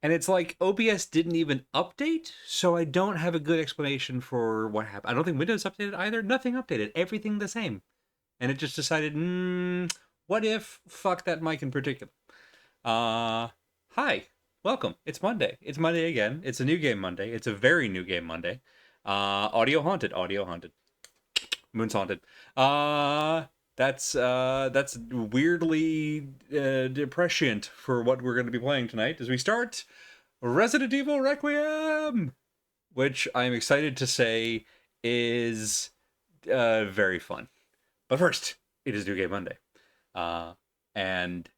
And it's like OBS didn't even update, so I don't have a good explanation for what happened. I don't think Windows updated either. Nothing updated. Everything the same. And it just decided, what if? Fuck that mic in particular. Uh, Hi, welcome. It's Monday. It's Monday again. It's a new game Monday. It's a very new game Monday. Audio haunted. Audio haunted. Moon's haunted. Uh, that's weirdly prescient for what we're going to be playing tonight as we start Resident Evil Requiem, which I'm excited to say is very fun. But first, it is New Game Monday. And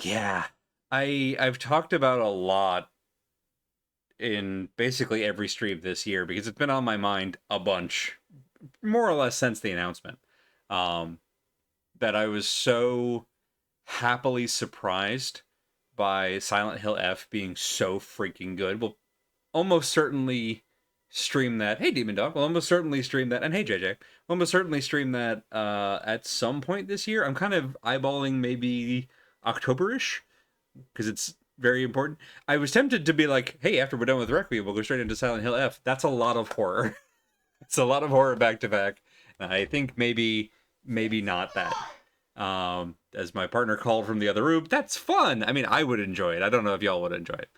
yeah, I've talked about a lot in basically every stream this year because it's been on my mind a bunch, more or less since the announcement. Um, that I was so happily surprised by Silent Hill F being so freaking good. We'll almost certainly stream that. Hey, Demon Dog. We'll almost certainly stream that. And hey, JJ. We'll almost certainly stream that at some point this year. I'm kind of eyeballing maybe October-ish because it's very important. I was tempted to be like, hey, after we're done with Requiem, we'll go straight into Silent Hill F. That's a lot of horror. It's a lot of horror back to back. I think maybe not that. As my partner called from the other room, that's fun. I mean, I would enjoy it. I don't know if y'all would enjoy it.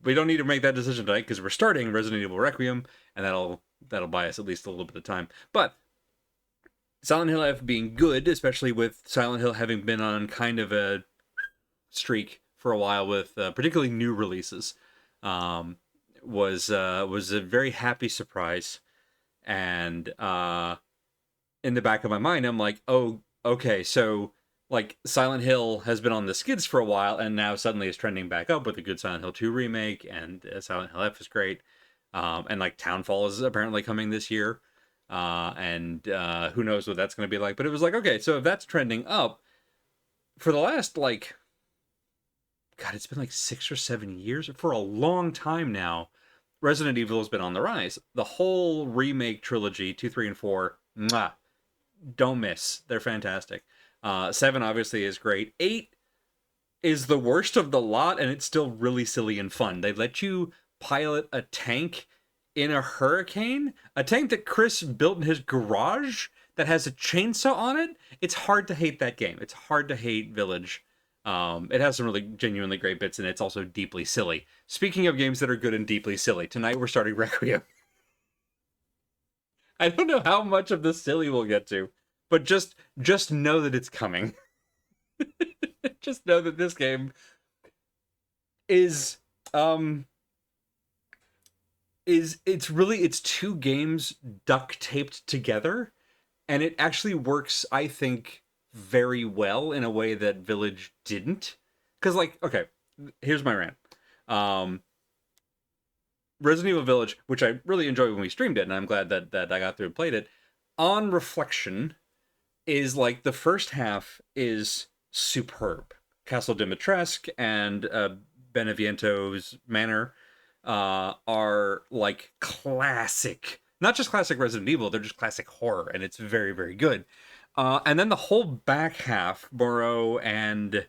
We don't need to make that decision tonight because we're starting Resident Evil Requiem, and that'll buy us at least a little bit of time. But Silent Hill F being good, especially with Silent Hill having been on kind of a streak for a while with particularly new releases, was a very happy surprise. And in the back of my mind, I'm like, oh, okay, so like Silent Hill has been on the skids for a while, and now suddenly is trending back up with a good Silent Hill 2 remake, and Silent Hill F is great, and like Townfall is apparently coming this year, and who knows what that's going to be like. But it was like, okay, so if that's trending up for the last like, God, it's been like 6 or 7 years for a long time now. Resident Evil has been on the rise. The whole remake trilogy, 2, 3, and 4, mwah, don't miss. They're fantastic. 7 obviously is great. 8 is the worst of the lot, and it's still really silly and fun. They let you pilot a tank in a hurricane, a tank that Chris built in his garage that has a chainsaw on it. It's hard to hate that game. It's hard to hate Village. It has some really genuinely great bits, and it's also deeply silly. Speaking of games that are good and deeply silly, tonight we're starting Requiem. I don't know how much of the silly we'll get to, but just know that it's coming. Just know that this game is it's two games duct taped together, and it actually works, I think, very well in a way that Village didn't. Because, like, okay, here's my rant. Resident Evil Village, which I really enjoyed when we streamed it, and I'm glad that I got through and played it, on reflection, is like the first half is superb. Castle Dimitrescu and Beneviento's Manor are like classic, not just classic Resident Evil, they're just classic horror, and it's very, very good. And then the whole back half, Moreau and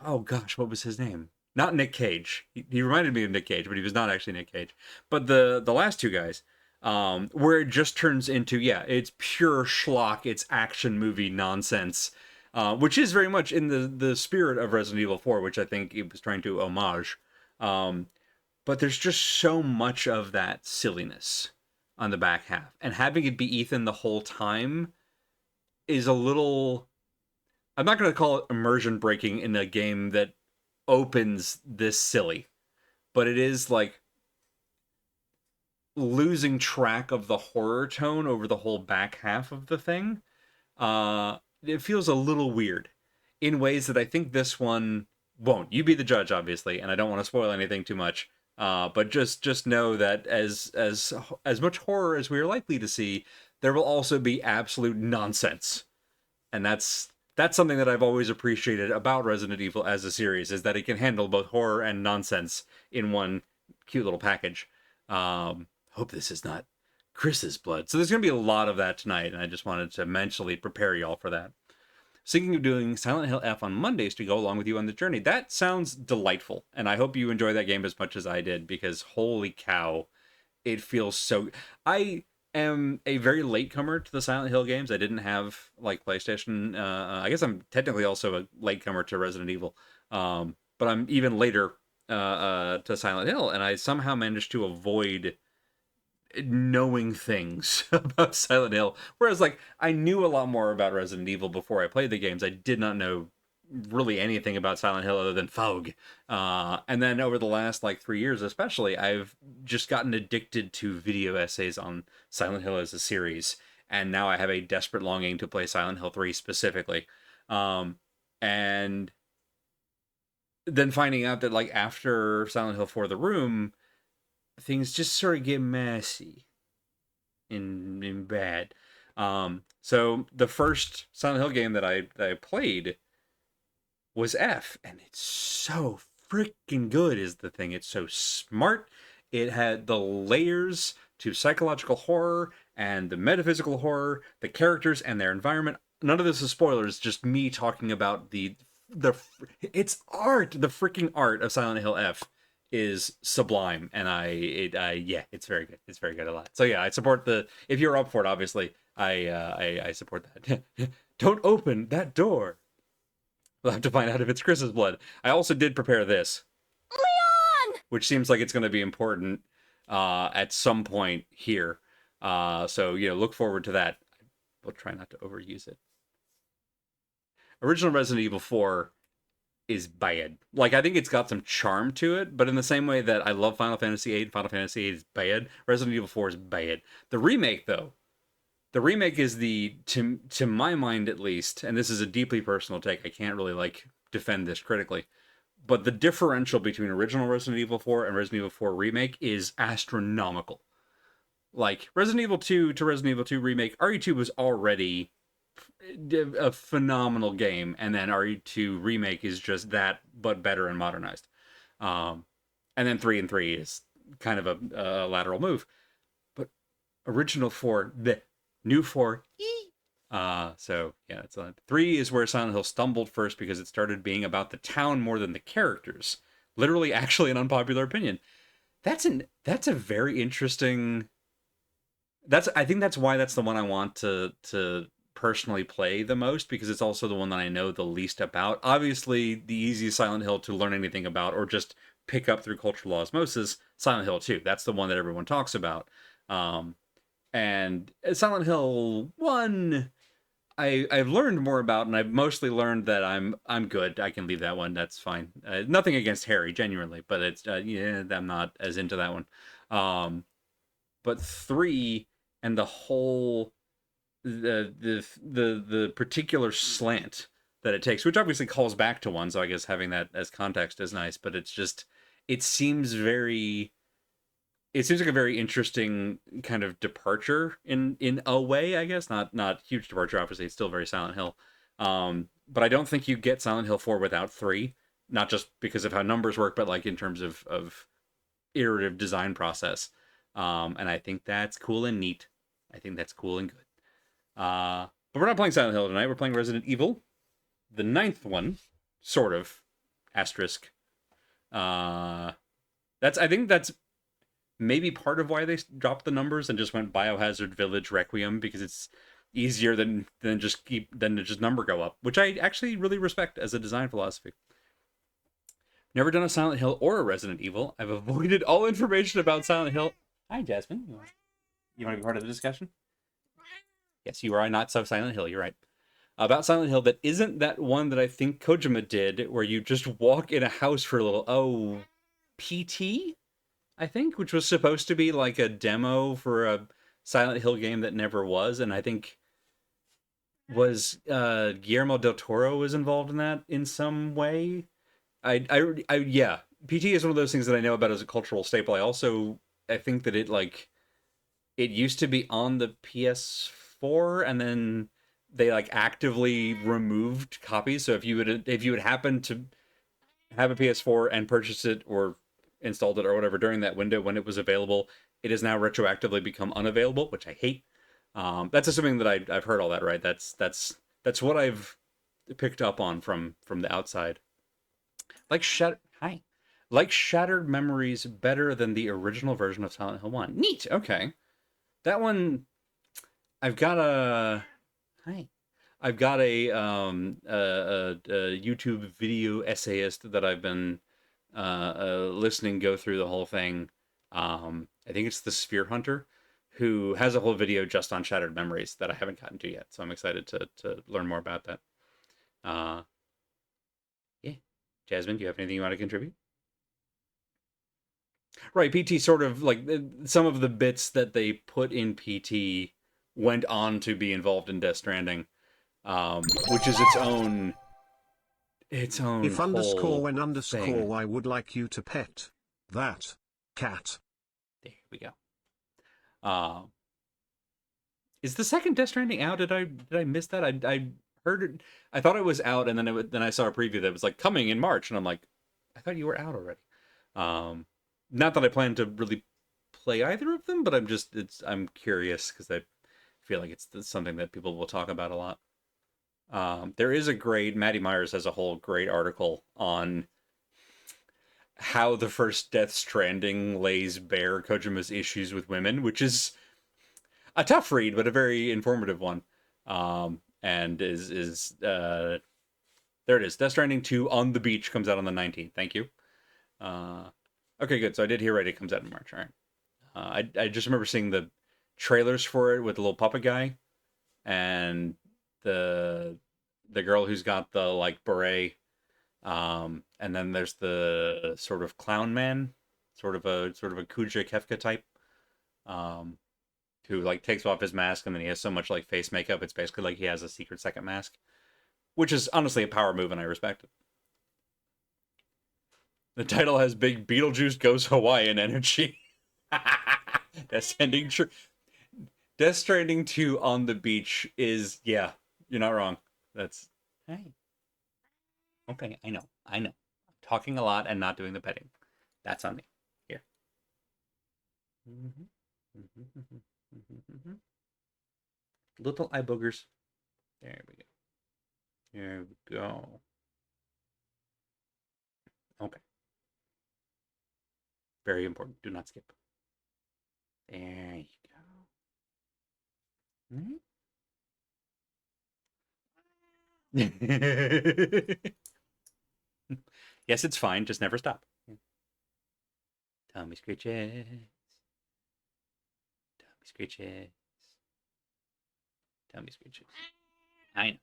oh gosh, what was his name? Not Nick Cage. He reminded me of Nick Cage, but he was not actually Nick Cage. But the last two guys, where it just turns into, yeah, it's pure schlock, it's action movie nonsense, which is very much in the spirit of Resident Evil 4, which I think it was trying to homage. But there's just so much of that silliness on the back half, and having it be Ethan the whole time is a little, I'm not going to call it immersion breaking in a game that opens this silly, but it is like losing track of the horror tone over the whole back half of the thing. It feels a little weird in ways that I think this one won't. You be the judge, obviously, and I don't want to spoil anything too much. But just know that as much horror as we are likely to see, there will also be absolute nonsense, and that's something that I've always appreciated about Resident Evil as a series, is that it can handle both horror and nonsense in one cute little package. Hope this is not Chris's blood. So there's going to be a lot of that tonight, and I just wanted to mentally prepare y'all for that. thinking of doing Silent Hill F on Mondays to go along with you on the journey. That sounds delightful, and I hope you enjoy that game as much as I did, because holy cow, it feels so. I am a very latecomer to the Silent Hill games. I didn't have like PlayStation. I guess I'm technically also a latecomer to Resident Evil, but I'm even later to Silent Hill, and I somehow managed to avoid knowing things about Silent Hill. Whereas, like, I knew a lot more about Resident Evil before I played the games. I did not know really anything about Silent Hill other than Fog. And then over the last like 3 years, especially, I've just gotten addicted to video essays on Silent Hill as a series. And now I have a desperate longing to play Silent Hill 3 specifically. And then finding out that, like, after Silent Hill 4 The Room, things just sort of get messy and bad. So the first Silent Hill game that I played was F, and it's so freaking good is the thing. It's so smart. It had the layers to psychological horror and the metaphysical horror, the characters and their environment. None of this is spoilers, just me talking about the it's art. The freaking art of Silent Hill F is sublime, and yeah, it's very good. It's very good a lot. So yeah, I support the. If you're up for it, obviously, I support that. Don't open that door. We'll have to find out if it's Chris's blood. I also did prepare this, Leon! which seems like it's going to be important at some point here. So look forward to that. We'll try not to overuse it. Original Resident Evil 4 is bad. Like, I think it's got some charm to it, but in the same way that I love Final Fantasy VIII, Final Fantasy VIII is bad, Resident Evil 4 is bad. The remake, though, the remake is to my mind at least, and this is a deeply personal take, I can't really, like, defend this critically, but the differential between original Resident Evil 4 and Resident Evil 4 remake is astronomical. Like, Resident Evil 2 to Resident Evil 2 remake, RE2 was already a phenomenal game, and then RE2 remake is just that, but better and modernized. And then 3 and 3 is kind of a lateral move. But original 4, the new 4, so yeah, it's 3 is where Silent Hill stumbled first because it started being about the town more than the characters. Literally, actually, an unpopular opinion. That's a very interesting. I think that's why that's the one I want to personally play the most, because it's also the one that I know the least about. Obviously, the easiest Silent Hill to learn anything about or just pick up through cultural osmosis, Silent Hill 2. That's the one that everyone talks about. And Silent Hill 1, I've learned more about, and I've mostly learned that I'm good. I can leave that one. That's fine. Nothing against Harry, genuinely, but it's I'm not as into that one. But 3 and the whole the particular slant that it takes, which obviously calls back to 1, so I guess having that as context is nice, but it's just it seems like a very interesting kind of departure in a way, I guess. Not huge departure, obviously. It's still very Silent Hill. But I don't think you get Silent Hill 4 without 3, not just because of how numbers work, but like in terms of iterative design process. And I think that's cool and neat. I think that's cool and good. But we're not playing Silent Hill tonight. We're playing Resident Evil, the 9th one, sort of. Asterisk. I think that's maybe part of why they dropped the numbers and just went Biohazard Village Requiem, because it's easier than to just number go up, which I actually really respect as a design philosophy. Never done a Silent Hill or a Resident Evil. I've avoided all information about Silent Hill. Hi, Jasmine. You want to be part of the discussion? Yes, you are not so Silent Hill. You're right. About Silent Hill that isn't that one that I think Kojima did, where you just walk in a house for a little. PT, I think, which was supposed to be like a demo for a Silent Hill game that never was, and I think was Guillermo del Toro was involved in that in some way. Yeah, PT is one of those things that I know about as a cultural staple. I think that it used to be on the PS4, and then they like actively removed copies. So if you would happen to have a PS4 and purchase it or installed it or whatever during that window when it was available, it has now retroactively become unavailable, which I hate. That's assuming that I've heard all that right. That's what I've picked up on from the outside. Like Hi. Like Shattered Memories better than the original version of Silent Hill 1. Neat. Okay. That one I've got a Hi. I've got a YouTube video essayist that I've been listening go through the whole thing. I think it's the Sphere Hunter, who has a whole video just on Shattered Memories that I haven't gotten to yet. So I'm excited to learn more about that. Uh, yeah. Jasmine, do you have anything you want to contribute? Right, PT sort of like some of the bits that they put in PT went on to be involved in Death Stranding, which is its own If underscore whole when underscore thing. I would like you to pet that cat. There we go. Is the second Death Stranding out? Did I miss that? I heard it. I thought it was out, and then I saw a preview that was like coming in March, and I'm like, I thought you were out already. Not that I plan to really play either of them, but I'm curious because I feel like it's something that people will talk about a lot. There is a great Maddie Myers has a whole great article on how the first Death Stranding lays bare Kojima's issues with women, which is a tough read, but a very informative one. And is there it is. Death Stranding 2 on the Beach comes out on the 19th. Thank you. Okay, good. So I did hear right. It comes out in March. All right. I just remember seeing the trailers for it with the little puppet guy and the girl who's got the like beret. And then there's the sort of clown man, sort of a Kuja Kefka type. Who like takes off his mask and then he has so much like face makeup, it's basically like he has a secret second mask, which is honestly a power move and I respect it. The title has big Beetlejuice Goes Hawaiian energy. Death Stranding 2 on the Beach is, yeah, you're not wrong. That's, hey, okay, I know. I'm talking a lot and not doing the petting. That's on me. Here. Little eye boogers. There we go. There we go. Okay. Very important. Do not skip. There you go. Yes, it's fine. Just never stop. Tummy screeches. Tummy screeches. Tummy screeches. I know.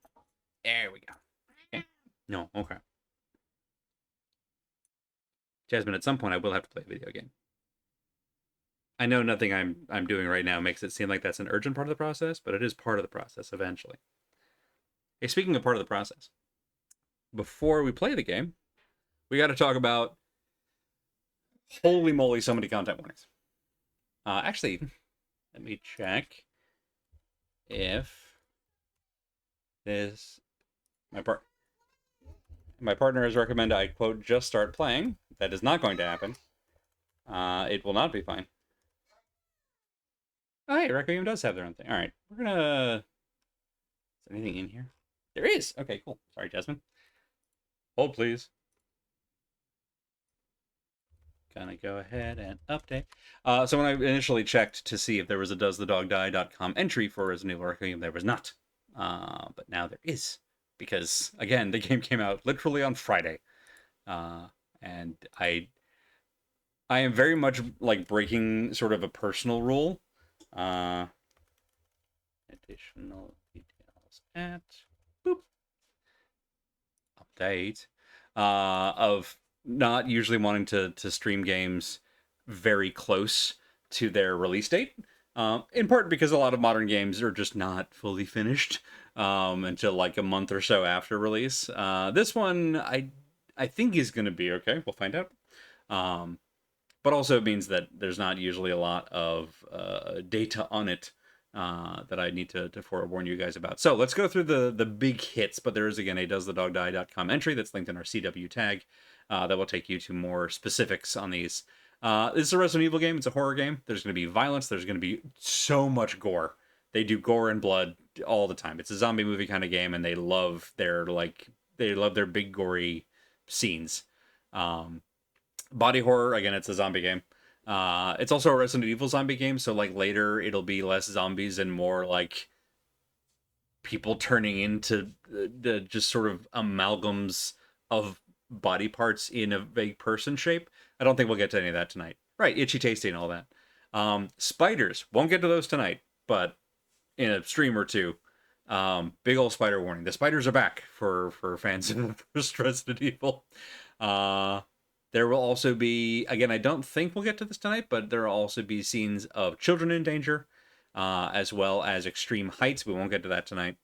There we go. Okay. No, okay. Jasmine, at some point I will have to play a video game. I know nothing I'm doing right now makes it seem like that's an urgent part of the process, but it is part of the process eventually. Hey, speaking of part of the process, before we play the game, we got to talk about holy moly, so many content warnings. Actually, let me check if this my partner has recommended I quote just start playing. That is not going to happen. It will not be fine. Oh, hey, Requiem does have their own thing. All right, we're gonna. Is there anything in here? There is. Okay, cool. Sorry, Jasmine. Hold, please. Gonna go ahead and update. So when I initially checked to see if there was a doesthedogdie.com entry for Resident Evil Requiem, there was not. But now there is. Because, again, the game came out literally on Friday. And I am very much, like, breaking sort of a personal rule. Additional details at... Boop. Update. Of not usually wanting to stream games very close to their release date. In part because a lot of modern games are just not fully finished until like a month or so after release. This one I think is going to be okay. We'll find out. But also it means that there's not usually a lot of data on it that I need to forewarn you guys about. So let's go through the big hits, but there is, again, a doesthedogdie.com entry that's linked in our CW tag that will take you to more specifics on these. This is a Resident Evil game. It's a horror game. There's going to be violence. There's going to be so much gore. They do gore and blood all the time. It's a zombie movie kind of game, and they love their big gory scenes. Um, Body horror, again, it's a zombie game. It's also a Resident Evil zombie game, so like later it'll be less zombies and more like people turning into the just sort of amalgams of body parts in a vague person shape. I don't think we'll get to any of that tonight. Right, itchy tasty and all that. Spiders, won't get to those tonight, but in a stream or two. Big old spider warning. The spiders are back for fans of the first Resident Evil. There will also be, again, I don't think we'll get to this tonight, but there will also be scenes of children in danger, as well as extreme heights. We won't get to that tonight.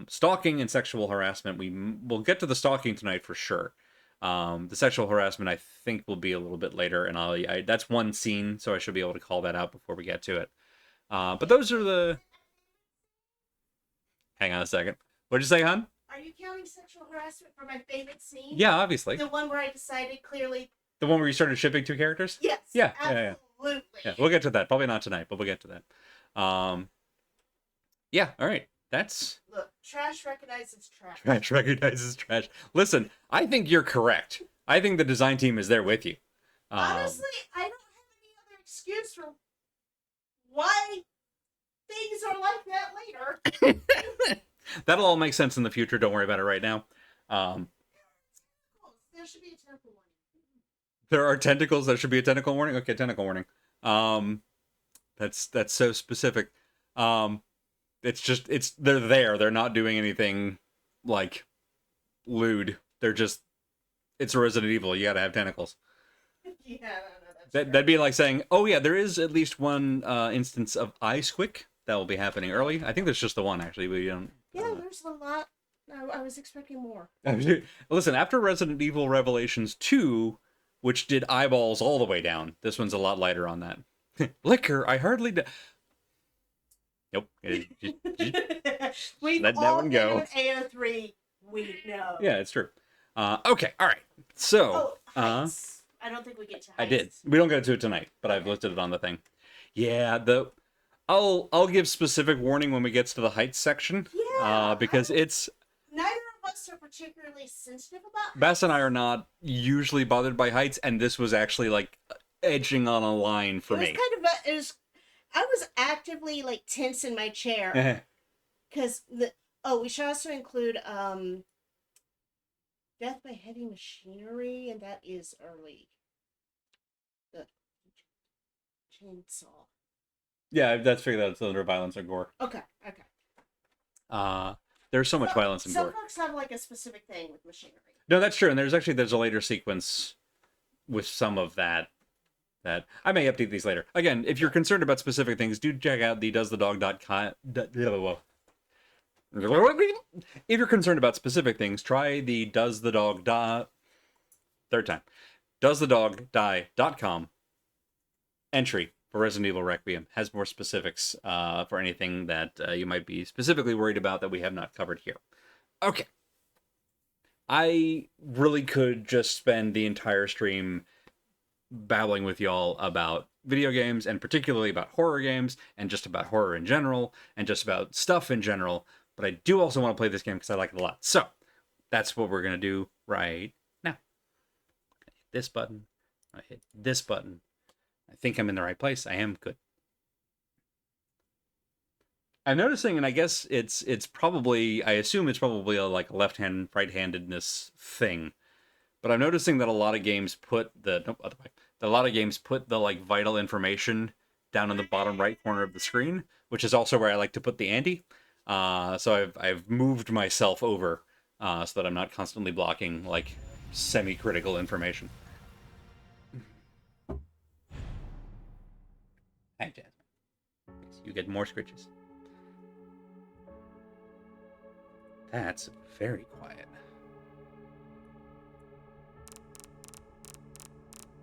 Stalking and sexual harassment. We'll get to the stalking tonight for sure. The sexual harassment, I think, will be a little bit later, and that's one scene, so I should be able to call that out before we get to it. But those are the... Hang on a second. What'd you say, hon? Are you counting sexual harassment for my favorite scene? Yeah, obviously. The one where I decided clearly. The one where you started shipping two characters? Yes. Yeah, absolutely. Yeah, we'll get to that. Probably not tonight, but we'll get to that. Yeah, all right. That's... Look, trash recognizes trash. Trash recognizes trash. Listen, I think you're correct. I think the design team is there with you. Honestly, I don't have any other excuse for why things are like that later. That'll all make sense in the future. Don't worry about it right now. There should be a tentacle warning. There are tentacles. There should be a tentacle warning. Okay, tentacle warning. That's so specific. They're there. They're not doing anything like lewd. They're just, it's a Resident Evil. You gotta have tentacles. Yeah, no, That'd be like saying, oh yeah, there is at least one instance of eye squick that will be happening early. I think there's just the one actually, but you don't. Yeah, there's a lot. I was expecting more. Listen, after Resident Evil Revelations 2, which did eyeballs all the way down, this one's a lot lighter on that. Liquor, I hardly. Nope. We've Let that all one go. been AO3. We know. Yeah, it's true. Okay, all right. So, heights. I don't think we get to heights. I did. We don't get to it tonight, but I've listed it on the thing. Yeah, I'll give specific warning when we get to the heights section. Yeah. Because it's. Neither of us are particularly sensitive about. Bass and I are not usually bothered by heights, and this was actually like edging on a line for me. I was actively like tense in my chair because we should also include death by heavy machinery, and that is early. The chainsaw. Yeah, that's figured out. It's under violence or gore. Okay. There's so much violence and some gore. folks have like a specific thing with machinery. No, that's true. And there's a later sequence with some of that I may update these later. Again, if you're concerned about specific things, do check out the doesthedog.com. If you're concerned about specific things, try the doesthedog.com entry for Resident Evil Requiem. Has more specifics for anything that you might be specifically worried about that we have not covered here. Okay. I really could just spend the entire stream babbling with y'all about video games, and particularly about horror games, and just about horror in general, and just about stuff in general, but I do also want to play this game because I like it a lot. So, that's what we're going to do right now. I'm going to hit this button. I hit this button. I think I'm in the right place. I am. Good. I'm noticing, and I guess it's probably, I assume it's probably a left-hand, right-handedness thing. But I'm noticing that a lot of games put the vital information down in the bottom right corner of the screen, which is also where I like to put the ante. So I've moved myself over so that I'm not constantly blocking like semi-critical information. Hey, Jasmine. You get more scritches. That's very quiet.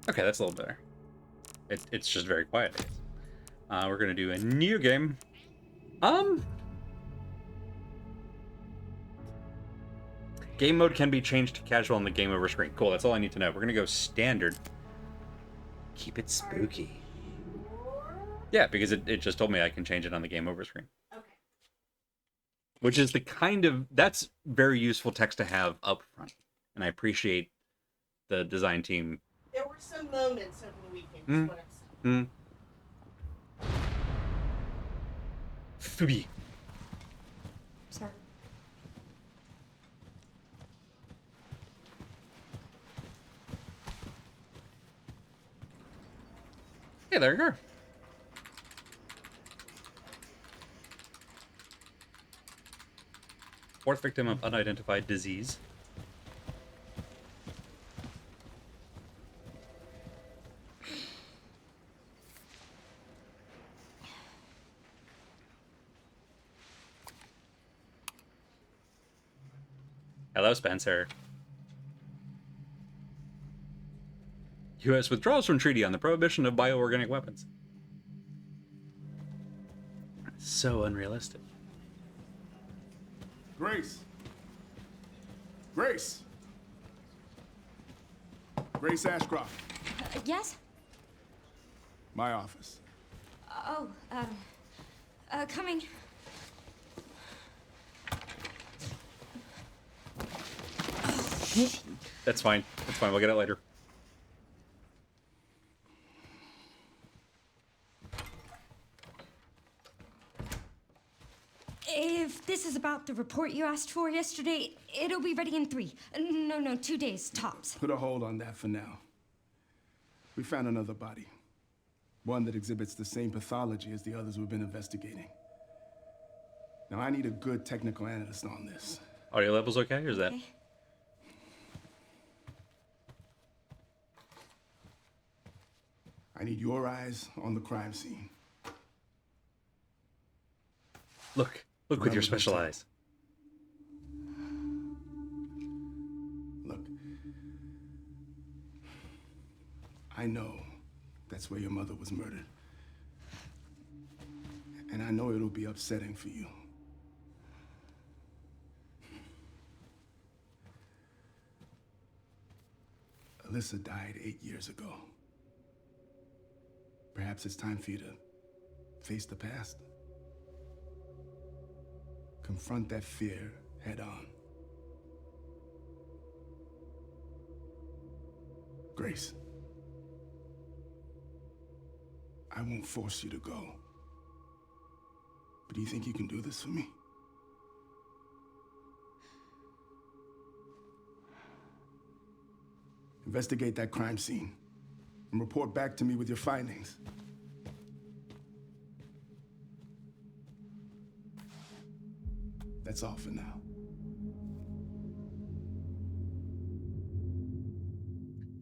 Okay, that's a little better. It's just very quiet, I guess. We're gonna do a new game. Game mode can be changed to casual on the game over screen. Cool, that's all I need to know. We're gonna go standard. Keep it spooky. Yeah, because it just told me I can change it on the game over screen. Okay. which is the kind of that's very useful text to have up front, and I appreciate the design team. There were some moments over the weekend, is Mm. what I'm saying. Phoebe. Sorry. Hey, there you are. Fourth victim of unidentified disease. Hello, Spencer. U.S. withdraws from treaty on the prohibition of bioorganic weapons. So unrealistic. Grace. Grace. Grace Ashcroft. Yes? My office. Oh, coming. That's fine. That's fine. We'll get it later. If this is about the report you asked for yesterday, it'll be ready in 3. No, 2 days, tops. Put a hold on that for now. We found another body. One that exhibits the same pathology as the others we've been investigating. Now, I need a good technical analyst on this. Audio levels okay, or is that... Okay. I need your eyes on the crime scene. Look with your special eyes. Look. I know that's where your mother was murdered. And I know it'll be upsetting for you. Alyssa died 8 years ago. Perhaps it's time for you to face the past. Confront that fear head on. Grace, I won't force you to go. But do you think you can do this for me? Investigate that crime scene and report back to me with your findings. That's all for now.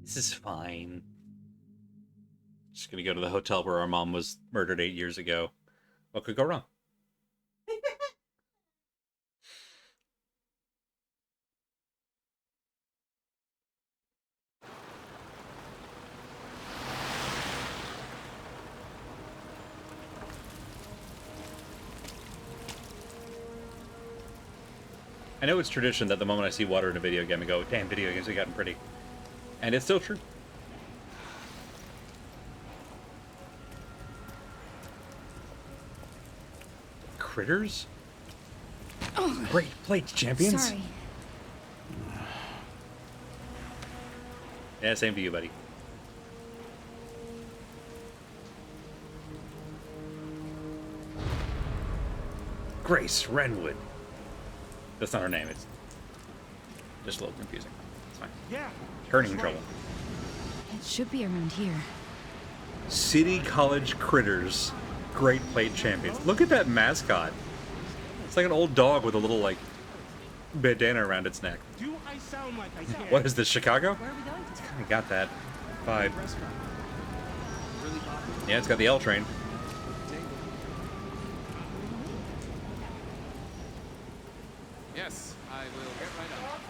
This is fine. Just gonna go to the hotel where our mom was murdered 8 years ago. What could go wrong? I know it's tradition that the moment I see water in a video game, I go, damn, video games have gotten pretty. And it's still true. Critters? Oh, Great plate, champions. sorry. Yeah, same for you, buddy. Grace Renwood. That's not her name. It's just a little confusing. It's fine. Yeah. Turning trouble. It should be around here. City College Critters. Great Plate Champions. Look at that mascot. It's like an old dog with a little, like, bandana around its neck. Do I sound like I can? What is this, Chicago? Where are we going? It's kind of got that vibe. Yeah, it's got the L train. Yes, I will get right on.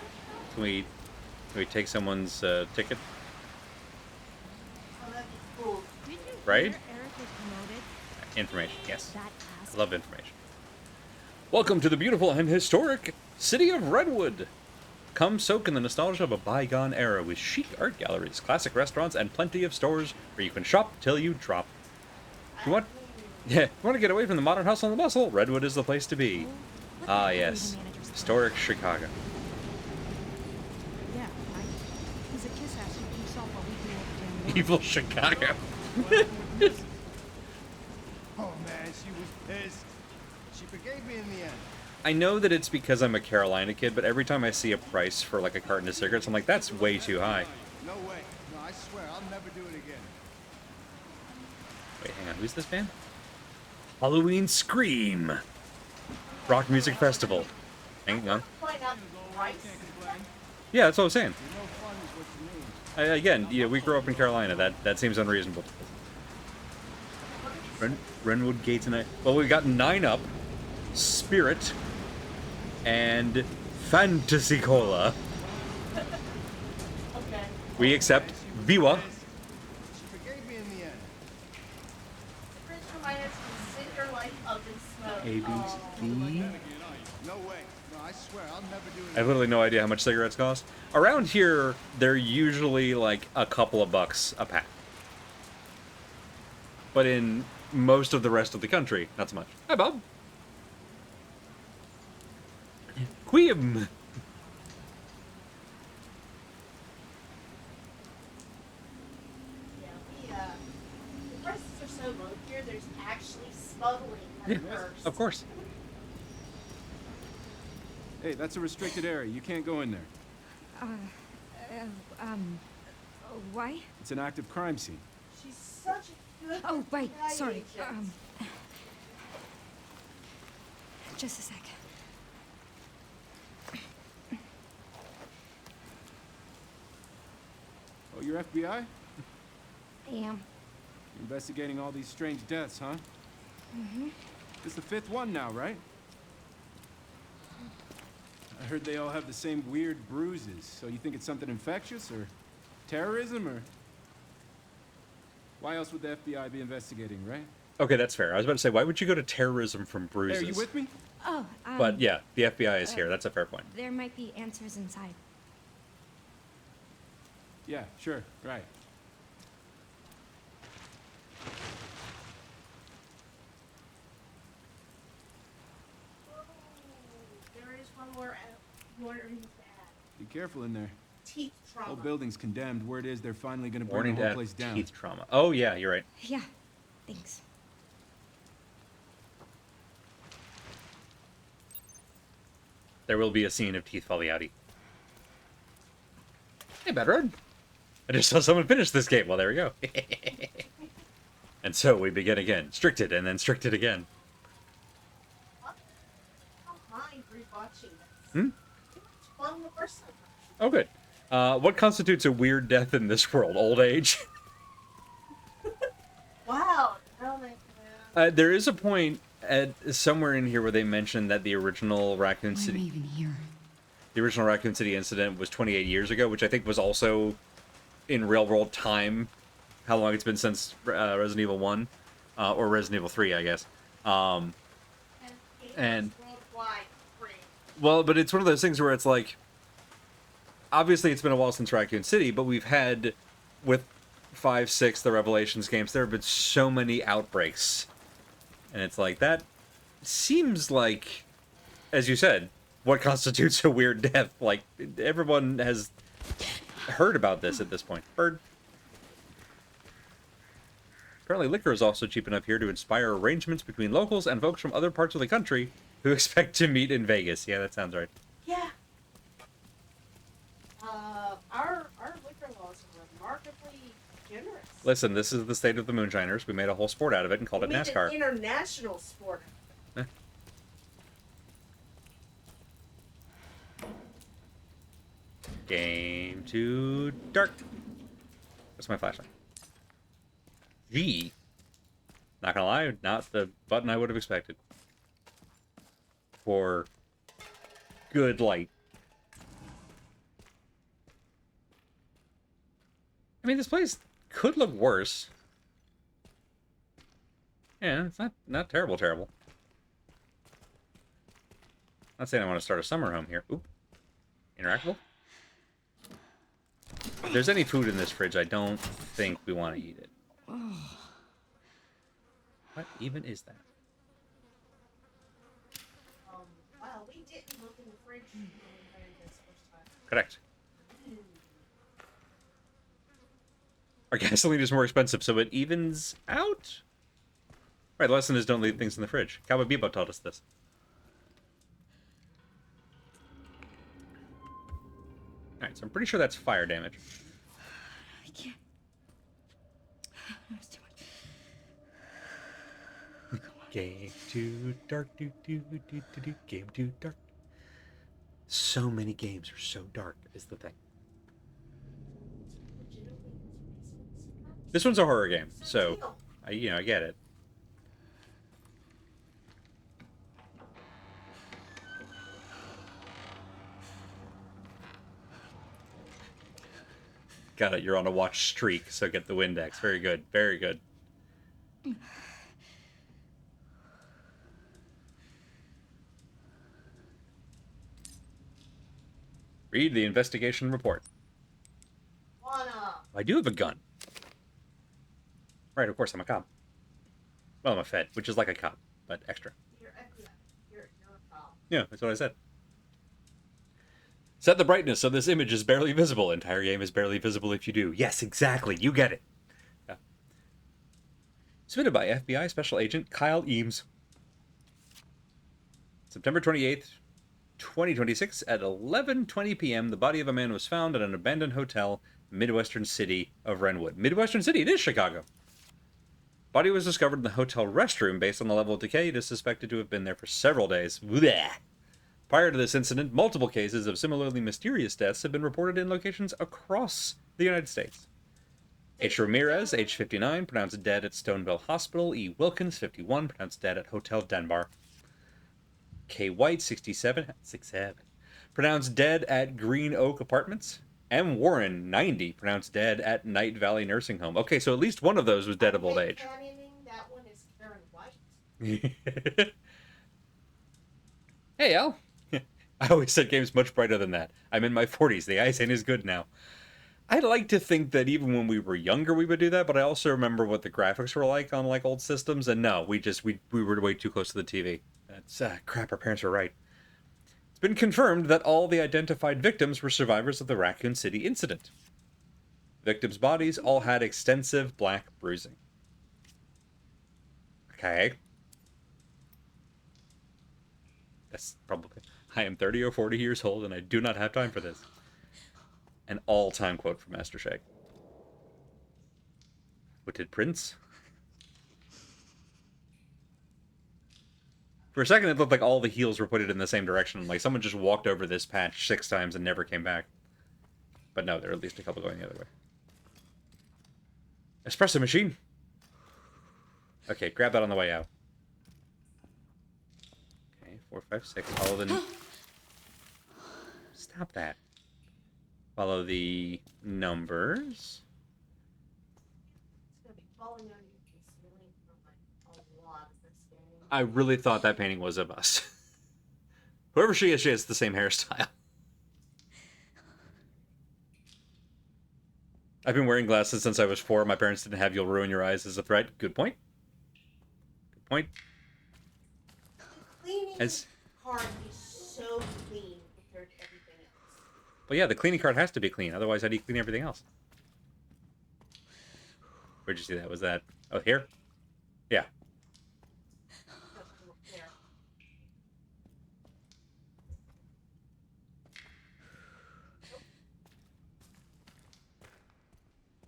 Can we take someone's ticket? Oh, that'd be cool. Right? Eric was promoted. Information, yes. That class. I love information. Welcome to the beautiful and historic city of Redwood. Come soak in the nostalgia of a bygone era with chic art galleries, classic restaurants, and plenty of stores where you can shop till you drop. If you want to get away from the modern hustle and bustle, Redwood is the place to be. Ah, yes. Historic Chicago. Yeah, right. He's a kiss ass who keeps off while we do all the damn work. Evil Chicago. Oh man, she was pissed. She forgave me in the end. I know that it's because I'm a Carolina kid, but every time I see a price for like a carton of cigarettes, I'm like, that's way too high. No way. No, I swear, I'll never do it again. Wait, hang on. Who's this band? Halloween Scream. Rock Music Festival. Hang on. Find out the price. Yeah, that's what I was saying. No fun is what you mean. Again, yeah, we grew up in Carolina. That seems unreasonable. Renwood Gates and I. Well, we got 9 Up, Spirit, and Fantasy Cola. Okay. We accept Biwa. She forgave me in the end. Fridge reminders consider your life up in smoke. ABC. No way. No, I swear, I'll never do it I have again. literally no idea how much cigarettes cost. Around here, they're usually like a couple of bucks a pack. But in most of the rest of the country, not so much. Hi, Bob. Requiem. Yeah, the prices are so low here, there's actually smuggling that occurs. Of course. Hey, that's a restricted area. You can't go in there. Why? It's an active crime scene. She's such a good Oh, right. FBI Sorry. agent. Just a sec. Oh, you're FBI? I am. You're investigating all these strange deaths, huh? Mm-hmm. It's the 5th one now, right? I heard they all have the same weird bruises. So you think it's something infectious or terrorism or... Why else would the FBI be investigating, right? Okay, that's fair. I was about to say, why would you go to terrorism from Hey, bruises? are you with me? Oh, But yeah, the FBI is here. That's a fair point. there might be answers inside. Yeah, sure, right. There is one more thing to add. Be careful in there. Teeth trauma. Whole building's condemned. Word is they're finally gonna burn Warning the to whole place down. teeth trauma. Oh, yeah, you're right. Yeah. Thanks. There will be a scene of teeth falling outy. Hey, Bedroad. I just saw someone finish this game. Well, there we go. And so we begin again. Stricted, and then stricted again. I don't mind rewatching this. Hmm? It was fun the first time. Oh, good. What constitutes a weird death in this world? Old age? Wow. No, they- There is a point at somewhere in here where they mentioned that the original Raccoon Why am I City... even here? The original Raccoon City incident was 28 years ago, which I think was also in real-world time. How long it's been since Resident Evil 1. Or Resident Evil 3, I guess. and And- worldwide free. Well, but it's one of those things where it's like... Obviously, it's been a while since Raccoon City, but we've had... With 5, 6, the Revelations games, there have been so many outbreaks. And it's like, that seems like, as you said, what constitutes a weird death. Like, everyone has heard about this at this point. Heard. Apparently liquor is also cheap enough here to inspire arrangements between locals and folks from other parts of the country who expect to meet in Vegas. Yeah, that sounds right. Yeah. Our liquor laws are remarkably generous. Listen, this is the state of the moonshiners. We made a whole sport out of it and called it We made NASCAR. an international sport. Game too dark. What's my flashlight? G. Not gonna lie, not the button I would have expected. For good light. I mean, this place could look worse. Yeah, it's not terrible. Not saying I want to start a summer home here. Oop. Interactable? If there's any food in this fridge, I don't think we want to eat it. What even is that? Wow. fridge when we ran this first time. Correct. Our gasoline is more expensive, so it evens out? Right, the lesson is don't leave things in the fridge. Cowboy Bebop taught us this. Alright, so I'm pretty sure that's fire damage. I can't. There's too much. Game too dark, game too dark. So many games are so dark, is the thing. This one's a horror game, so I get it. Got it. You're on a watch streak, so get the Windex. Very good. Very good. Read the investigation report. I do have a gun. Right, of course, I'm a cop. Well, I'm a Fed, which is like a cop, but extra. You're FBI. You're a cop. Yeah, that's what I said. Set the brightness so this image is barely visible. Entire game is barely visible if you do. Yes, exactly. You get it. Yeah. Submitted by FBI Special Agent Kyle Eames. September 28th, 2026 at 11:20 p.m. the body of a man was found at an abandoned hotel in the Midwestern city of Renwood. Midwestern city, it is Chicago. Body was discovered in the hotel restroom. Based on the level of decay, it is suspected to have been there for several days. Blech. Prior to this incident, multiple cases of similarly mysterious deaths have been reported in locations across the United States. H. Ramirez, age 59, pronounced dead at Stoneville Hospital. E. Wilkins, 51, pronounced dead at Hotel Denbar. K. White, 67, pronounced dead at Green Oak Apartments. M. Warren, 90, pronounced dead at Night Valley Nursing Home. Okay, so at least one of those was dead of old age. That one is Karen White. Hey, Al. I always said game's much brighter than that. I'm in my 40s. The eyes ain't as good now. I'd like to think that even when we were younger we would do that, but I also remember what the graphics were like on like old systems, and no, we were way too close to the TV. That's crap, our parents were right. It's been confirmed that all the identified victims were survivors of the Raccoon City incident. Victims' bodies all had extensive black bruising. Okay. That's probably... I am 30 or 40 years old, and I do not have time for this. An all-time quote from Master Shake. What did Prince? For a second, it looked like all the heels were pointed in the same direction. Like someone just walked over this patch 6 times and never came back. But no, there are at least a couple going the other way. Espresso machine. Okay, grab that on the way out. Okay, 4, 5, 6. Follow the... Stop that. Follow the numbers. It's gonna be falling on you from the ceiling for like a lot of this game. I really thought that painting was of us. Whoever she has the same hairstyle. I've been wearing glasses since I was 4. My parents didn't have "you'll ruin your eyes" as a threat. Good point. Good point. Cleaning As... card is so clean compared to everything else. Well, yeah, the cleaning card has to be clean. Otherwise, how do you clean everything else? Where'd you see that? Was that... Oh, here? Yeah. There.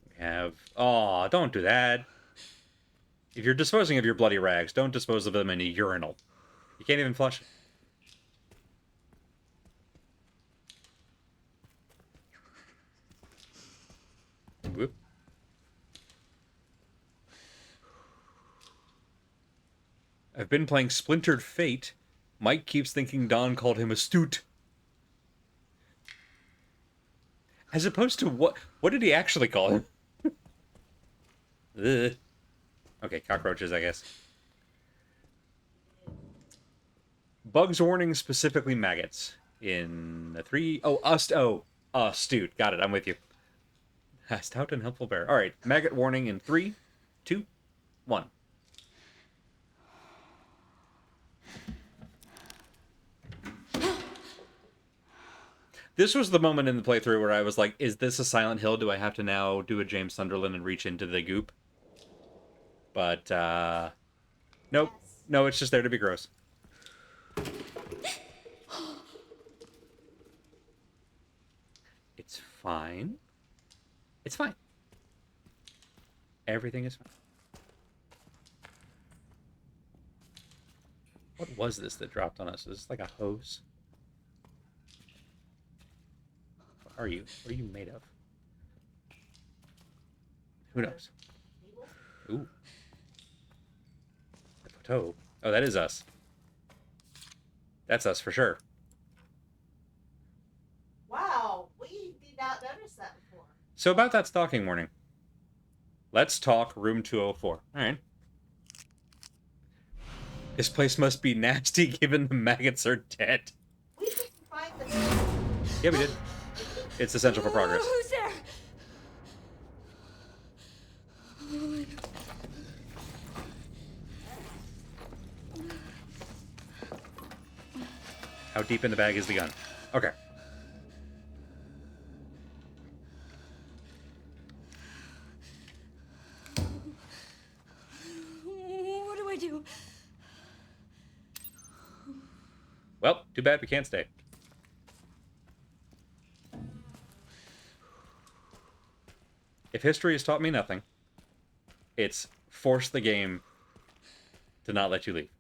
We have... Oh, don't do that. If you're disposing of your bloody rags, don't dispose of them in a urinal. You can't even flush it. Whoop. I've been playing Splintered Fate. Mike keeps thinking Don called him astute. As opposed to what did he actually call him? Ugh. Okay, cockroaches, I guess. Bugs warning, specifically maggots. In the 3... Oh, astute. Got it, I'm with you. Stout and helpful bear. Alright, maggot warning in 3, 2, 1. This was the moment in the playthrough where I was like, is this a Silent Hill? Do I have to now do a James Sunderland and reach into the goop? But, nope. Yes. No, it's just there to be gross. It's fine. It's fine. Everything is fine. What was this that dropped on us? Is this like a hose? What are you? What are you made of? Who knows? Ooh. The photo. Oh, that is us. That's us for sure. Wow, we did not notice that before. So about that stalking warning. Let's talk room 204. All right. This place must be nasty given the maggots are dead. We didn't find the. Yeah, we did. It's essential for progress. Who's there? How deep in the bag is the gun? Okay. What do I do? Well, too bad we can't stay. If history has taught me nothing, it's force the game to not let you leave.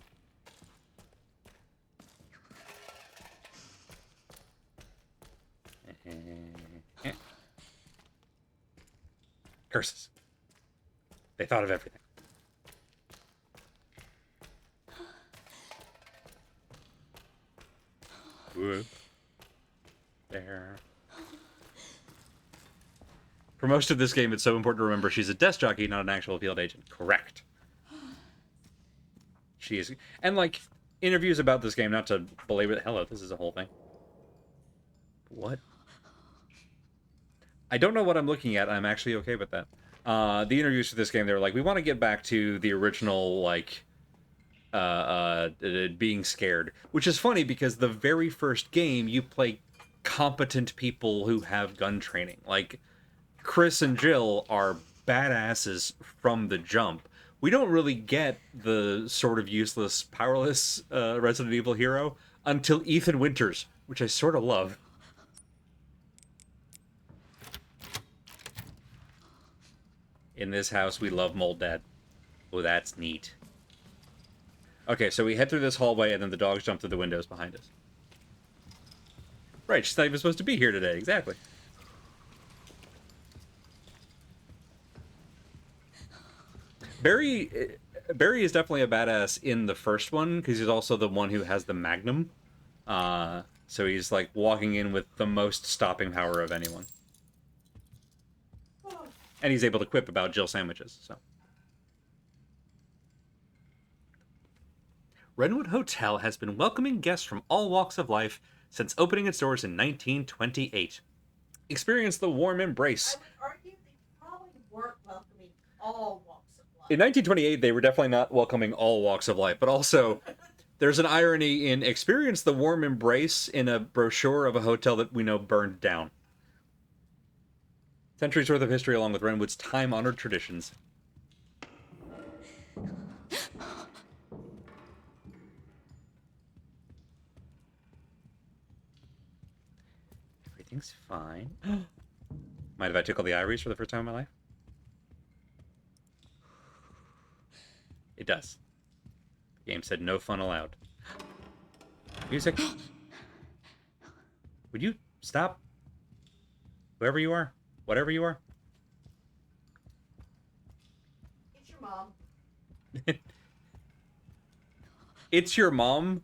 Curses. They thought of everything. Whoop. There. For most of this game, it's so important to remember she's a desk jockey, not an actual field agent. Correct. She is. And, like, interviews about this game, not to belabor it. Hello, this is a whole thing. What? I don't know what I'm looking at. I'm actually okay with that. The interviews for this game, they were like, we want to get back to the original, like, being scared. Which is funny because the very first game, you play competent people who have gun training. Like, Chris and Jill are badasses from the jump. We don't really get the sort of useless, powerless Resident Evil hero until Ethan Winters, which I sort of love. In this house, we love Mold Dad. Oh, that's neat. Okay, so we head through this hallway, and then the dogs jump through the windows behind us. Right, she's not even supposed to be here today. Exactly. Barry is definitely a badass in the first one, because he's also the one who has the Magnum. So he's, like, walking in with the most stopping power of anyone. And he's able to quip about Jill sandwiches, so. Redwood Hotel has been welcoming guests from all walks of life since opening its doors in 1928. Experience the warm embrace. I would argue they probably weren't welcoming all walks of life. In 1928, they were definitely not welcoming all walks of life, but also there's an irony in experience the warm embrace in a brochure of a hotel that we know burned down. Centuries worth of history along with Renwood's time-honored traditions. Everything's fine. Mind if I tickle the iris for the first time in my life? It does. The game said no fun allowed. Music. Would you stop? Whoever you are. Whatever you are. It's your mom. It's your mom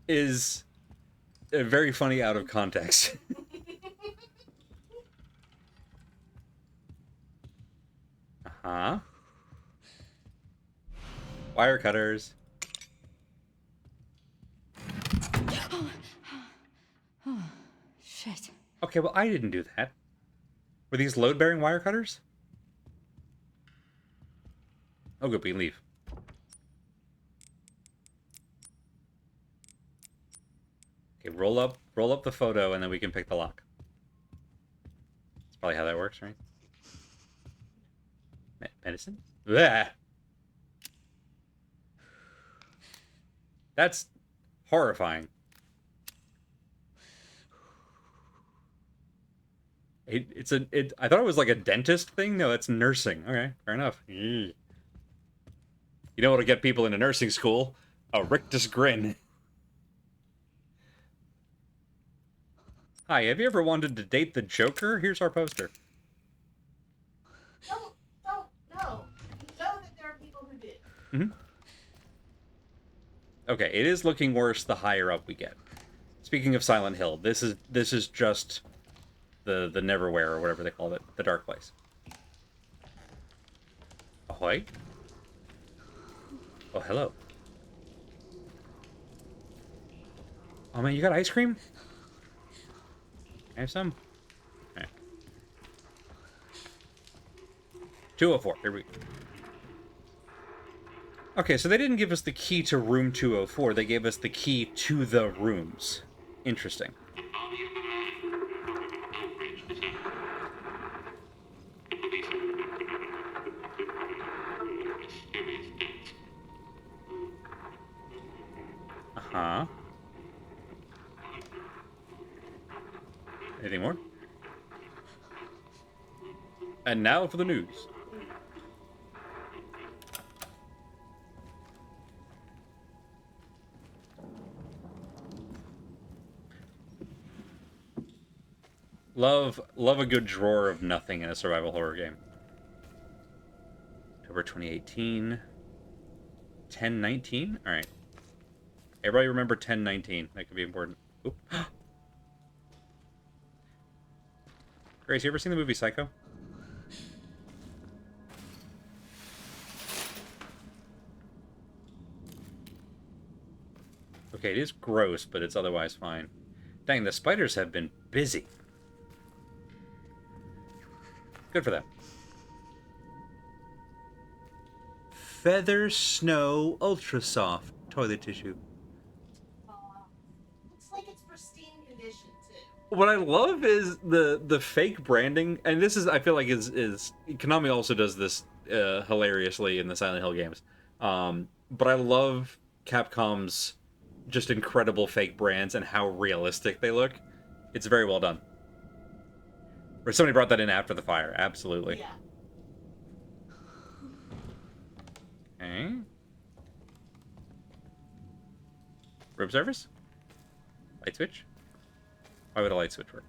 is very funny out of context. Uh-huh. Wire cutters. Shit. Okay, well, I didn't do that. Were these load-bearing wire cutters? Oh, good, we can leave. Okay, roll up the photo, and then we can pick the lock. That's probably how that works, right? Medicine? Bleh. That's horrifying. I thought it was like a dentist thing. No, that's nursing. Okay, fair enough. You know what'll get people into nursing school? A rictus grin. Hi, have you ever wanted to date the Joker? Here's our poster. Don't know. You know that there are people who did. Mm-hmm. Okay, it is looking worse the higher up we get. Speaking of Silent Hill, this is just the Neverwhere, or whatever they called it, the dark place. Ahoy. Oh, hello. Oh man, you got ice cream? I have some. All right. 204, here we go. Okay, so they didn't give us the key to room 204, they gave us the key to the rooms. Interesting. Uh-huh. Anything more? And now for the news. Love a good drawer of nothing in a survival horror game. October 2018. 10/19? Alright. Everybody remember 10/19. That could be important. Oop. Grace, you ever seen the movie Psycho? Okay, it is gross, but it's otherwise fine. Dang, the spiders have been busy. Good for them. Feather Snow Ultra Soft toilet tissue. Looks like it's pristine condition too. What I love is the fake branding, and this is, I feel like, is Konami also does this hilariously in the Silent Hill games. But I love Capcom's just incredible fake brands and how realistic they look. It's very well done. Or somebody brought that in after the fire. Absolutely. Yeah. Okay. Room service? Light switch? Why would a light switch work?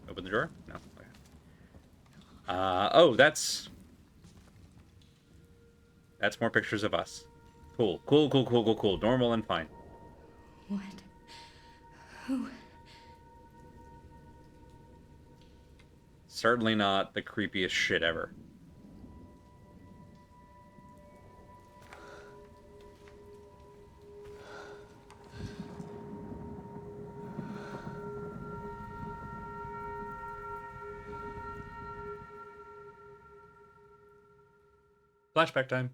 Open the drawer? No. Okay. Oh, that's more pictures of us. Cool. Cool. Normal and fine. What? Who? Certainly not the creepiest shit ever. Flashback time.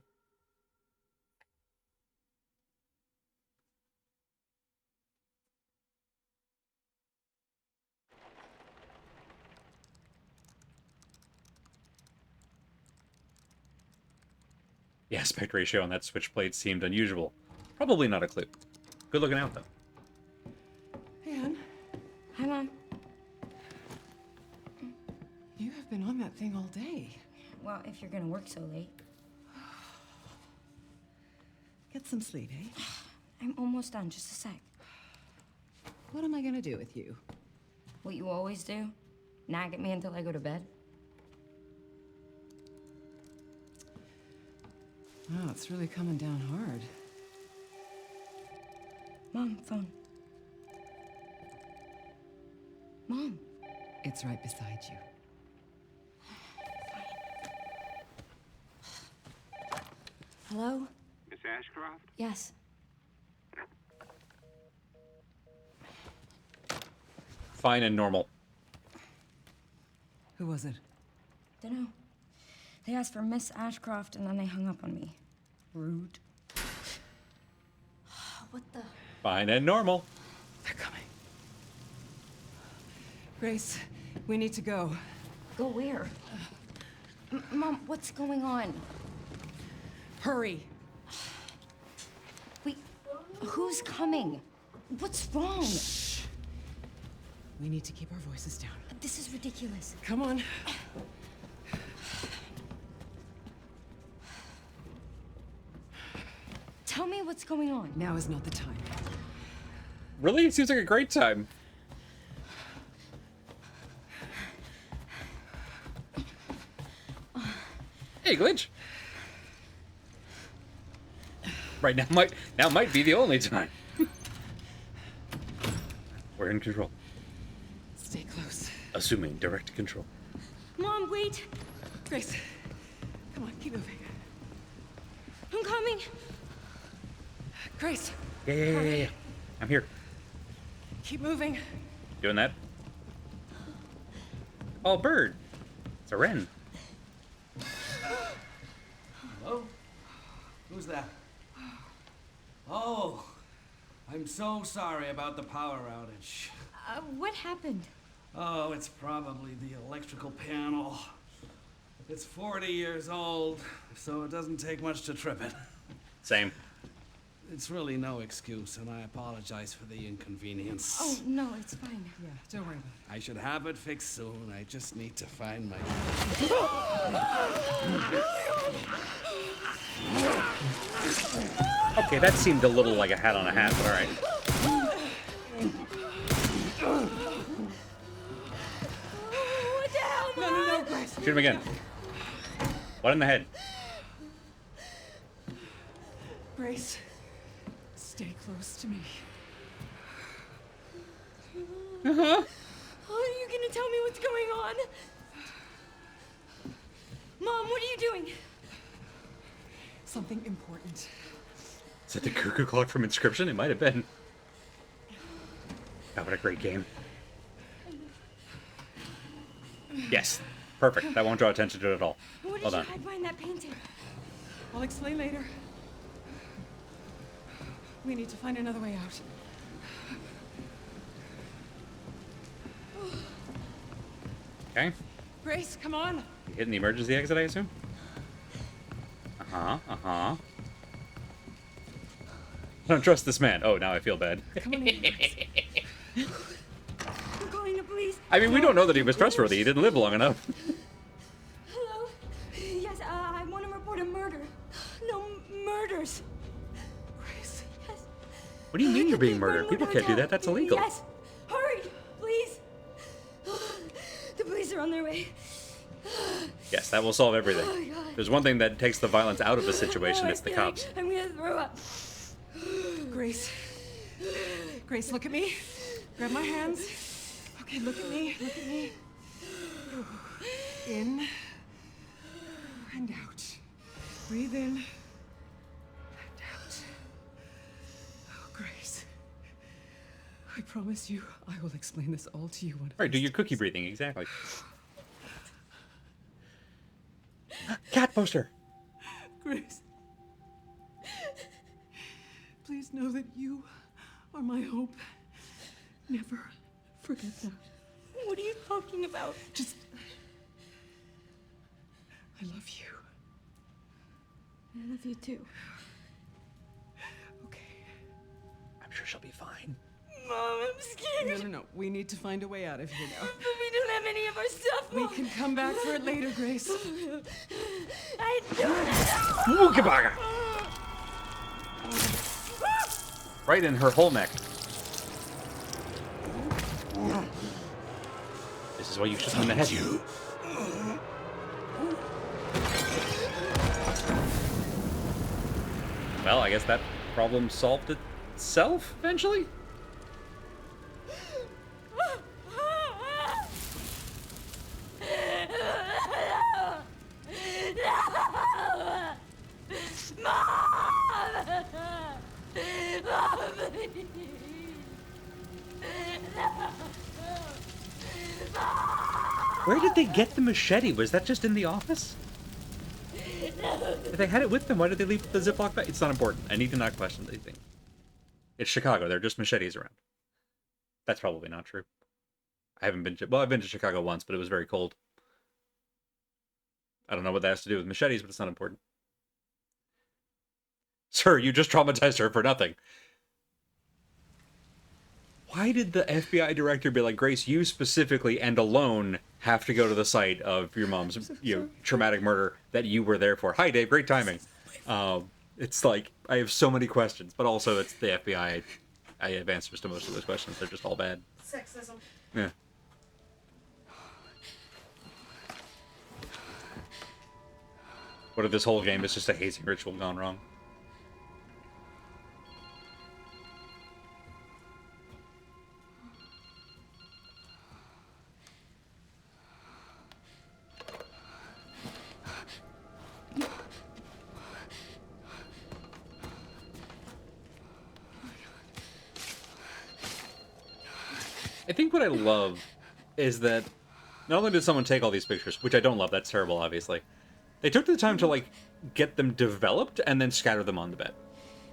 The aspect ratio on that switchblade seemed unusual. Probably not a clue. Good looking out, though. Anne, Hi, Mom. you have been on that thing all day. Well, if you're gonna work so late. Get some sleep, eh? I'm almost done, just a sec. What am I gonna do with you? What you always do? Nag at me until I go to bed? Wow, it's really coming down hard. Mom, phone. Mom. It's right beside you. Hello? Miss Ashcroft? Yes. Fine and normal. Who was it? Dunno. They asked for Miss Ashcroft and then they hung up on me. Rude. Fine and normal. They're coming. Grace, we need to go. Go where? Mom, what's going on? Hurry. Wait, who's coming? What's wrong? We need to keep our voices down. This is ridiculous. Come on. Tell me what's going on. Now is not the time. Really? It seems like a great time. Hey, Glitch. Right now might be the only time. We're in control. Stay close. Assuming direct control. Mom, wait. Grace, come on, keep moving. I'm coming. Grace, Yeah. I'm here. keep moving. Doing that. Oh, bird. It's a wren. Hello? Who's that? Oh, I'm so sorry about the power outage. What happened? Oh, it's probably the electrical panel. It's 40 years old, so it doesn't take much to trip it. Same. It's really no excuse, and I apologize for the inconvenience. Oh, no, it's fine. Yeah, don't worry about I should have it fixed soon. I just need to find my... Okay, that seemed a little like a hat on a hat, but alright. What the hell, it. Mom? No, Grace. Shoot him again. What in the head? Grace, stay close to me. Are you gonna tell me what's going on? Mom, what are you doing? Something important. Is it the cuckoo clock from Inscription? It might have been. Oh, what a great game. Yes. Perfect. That won't draw attention to it at all. What did Hold you on. hide behind that painting? I'll explain later. We need to find another way out. Okay. Grace, come on. You hitting the emergency exit, I assume? Uh-huh. I don't trust this man. Oh, now I feel bad. Come on in, Grace. I'm calling the police. I mean, we don't know that he was trustworthy. He didn't live long enough. Hello? Yes, I want to report a murder. No murders. Grace. Yes. What do you mean you're being murdered? Run, People run, can't do run, that. That's illegal. Yes. Hurry, please. The police are on their way. Yes, that will solve everything. Oh, God. There's one thing that takes the violence out of a situation. Oh, It's the I cops. think I'm gonna throw up. Grace. Grace, look at me. Grab my hands. Okay, look at me. Look at me. In and out. Breathe in and out. Oh, Grace. I promise you, I will explain this all to you one of Right, do these your cookie days. breathing, exactly. Cat poster! Grace. Please know that you are my hope. Never forget that. What are you talking about? Just. I love you. I love you too. Okay. I'm sure she'll be fine. Mom, I'm scared. No. We need to find a way out of here now. But we don't have any of our stuff, We Mom. can come back for it later, Grace. I don't. Wookabaga! Right in her whole neck. This is why you shoot him in the head. Well, I guess that problem solved itself eventually? Where did they get the machete? Was that just in the office? If they had it with them, why did they leave the Ziploc bag? It's not important. I need to not question anything. It's Chicago. There are just machetes around. That's probably not true. I haven't been to... Well, I've been to Chicago once, but it was very cold. I don't know what that has to do with machetes, but it's not important. Sir, you just traumatized her for nothing. Why did the FBI director be like, Grace, you specifically and alone have to go to the site of your mom's traumatic murder that you were there for? Hi, Dave. Great timing. It's like, I have so many questions, but also it's the FBI. I have answers to most of those questions. They're just all bad. Sexism. Yeah. What if this whole game is just a hazing ritual gone wrong? I think what I love is that not only did someone take all these pictures, which I don't love, that's terrible, obviously. They took the time to, like, get them developed and then scatter them on the bed.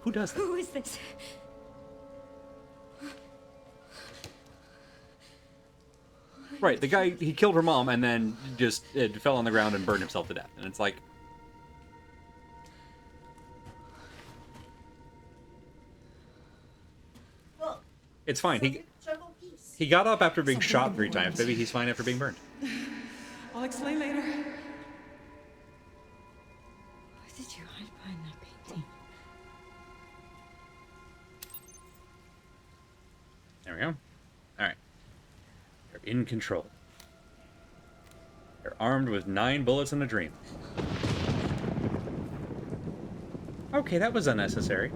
Who does that? Who is this? Right, the guy, he killed her mom and then just fell on the ground and burned himself to death. And it's like... Well, It's fine. so juggle peace. He got up after being shot 3 times. Maybe he's fine after being burned. I'll explain later. Why did you hide behind that painting? There we go. Alright. They're in control. They're armed with 9 bullets and a dream. Okay, that was unnecessary.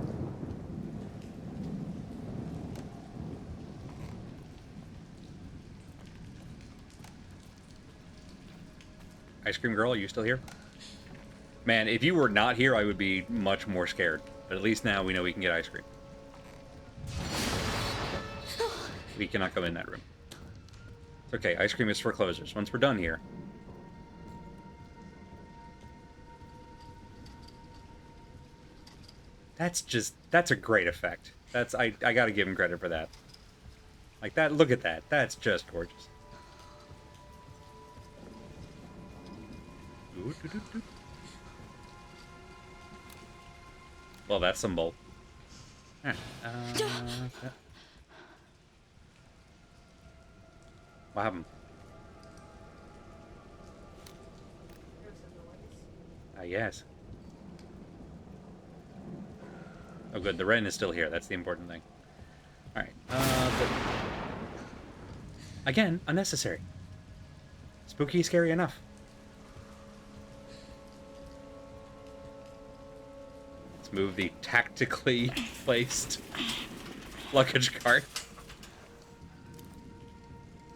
Ice Cream Girl, are you still here? Man, if you were not here, I would be much more scared. But at least now we know we can get ice cream. We cannot go in that room. It's okay, ice cream is for closers. Once we're done here... That's a great effect. I gotta give him credit for that. Like that, look at that. That's just gorgeous. Well, that's some bolt. What happened? Yes. Oh, good. The Wren is still here. That's the important thing. Alright. Again, unnecessary. Spooky, scary enough. Let's move the tactically placed luggage cart.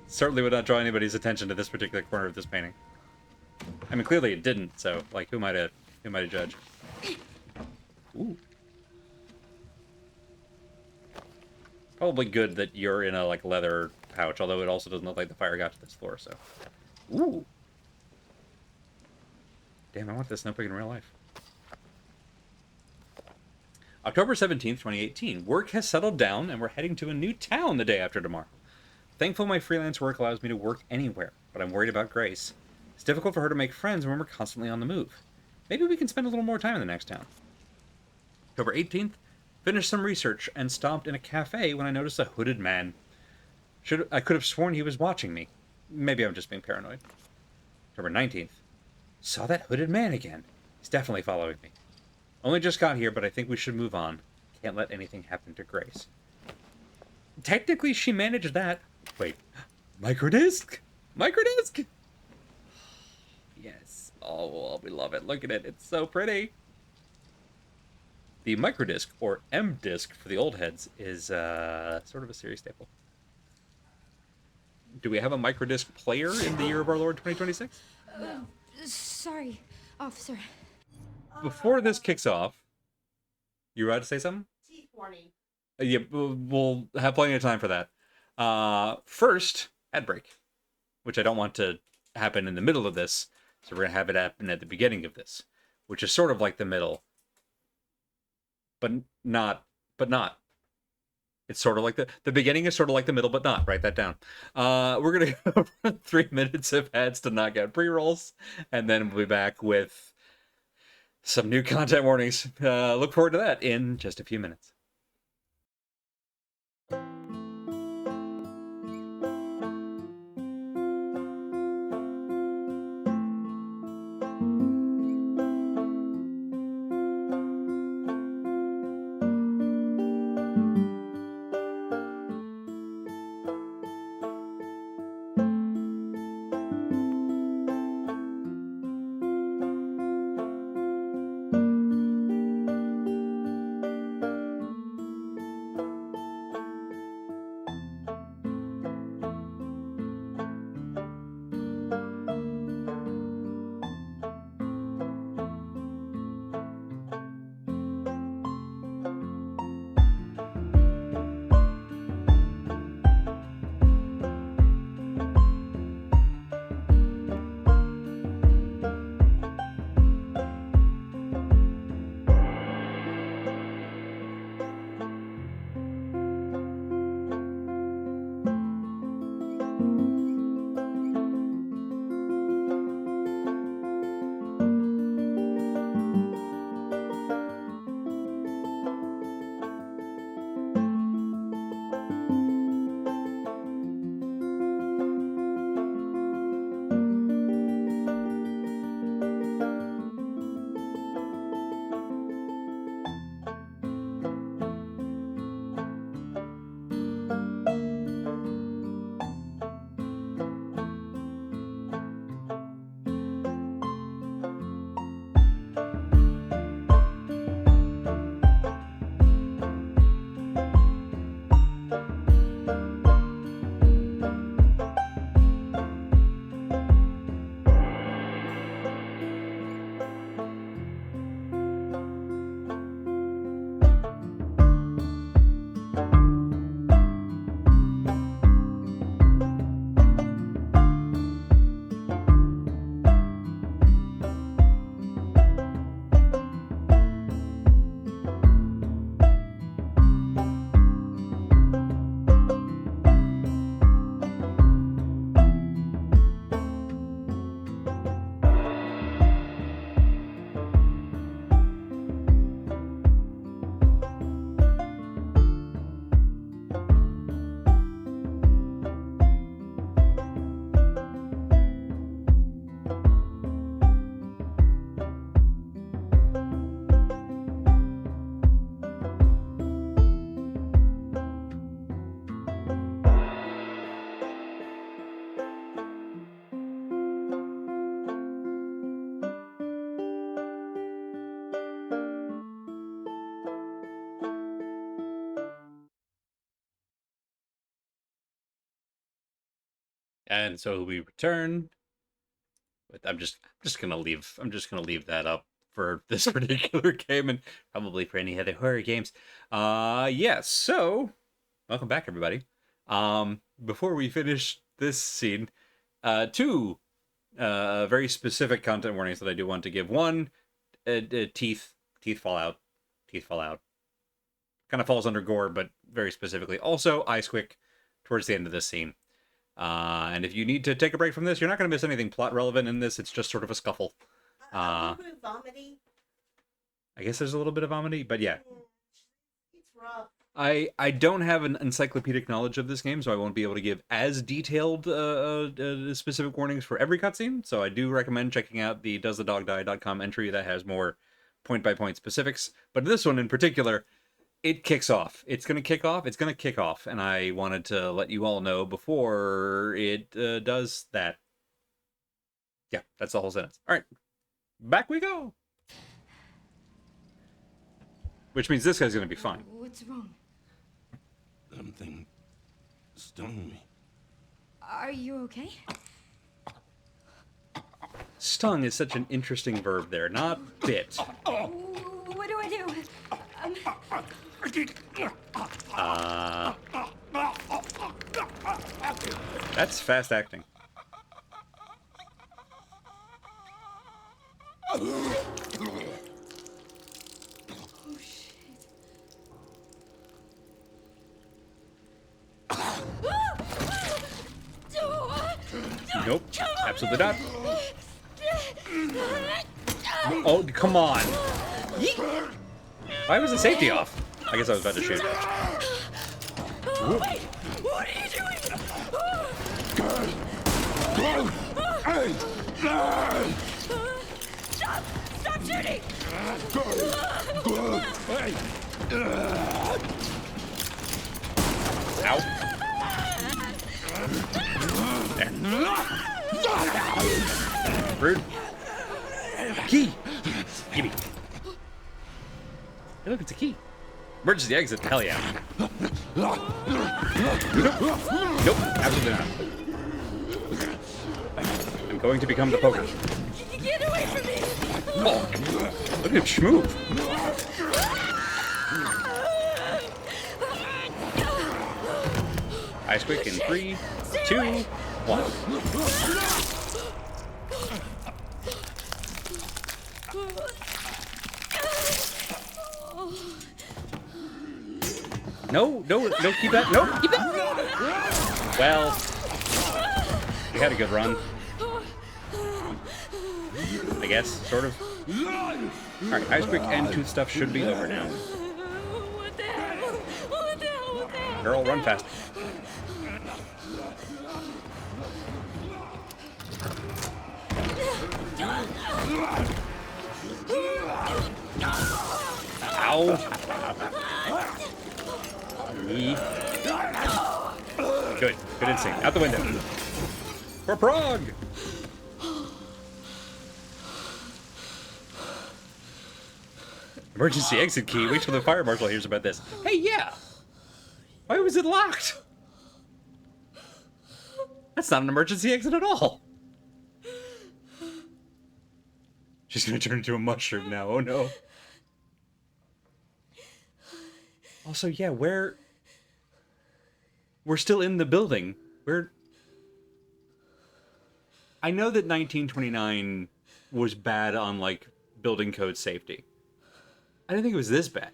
Certainly would not draw anybody's attention to this particular corner of this painting. I mean, clearly it didn't, so, like, who am I to judge? Ooh. Probably good that you're in a, like, leather pouch, although it also doesn't look like the fire got to this floor, so... Ooh! Damn, I want this notebook in real life. October 17th, 2018. Work has settled down, and we're heading to a new town the day after tomorrow. Thankful my freelance work allows me to work anywhere, but I'm worried about Grace. It's difficult for her to make friends when we're constantly on the move. Maybe we can spend a little more time in the next town. October 18th. Finished some research and stopped in a cafe when I noticed a hooded man. I could have sworn he was watching me. Maybe I'm just being paranoid. October 19th. Saw that hooded man again. He's definitely following me. Only just got here, but I think we should move on. Can't let anything happen to Grace. Technically, she managed that. Wait. Microdisc? Microdisc? Yes. Oh, we love it. Look at it. It's so pretty. The microdisc, or M-disc for the old heads, is sort of a serious staple. Do we have a microdisc player in the year of our Lord 2026? Sorry, officer. Before this kicks off, you about to say something? Teeth warning. Yeah, we'll have plenty of time for that. First, ad break, which I don't want to happen in the middle of this, so we're going to have it happen at the beginning of this, which is sort of like the middle. But not. It's sort of like the beginning is sort of like the middle, but not. Write that down. We're gonna go 3 minutes of ads to knock out pre-rolls, and then we'll be back with some new content warnings. Look forward to that in just a few minutes. And so we return. I'm just gonna leave that up for this particular game and probably for any other horror games. Yes. So welcome back, everybody. Before we finish this scene, two very specific content warnings that I do want to give. One, teeth fall out. Teeth fall out. Kind of falls under gore, but very specifically. Also, eye squick towards the end of this scene. And if you need to take a break from this, you're not going to miss anything plot relevant in this. It's just sort of a scuffle. A little bit of vomiting. I guess there's a little bit of vomiting, but yeah. It's rough. I don't have an encyclopedic knowledge of this game, so I won't be able to give as detailed specific warnings for every cutscene. So I do recommend checking out the doesthedogdie.com entry that has more point-by-point specifics. But this one in particular, it kicks off. It's going to kick off. It's going to kick off. And I wanted to let you all know before it does that. Yeah, that's the whole sentence. All right, back we go. Which means this guy's going to be fine. What's wrong? Something stung me. Are you okay? Stung is such an interesting verb there, not bit. What do I do? That's fast acting. Nope. Absolutely not. Oh, come on. Yeet. Why was the safety off? I guess I was about to shoot. Wait! What are you doing? Stop! Stop shooting! Ow. There. Rude. Key! Gimme. Hey, look, it's a key. Emergency exit. Hell yeah. Nope. Nope. Absolutely not. I'm going to become the poker. Get away from me! Oh, look at him schmoove. Ice quick in 3, 2, 1. No, keep that. No, keep that. Well, we had a good run. I guess, sort of. Alright, ice quick and tooth stuff should be over now. What the hell? What the hell? What the hell? Girl, run fast. Ow. Knee. Good. Good instinct. Out the window. For Prague! Emergency exit key. Wait till the fire marshal hears about this. Hey, yeah! Why was it locked? That's not an emergency exit at all. She's gonna turn into a mushroom now. Oh no. Also, yeah, we're still in the building. I know that 1929 was bad on, like, building code safety. I didn't think it was this bad.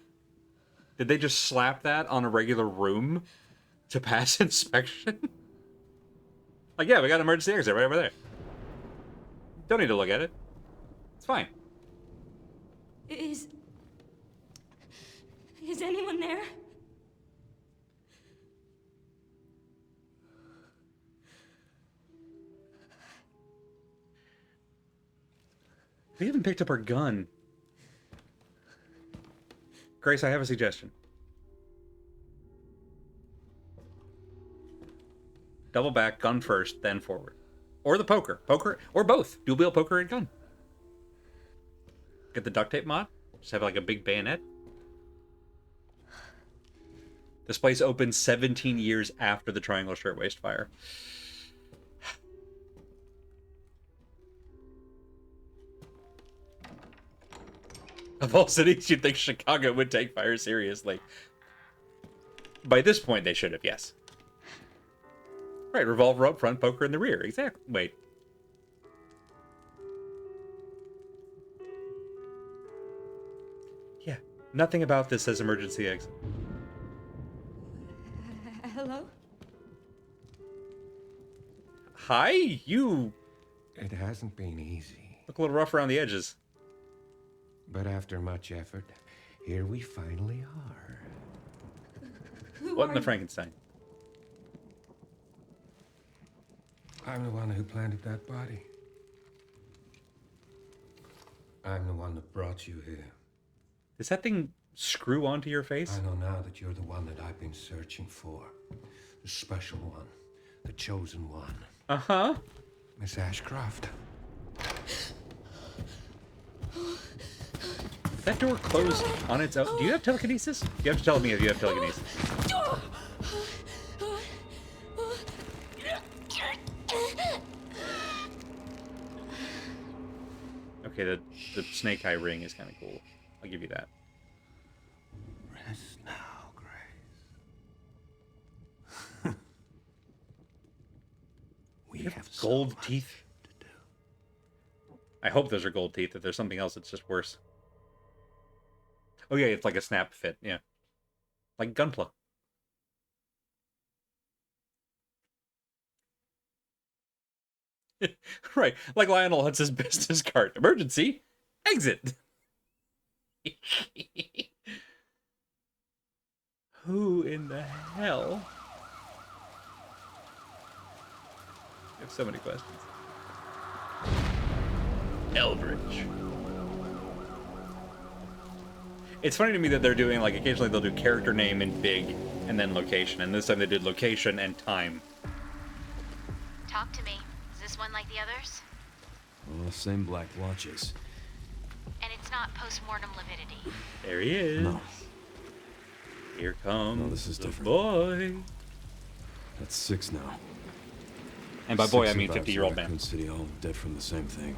Did they just slap that on a regular room to pass inspection? Like, yeah, we got an emergency exit right over there. Don't need to look at it. It's fine. Is anyone there? We haven't picked up our gun. Grace, I have a suggestion. Double back, gun first, then forward. Or the poker. Poker, or both. Dual wheel poker and gun. Get the duct tape mod. Just have like a big bayonet. This place opened 17 years after the Triangle Shirtwaist Fire. Of all cities, you'd think Chicago would take fire seriously. By this point, they should have, yes. Right, revolver up front, poker in the rear. Exactly. Wait. Yeah, nothing about this says emergency exit. Hello? Hi, you It hasn't been easy, look a little rough around the edges. but after much effort, here we finally are. What in the Frankenstein? I'm the one who planted that body. I'm the one that brought you here. Does that thing screw onto your face? I know now that you're the one that I've been searching for. The special one. The chosen one. Uh-huh. Miss Ashcroft. Is that door closed on its own? Do you have telekinesis? You have to tell me if you have telekinesis. Okay, the snake eye ring is kind of cool. I'll give you that. Rest now, Grace. We You have gold so much teeth. to do. I hope those are gold teeth. If there's something else, it's just worse. Oh yeah, it's like a snap fit. Yeah, like Gunpla. Right, like Lionel Hutz's business card. Emergency, exit. Who in the hell? I have so many questions. Eldritch. It's funny to me that they're doing, like, occasionally they'll do character name and big, and then location, and this time they did location and time. Talk to me. Is this one like the others? Well, same black blotches. And it's not post-mortem lividity. There he is. No. Here comes No, this is the different. boy. That's 6 now. And by boy, I 6 mean survivors 50-year-old of man. Raccoon City, all dead from the same thing.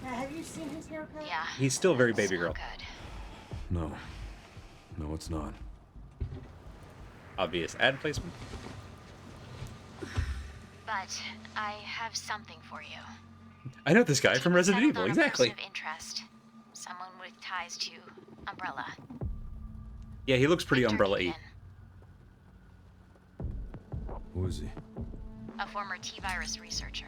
Have you seen his haircut? Yeah. He's still very baby It's girl. not good. No. No, it's not. Obvious ad placement. But I have something for you. I know this guy from Team Resident settled Evil, on a exactly. person of interest. Someone with ties to Umbrella. Yeah, he looks pretty Victor Umbrella-y. Egan, Who is he? a former T-virus researcher.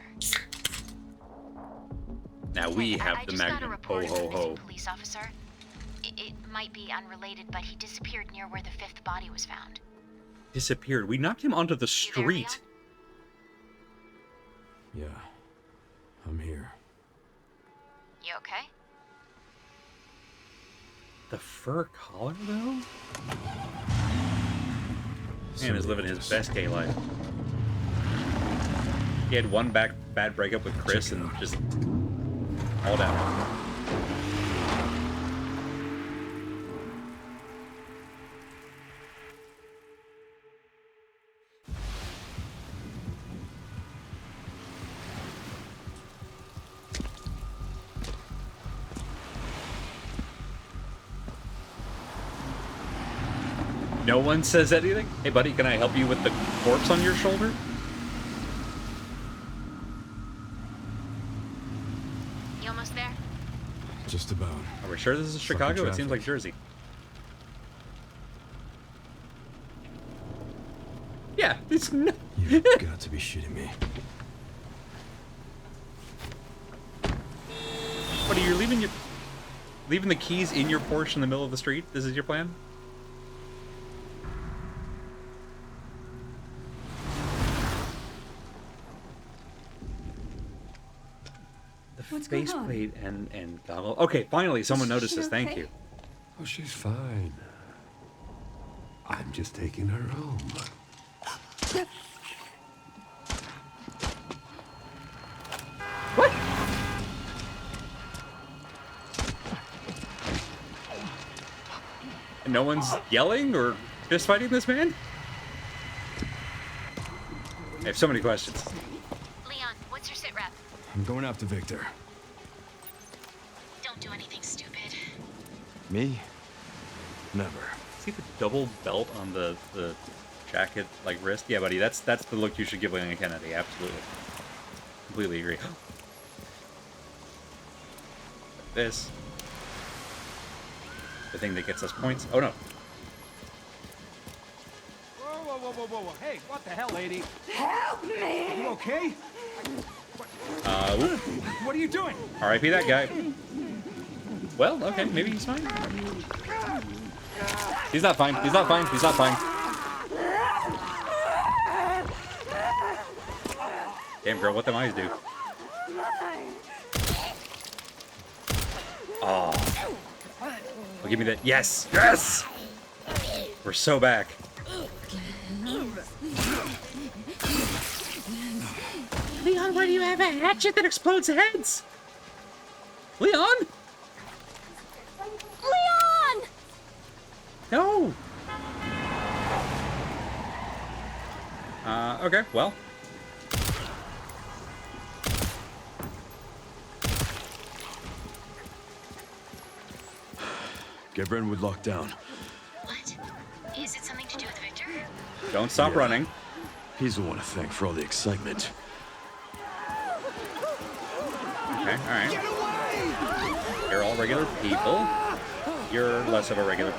Now we Hey, have I the just got a Magnum. Ho report of a ho missing ho. police officer. It might be unrelated, but he disappeared near where the 5th body was found. Disappeared. We knocked him onto the You there, Leon? street. Yeah. I'm here. You okay? The fur collar, though? Man is living his best gay life. He had one bad breakup with Chris and just all down. No one says anything? Hey, buddy, can I help you with the corpse on your shoulder? You almost there? Just about. Are we sure this is Fucking Chicago? It traffic. seems like Jersey. Yeah, it's no. You've got to be shitting me. What are you leaving the keys in your Porsche in the middle of the street? This is your plan? What's going on? Faceplate and goggle. Okay, finally someone Is she notices. Thank okay? you. Oh, she's fine. I'm just taking her home. What? And no one's yelling or fist fighting this man? I have so many questions. Leon, what's your sit rep? I'm going after Victor. Don't do anything stupid. Me? Never. See the double belt on the jacket, like, wrist? Yeah, buddy, that's the look you should give Leon Kennedy. Absolutely. Completely agree. This. The thing that gets us points. Oh, no. Whoa, whoa, whoa, whoa, whoa. Hey, what the hell, lady? Help me! You okay? Whoop. What are you doing? R.I.P. that guy. Well, okay, maybe he's fine. He's not fine. He's not fine. He's not fine. Damn, girl, what them eyes do? Oh. Oh, give me that. Yes! Yes! We're so back. Leon, why do you have a hatchet that explodes heads? Leon? Leon! No! Okay, well. Get Brentwood locked down. What? Is it something to do with Victor? Don't stop Yeah. running. He's the one to thank for all the excitement. Okay, alright. You're all regular people. You're less of a regular.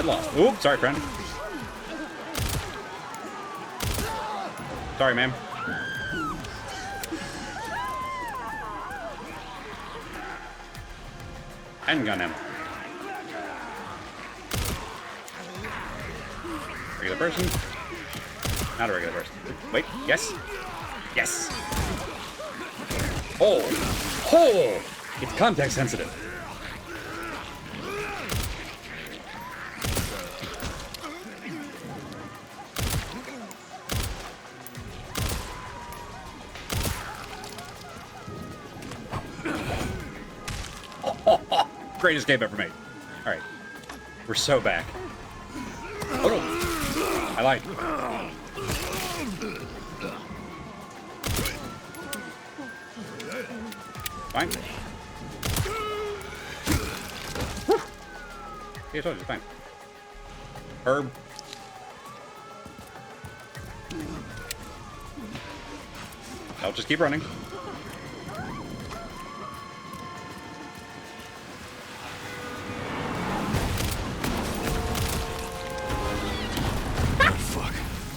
Get lost. Oop, sorry, friend. Sorry, ma'am. Handgun ammo. Regular person. Not a regular person. Wait, yes. Yes. Oh. Oh! It's context sensitive. Greatest game ever made. Alright. We're so back. Oh no. I lied. Fine. Yeah, I told you, fine. Herb. I'll just keep running.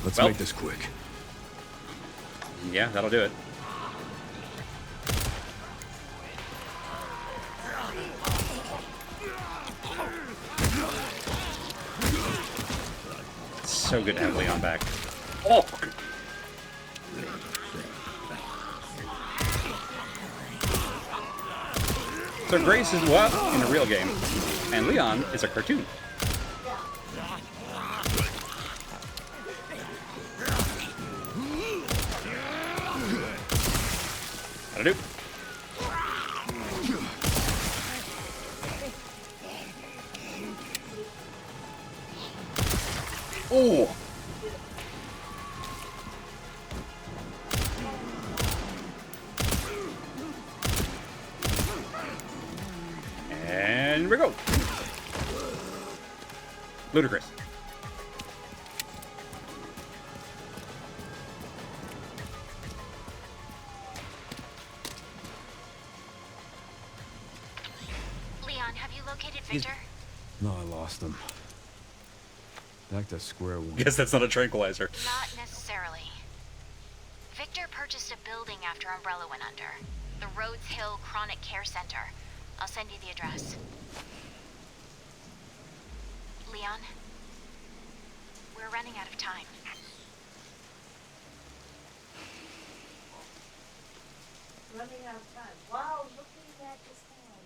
Let's Well, make this quick. Yeah, that'll do it. It's so good to have Leon back. Oh! So Grace is what in a real game, and Leon is a cartoon. That'll do. Oh! And we go. Ludicrous. Leon, have you located Victor? No, I lost him. Back to square one. Guess that's not a tranquilizer. Not necessarily. Victor purchased a building after Umbrella went under. The Rhodes Hill Chronic Care Center. I'll send you the address. Leon, we're running out of time. Running out of time. Wow, looking at his hand.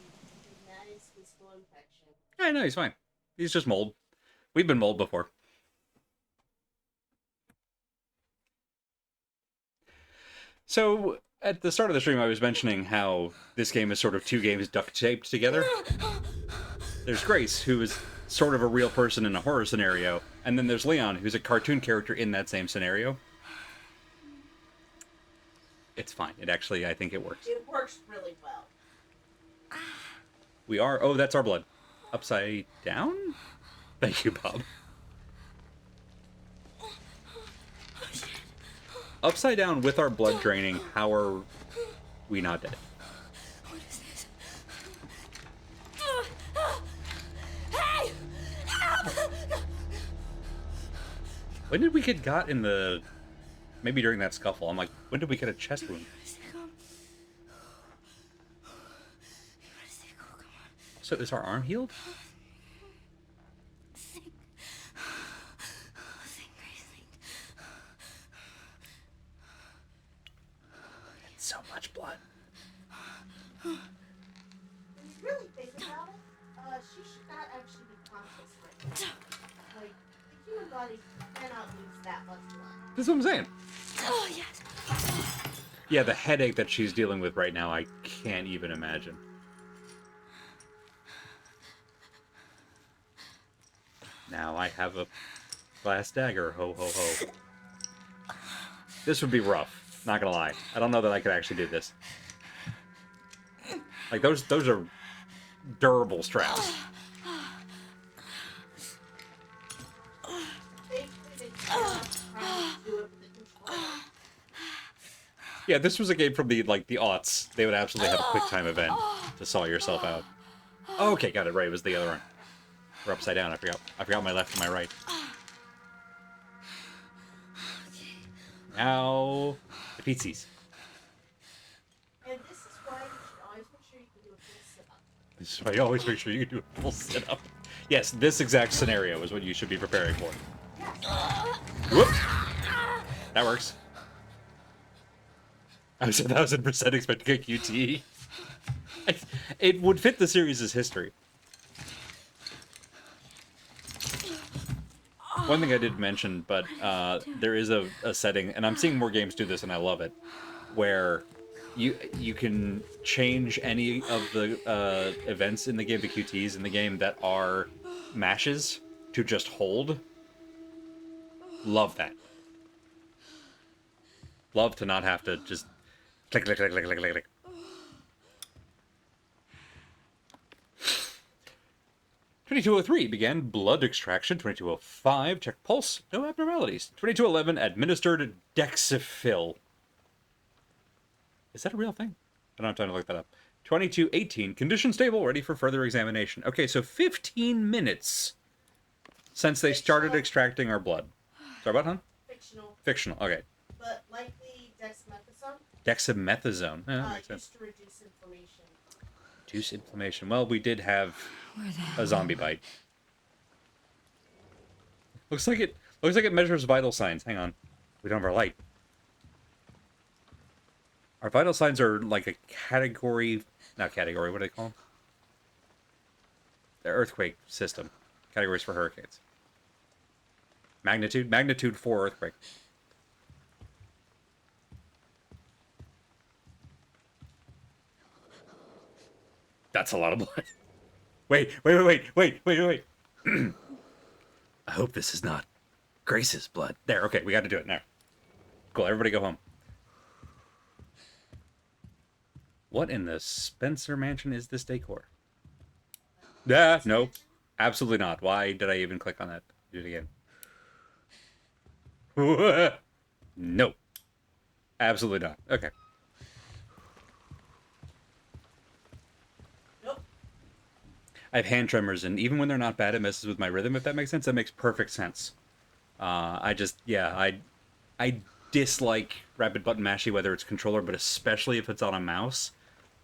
Nice physical infection. Yeah, no, he's fine. He's just mold. We've been mold before. So, at the start of the stream, I was mentioning how this game is sort of two games duct-taped together. There's Grace, who is sort of a real person in a horror scenario, and then there's Leon, who's a cartoon character in that same scenario. It's fine. It actually, I think it works. It works really well. We are... Oh, that's our blood. Upside down? Thank you, Bob. Upside down with our blood draining, how are we not dead? What is this? Hey! Help! When did we get got in the... Maybe during that scuffle. I'm like, when did we get a chest wound? So is our arm healed? It's so much blood. When you really think about it, she should not actually be conscious right now. Like, the human body cannot lose that much blood. That's what I'm saying. Oh, yes. Yeah, the headache that she's dealing with right now, I can't even imagine. Now I have a glass dagger. Ho, ho, ho. This would be rough. Not gonna lie. I don't know that I could actually do this. Like, those are durable straps. Yeah, this was a game from the aughts. They would absolutely have a quick time event to saw yourself out. Okay, got it right. It was the other one. We're upside down. I forgot my left and my right. Now the pizzas. And this is why you should always make sure you can do a full sit-up. This is why you always make sure you do a full sit-up. Yes, this exact scenario is what you should be preparing for. Whoops! That works. I was 1,000% expecting a QT. It would fit the series' history. One thing I did mention, but there is a setting, and I'm seeing more games do this, and I love it, where you can change any of the events in the game, the QTs in the game that are mashes, to just hold. Love that. Love to not have to just click, click, click, click, click, click, click. (2203) began blood extraction. 2205 check pulse, no abnormalities. 2211 administered Dexafil. Is that a real thing? I don't have time to look that up. 2218 condition stable, ready for further examination. Okay, so 15 minutes since they started extracting our blood. Sorry, what, hon? Fictional. Fictional. Okay. But likely dexamethasone. Dexamethasone. Yeah, that makes sense. Used to reduce inflammation. Reduce inflammation. Well, we did have a zombie bite. Looks like it measures vital signs. Hang on. We don't have our light. Our vital signs are like a category, not category, what do they call them? The earthquake system. Categories for hurricanes. Magnitude 4 earthquake. That's a lot of blood. Wait. I hope this is not Grace's blood. There, okay, we got to do it now. Cool, everybody go home. What in the Spencer Mansion is this decor? No. Absolutely not. Why did I even click on that? Do it again. No. Absolutely not. Okay. Nope. I have hand tremors, and even when they're not bad, it messes with my rhythm, if that makes sense. That makes perfect sense. I dislike rapid button mashy, whether it's controller, but especially if it's on a mouse.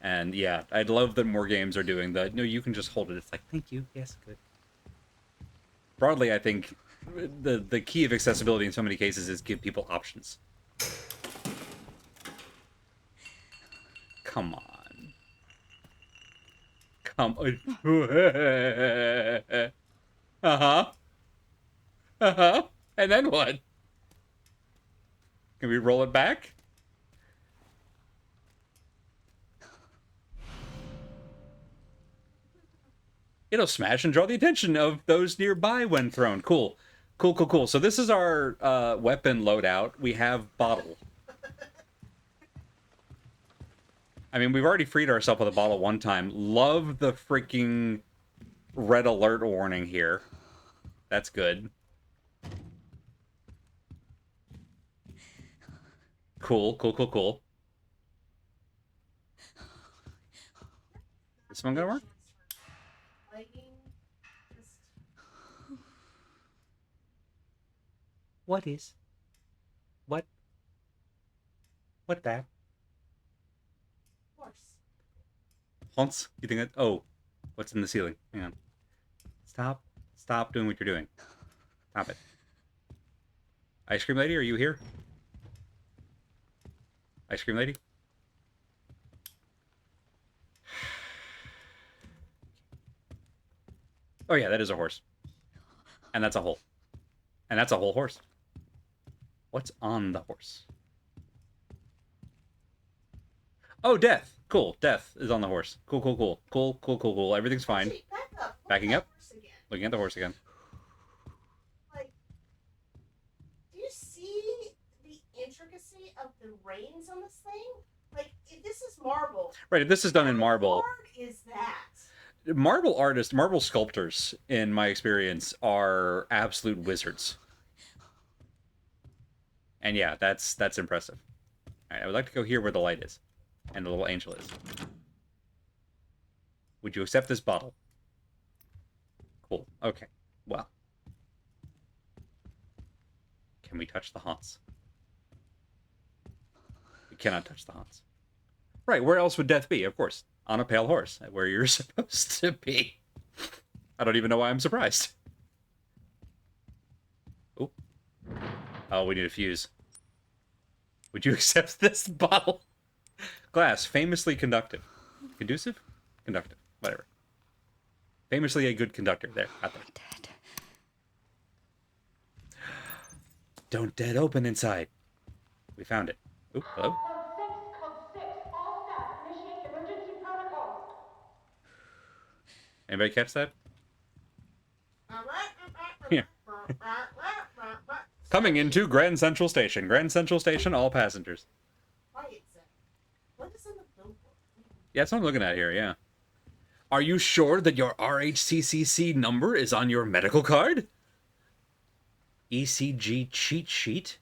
And yeah, I'd love that more games are doing that. No, you can just hold it. It's like, thank you. Yes, good. Broadly, I think the key of accessibility in so many cases is give people options. Come on. Come on. And then what? Can we roll it back? It'll smash and draw the attention of those nearby when thrown. Cool. So this is our weapon loadout. We have bottle. I mean, we've already freed ourselves with a bottle one time. Love the freaking red alert warning here. That's good. Cool. This one gonna work? What is? What? What that? Horse. Hans? You think that? Oh, what's in the ceiling? Hang on. Stop doing what you're doing. Stop it. Ice cream lady, are you here? Ice cream lady? Oh yeah, that is a horse. And that's a hole. And that's a whole horse. What's on the horse? Oh, death. Cool. Death is on the horse. Cool. Everything's fine. Actually, back up. Backing up. Again. Looking at the horse again. Like, do you see the intricacy of the reins on this thing? Like, if this is marble. Right, if this is done in marble. How hard is that? Marble sculptors, in my experience, are absolute wizards. And yeah, that's impressive. All right, I would like to go here where the light is. And the little angel is. Would you accept this bottle? Cool. Okay. Well. Can we touch the haunts? We cannot touch the haunts. Right, where else would death be? Of course, on a pale horse, where you're supposed to be. I don't even know why I'm surprised. Oh. Oh, we need a fuse. Would you accept this bottle? Glass, famously conductive. Conducive? Conductive. Whatever. Famously a good conductor. There, got there. Dead. Don't dead open inside. We found it. Oh, hello? Code 6, all staff, initiate emergency protocols. Anybody catch that? Yeah. Coming into Grand Central Station. Grand Central Station, all passengers. What is in the billboard? Yeah, that's what I'm looking at here, yeah. Are you sure that your RHCCC number is on your medical card? ECG cheat sheet.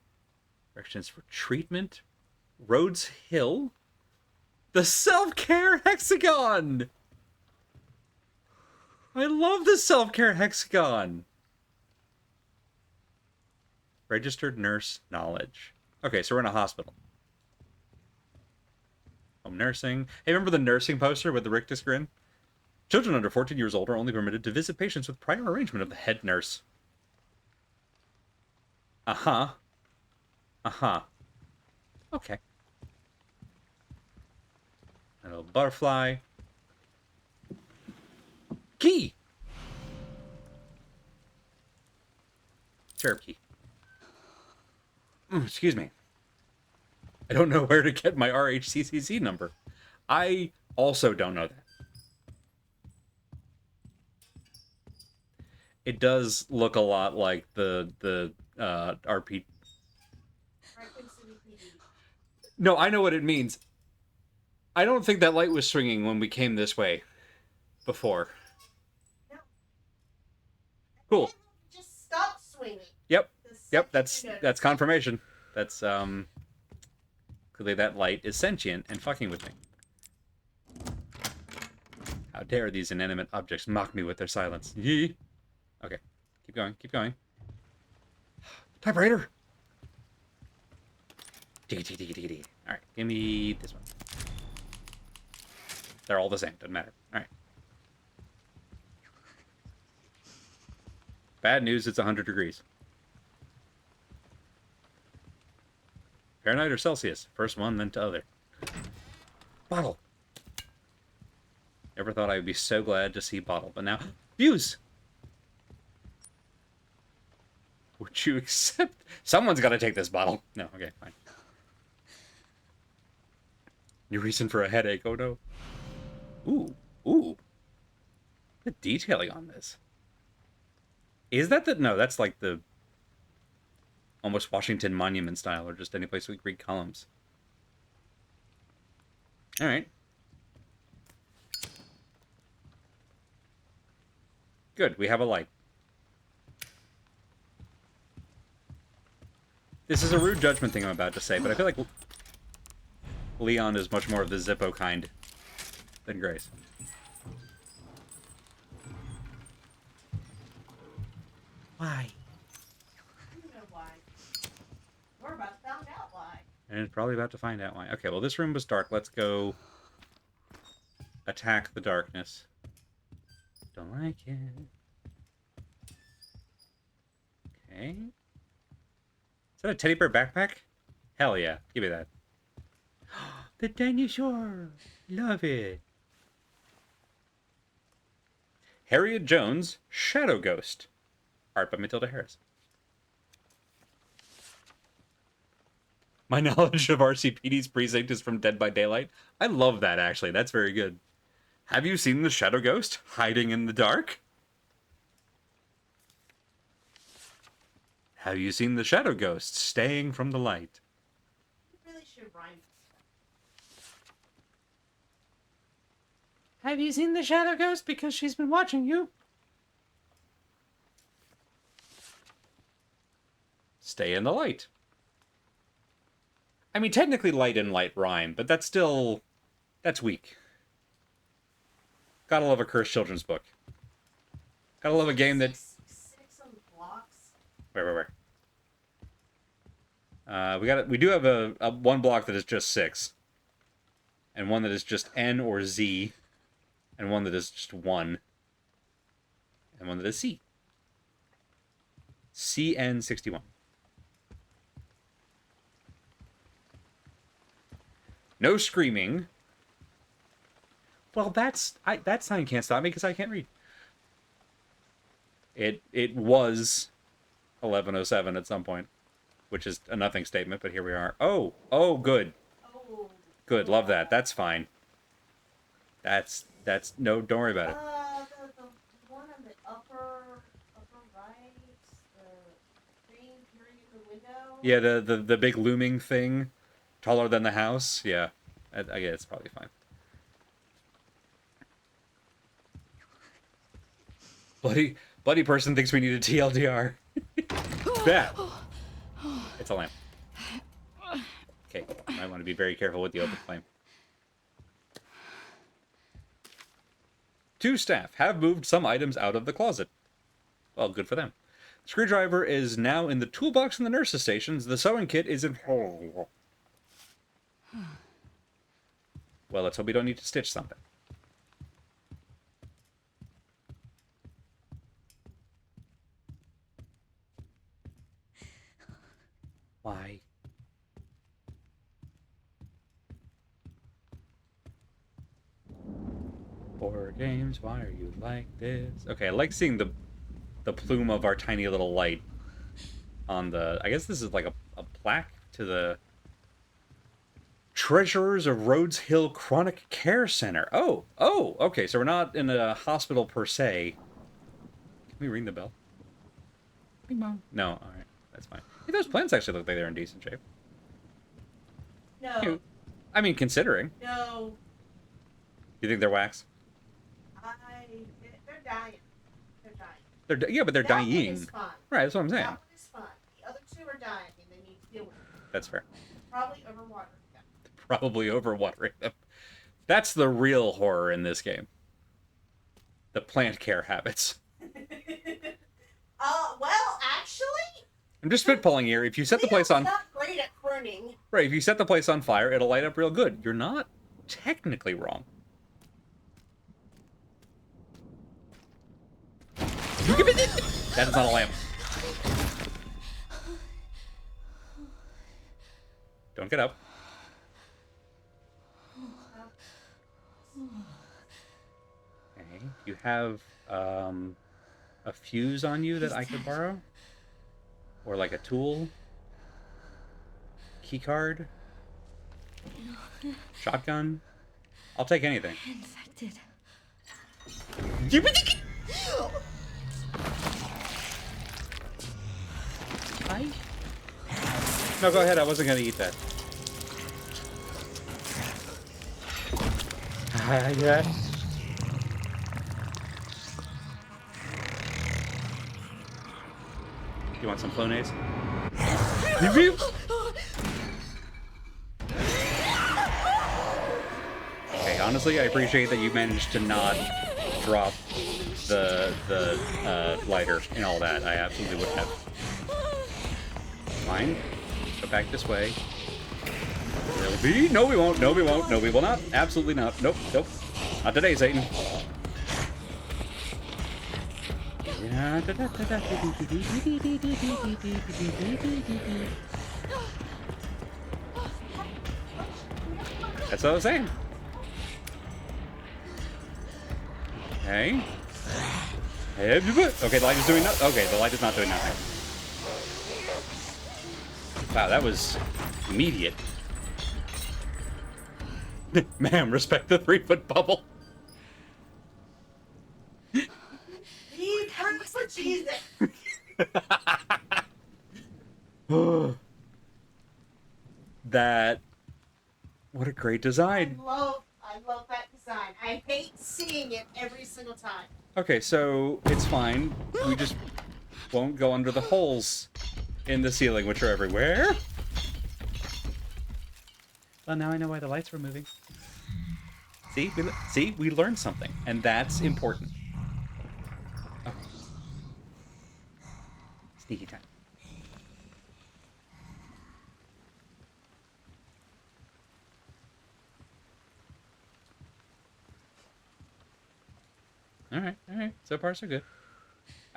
Directions for treatment. Rhodes Hill. The self-care hexagon! I love the self-care hexagon. Registered nurse knowledge. Okay, so we're in a hospital. Home nursing. Hey, remember the nursing poster with the rictus grin? Children under 14 years old are only permitted to visit patients with prior arrangement of the head nurse. Uh-huh. Uh-huh. Okay. A little butterfly. Key! Cherub key. Excuse me. I don't know where to get my RHCCC number. I also don't know that. It does look a lot like the RP. No, I know what it means. I don't think that light was swinging when we came this way before. No. Cool. Just stop swinging. Yep. Yep, that's confirmation. That's clearly that light is sentient and fucking with me. How dare these inanimate objects mock me with their silence. Yee. Okay. Keep going, keep going. Typewriter! Alright, give me this one. They're all the same, doesn't matter. Alright. Bad news, it's 100 degrees. Fahrenheit or Celsius? First one, then to other. Bottle! Never thought I would be so glad to see bottle, but now... Fuse! Would you accept... Someone's got to take this bottle. No, okay, fine. New reason for a headache, oh no. Ooh, ooh. The detailing on this. Is that the... No, that's like the... almost Washington Monument style, or just any place with Greek columns. Alright. Good, we have a light. This is a rude judgment thing I'm about to say, but I feel like Leon is much more of the Zippo kind than Grace. Why? You know why. We're about to find out why. And it's probably about to find out why. Okay, well, this room was dark. Let's go attack the darkness. Don't like it. Okay. Is that a teddy bear backpack? Hell yeah. Give me that. The dinosaur! Love it. Harriet Jones, Shadow Ghost. Art by Matilda Harris. My knowledge of RCPD's precinct is from Dead by Daylight. I love that, actually. That's very good. Have you seen the Shadow Ghost hiding in the dark? Have you seen the Shadow Ghost staying from the light? You really should rhyme. Have you seen the Shadow Ghost? Because she's been watching you. Stay in the light. I mean, technically light and light rhyme, but that's still... that's weak. Gotta love a cursed children's book. Gotta love a game that... Six on the blocks. Where? We do have a one block that is just 6. And one that is just N or Z. And one that is just 1. And one that is C. CN61. No screaming. Well, that sign can't stop me because I can't read. It was 11:07 at some point, which is a nothing statement, but here we are. Oh, good. Oh. Good, love that. That's fine. That's no, don't worry about it. The one on the upper right, the thing peering in the window. Yeah, the big looming thing, taller than the house. Yeah, I guess it's probably fine. Bloody person thinks we need a TLDR. That. It's a lamp. Okay, I want to be very careful with the open flame. 2 staff have moved some items out of the closet. Well, good for them. Screwdriver is now in the toolbox in the nurse's stations. The sewing kit is in... Well, let's hope we don't need to stitch something. Why? Horror games, why are you like this? Okay, I like seeing the plume of our tiny little light on the... I guess this is like a plaque to the Treasurers of Rhodes Hill Chronic Care Center. Oh, okay, so we're not in a hospital per se. Can we ring the bell? Bing bong. No, alright, that's fine. Hey, those plants actually look like they're in decent shape. No. I mean, considering. No. You think they're wax? They're dying. Yeah, but they're that dying. One is fine. Right, that's what I'm saying. That one is fine. The other 2 are dying, and they need to deal with it. That's fair. Probably overwatering them. Probably overwatering them. That's the real horror in this game. The plant care habits. Well, actually... I'm just spitballing here. If you set the place on... not great at pruning. Right, if you set the place on fire, it'll light up real good. You're not technically wrong. That is not a lamp. Don't get up. Okay, you have a fuse on you that I could borrow? Or like a tool? Keycard? Shotgun? I'll take anything. Infected. Hi. No, go ahead. I wasn't going to eat that. Yes. You want some Flonase? Okay, honestly, I appreciate that you managed to not drop the lighter and all that. I absolutely wouldn't have. Fine. Go back this way. There'll be... No, we won't. No, we won't. No, we will not. Absolutely not. Nope. Nope. Not today, Satan. That's what I was saying. Okay. Okay, the light is doing nothing. Okay, the light is not doing nothing. Wow, that was immediate. Ma'am, respect the 3-foot bubble. For Jesus. That... What a great design. I love that design. I hate seeing it every single time. Okay, so it's fine. We just won't go under the holes in the ceiling, which are everywhere. Well, now I know why the lights were moving. See, we learned something, and that's important. Oh, Sneaky time. All right, all right. So far, so good.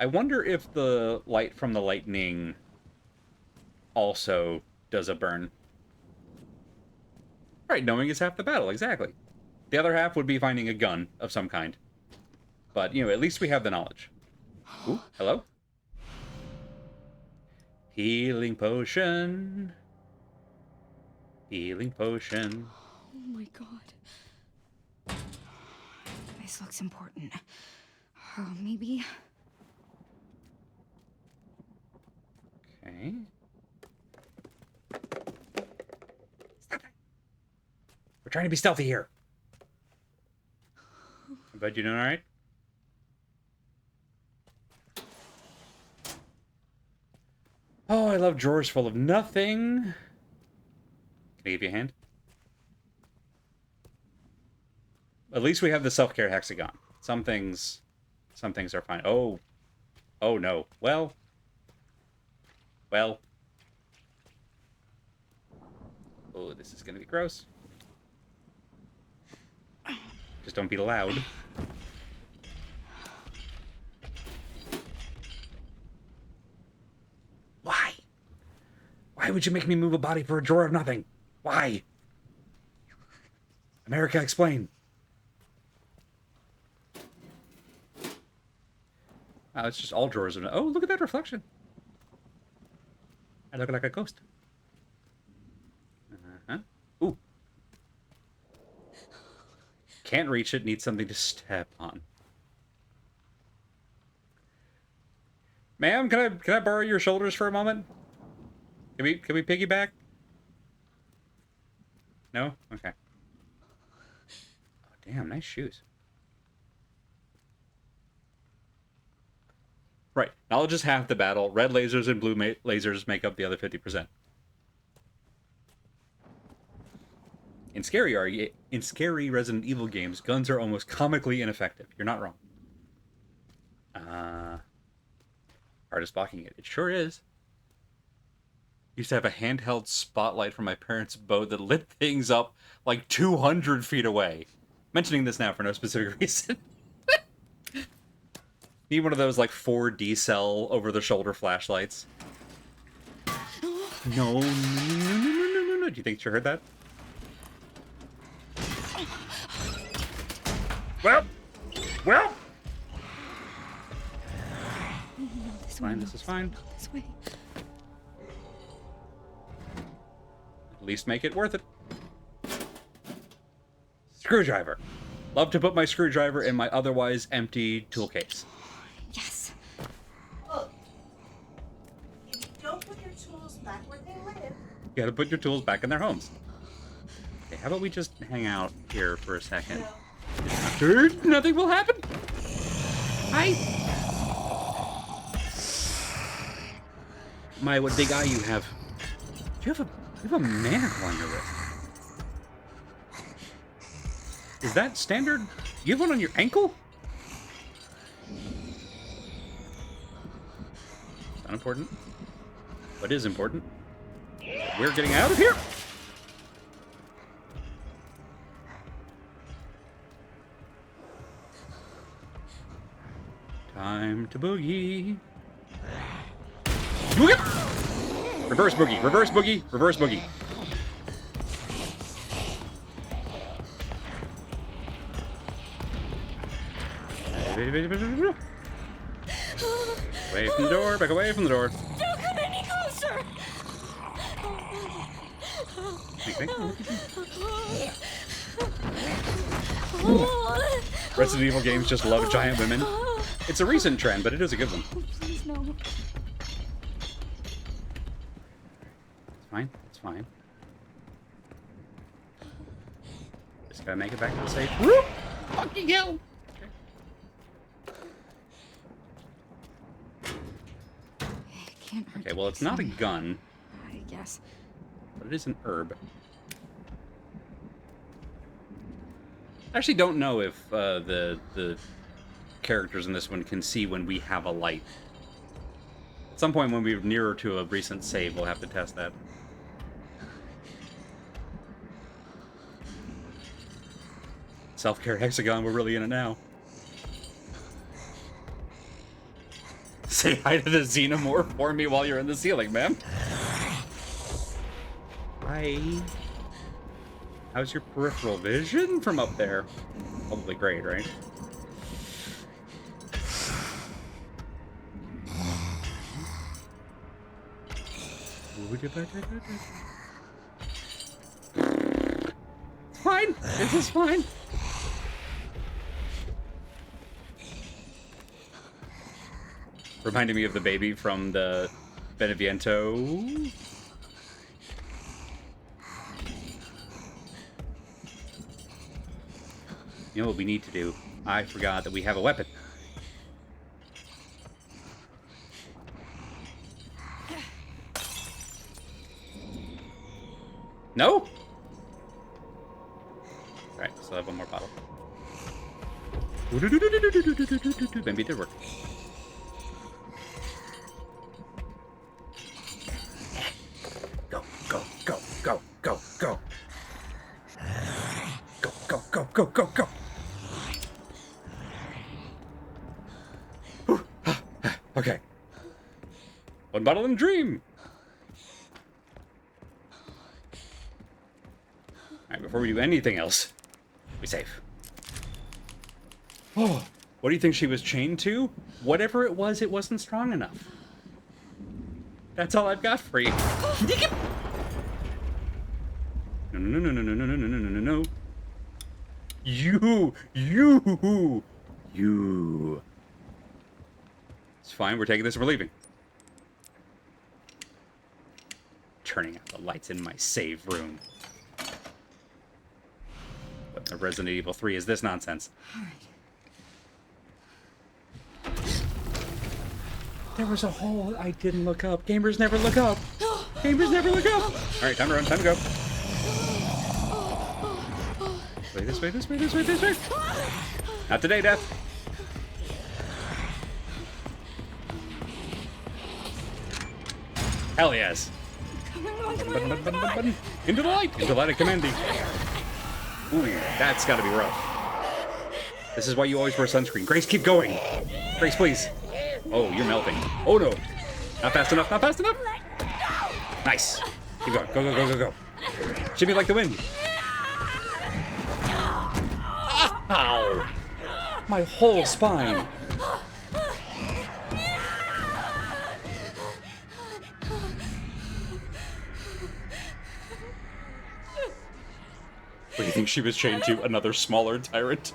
I wonder if the light from the lightning also does a burn. Right, knowing is half the battle, exactly. The other half would be finding a gun of some kind. But, you know, at least we have the knowledge. Ooh, hello? Healing potion. Healing potion. Oh my god. This looks important. Oh, maybe. Okay. Stop that. We're trying to be stealthy here. But you doing alright? Oh, I love drawers full of nothing. Can I give you a hand? At least we have the self-care hexagon. Some things are fine. Oh. Oh no. Well. Oh, this is gonna be gross. Just don't be loud. Why? Why would you make me move a body for a drawer of nothing? Why? America, explain. Oh, it's just all drawers of... Oh, look at that reflection. I look like a ghost. Uh-huh. Ooh. Can't reach it, need something to step on. Ma'am, can I borrow your shoulders for a moment? Can we piggyback? No? Okay. Oh, damn, nice shoes. Right. Knowledge is half the battle. Red lasers and blue lasers make up the other 50%. In scary Resident Evil games, guns are almost comically ineffective. You're not wrong. Artist blocking it. It sure is. Used to have a handheld spotlight from my parents' boat that lit things up like 200 feet away. Mentioning this now for no specific reason. Need one of those like 4D cell over-the-shoulder flashlights. No. Do you think she heard that? Well. This Fine, this is fine. This way. At least make it worth it. Screwdriver. Love to put my screwdriver in my otherwise empty tool case. Yes. Look, if you don't put your tools back where they live, You gotta put your tools back in their homes. Okay, how about we just hang out here for a second? Dude, nothing will happen. My, what big eye you have. You have a manacle on your wrist. Is that standard? You have one on your ankle? It's not important. What is important? We're getting out of here! Time to boogie. Boogie! Reverse boogie, reverse boogie, reverse boogie. Away from the door, back away from the door. Don't come any closer! Resident Evil games just love giant women. It's a recent trend, but it is a good one. Please, no. It's fine, it's fine. Just gotta make it back to the safe. Whoop! Fucking hell! Okay, well, it's not a gun. I guess. But it is an herb. I actually don't know if the characters in this one can see when we have a light. At some point when we're nearer to a recent save, we'll have to test that. Self-care hexagon, we're really in it now. Say hi to the xenomorph for me while you're in the ceiling, ma'am. Hi. How's your peripheral vision from up there? Probably great, right? It's fine. This is fine. Reminding me of the baby from the Beneviento. You know what we need to do? I forgot that we have a weapon. No? Alright, still have one more bottle. Maybe it did work. Go, go, go, go, go, go. Go, go, go, go, go, go. Okay. One bottle and dream. Alright, before we do anything else, we save. Oh, what do you think she was chained to? Whatever it wasn't strong enough. That's all I've got for you. No, no, no, no, no, no, no, no, no, no, no, no. You. It's fine, we're taking this and we're leaving. Turning out the lights in my save room. What the Resident Evil 3 is this nonsense? There was a hole I didn't look up. Gamers never look up. Gamers never look up. Alright, time to run, time to go. This way, this way, this way, this way, this way. Not today, Death. Hell yes. Into the light! Into the light of Commandy. Ooh, that's gotta be rough. This is why you always wear sunscreen. Grace, keep going. Grace, please. Oh, you're melting. Oh no. Not fast enough, not fast enough. Nice. Keep going. Go, go, go, go, go. Shimmy like the wind. Ow. My whole spine. What do you think she was chained to? Another smaller tyrant?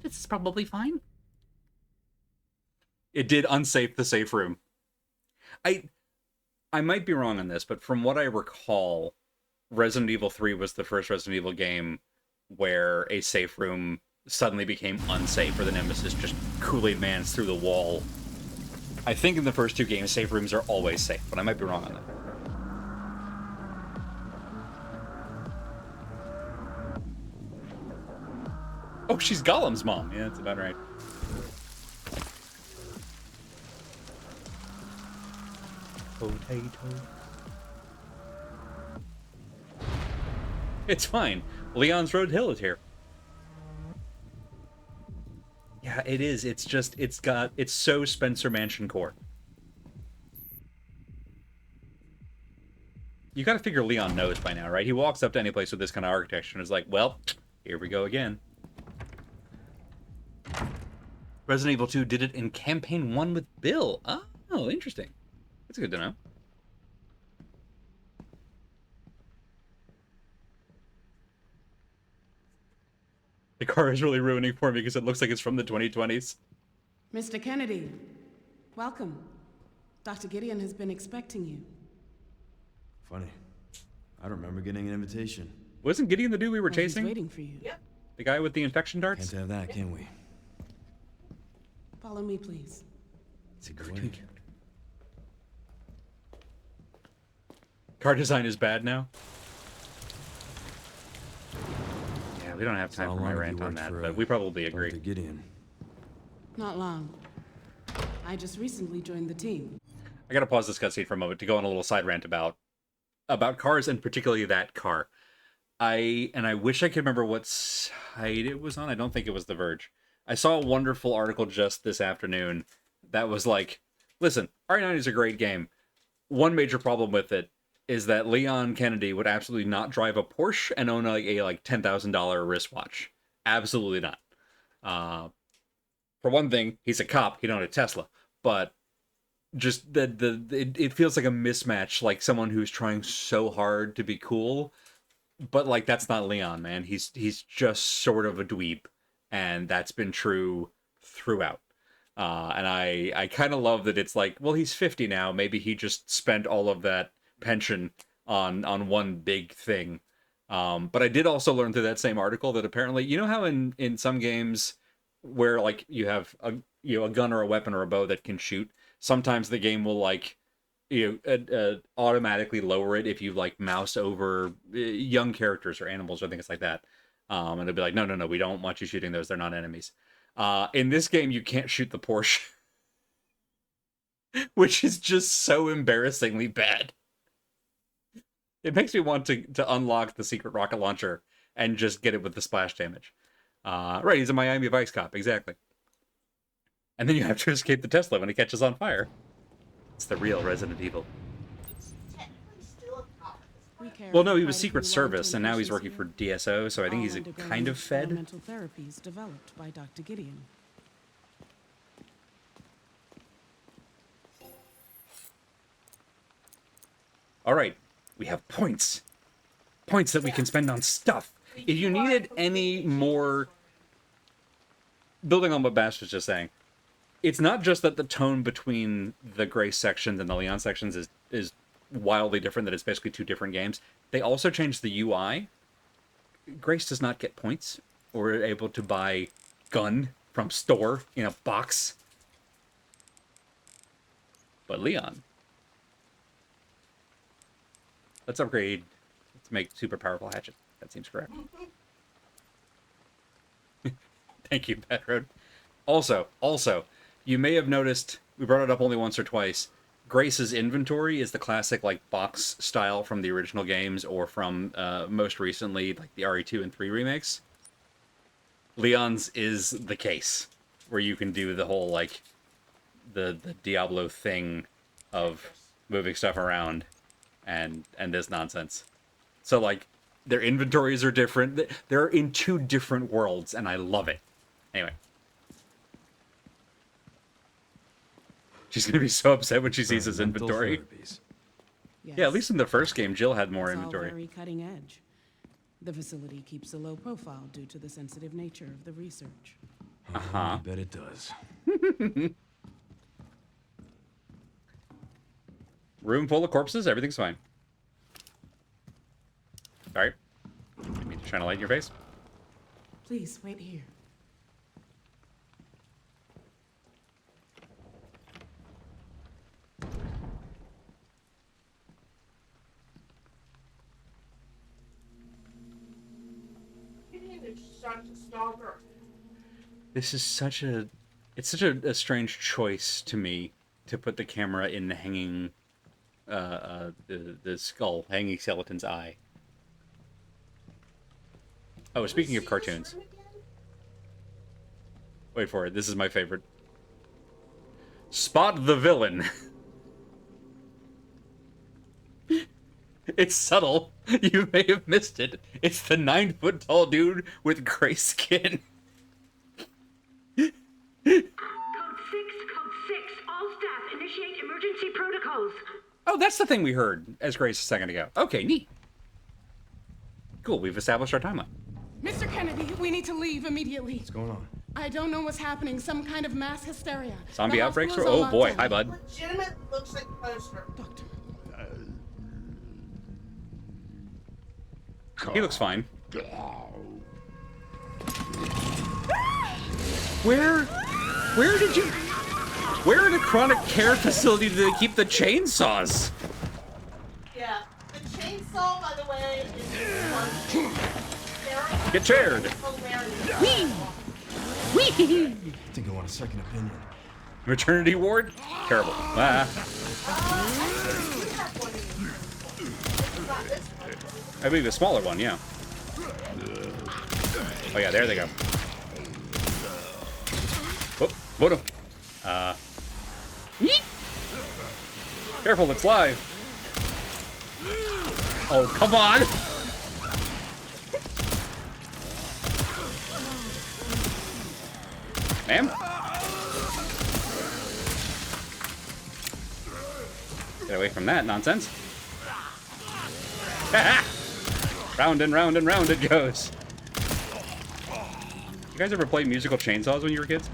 This is probably fine. It did unsafe the safe room. I might be wrong on this, but from what I recall, Resident Evil 3 was the first Resident Evil game where a safe room suddenly became unsafe, where the Nemesis just Kool-Aid Mans through the wall. I think in the first two games, safe rooms are always safe, but I might be wrong on that. Oh, she's Gollum's mom. Yeah, that's about right. Potato. It's fine. Leon's Road Hill is here. Yeah, it is. It's just, it's so Spencer Mansion core. You gotta figure Leon knows by now, right? He walks up to any place with this kind of architecture and is like, well, here we go again. Resident Evil 2 did it in Campaign 1 with Bill. Oh, interesting. That's good to know. The car is really ruining for me because it looks like it's from the 2020s. Mr. Kennedy, welcome. Dr. Gideon has been expecting you. Funny. I don't remember getting an invitation. Wasn't Gideon the dude we were chasing? He's waiting for you. Yeah. The guy with the infection darts? Can't have that, can we? Follow me, please. It's a cartoon. Car design is bad now. Yeah, we don't have time for my rant on that, but we probably agree. Gideon. Not long. I just recently joined the team. I gotta pause this cutscene for a moment to go on a little side rant about cars, and particularly that car. I wish I could remember what site it was on. I don't think it was The Verge. I saw a wonderful article just this afternoon that was like, listen, RE9 is a great game. One major problem with it is that Leon Kennedy would absolutely not drive a Porsche and own a $10,000 wristwatch. Absolutely not. For one thing, he's a cop. He don't own a Tesla. But just it feels like a mismatch, like someone who's trying so hard to be cool, but like that's not Leon, man. He's just sort of a dweeb, and that's been true throughout. And I kind of love that it's like, well, he's 50 now. Maybe he just spent all of that pension on one big thing. But I did also learn through that same article that apparently, you know how in some games where like you have a gun or a weapon or a bow that can shoot, sometimes the game will like automatically lower it if you like mouse over young characters or animals or things like that. And it'll be like, no, we don't want you shooting those. They're not enemies. In this game, you can't shoot the Porsche, which is just so embarrassingly bad. It makes me want to unlock the secret rocket launcher and just get it with the splash damage. Right, he's a Miami Vice cop, exactly. And then you have to escape the Tesla when it catches on fire. It's the real Resident Evil. Well, no, he was Secret Service, and now he's working for DSO, so I think he's a kind of Fed. Experimental therapies developed by Dr. Gideon. All right, we have points. Points that we can spend on stuff. If you needed any more... Building on what Bash was just saying, it's not just that the tone between the Grace sections and the Leon sections is wildly different, that it's basically two different games. They also changed the UI. Grace does not get points. We're able to buy gun from store in a box. But Leon. Let's upgrade. Let's make super powerful hatchet. That seems correct. Thank you, Petrod. Also, you may have noticed, we brought it up only once or twice, Grace's inventory is the classic like box style from the original games, or from most recently like the RE2 and 3 remakes. Leon's is the case, where you can do the whole like the Diablo thing of moving stuff around and this nonsense. So like their inventories are different. They're in two different worlds, and I love it. Anyway. She's going to be so upset when she sees his inventory. Yes. Yeah, at least in the first game, Jill had more It's inventory. all very cutting edge. The facility keeps a low profile due to the sensitive nature of the research. Uh-huh. I bet it does. Room full of corpses, everything's fine. Alright. You mean to shine a light in your face? Please, wait here. This is such a... It's such a strange choice to me to put the camera in the hanging... the skull, hanging skeleton's eye. Oh, speaking of cartoons. Wait for it, this is my favorite. Spot the villain! It's subtle. You may have missed it. It's the 9-foot-tall dude with gray skin. Code 6, all staff, initiate emergency protocols. Oh, that's the thing we heard as Grace a second ago. Okay, neat. Cool, we've established our timeline. Mr. Kennedy, we need to leave immediately. What's going on? I don't know what's happening. Some kind of mass hysteria. Zombie The outbreaks? hospital's Oh on boy, lockdown. hi bud. Legitimate looks like a poster. Doctor. He looks fine. Where did you... Where in a chronic care facility do they keep the chainsaws? Yeah, the chainsaw, by the way, is one. Get chaired. Hilarious. I think I want a second opinion. Maternity ward? Terrible. Ah. I believe a smaller one, yeah. Oh yeah, there they go. Whoop, whoop. Careful, it's live. Oh, come on! Ma'am? Get away from that nonsense. Round and round and round it goes. You guys ever play musical chainsaws when you were kids?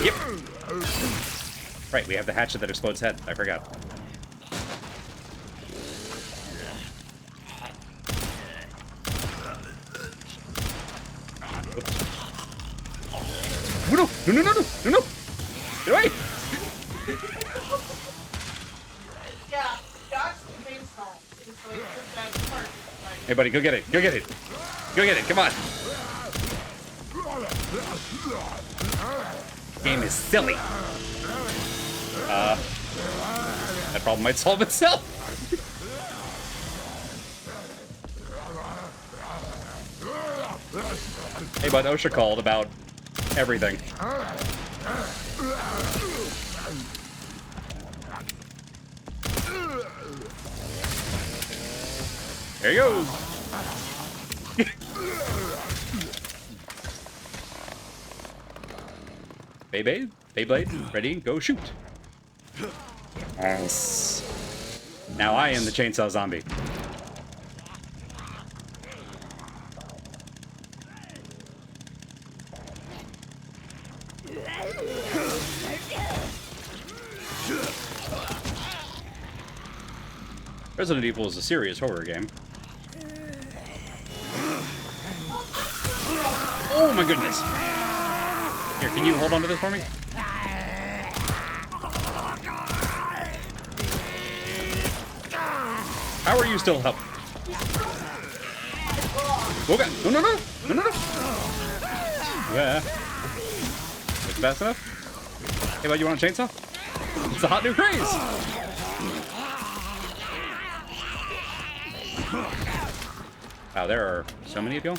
Yep. Right, we have the hatchet that explodes head. I forgot. No, no, no, no, no, no, no! Get away! Yeah, that's the baseball. It's like that part. Hey, buddy, go get it. Go get it. Go get it. Come on. Game is silly. That problem might solve itself. Hey, bud, OSHA called about everything. There he goes. Beyblade, ready, go shoot. Yes. Now I am the chainsaw zombie. Resident Evil is a serious horror game. Oh my goodness! Here, can you hold on to this for me? How are you still helping? Okay. No, no, no! No, no, no! Yeah. Is it fast enough? Hey, bud, you want a chainsaw? It's a hot new craze! Wow, there are so many of you.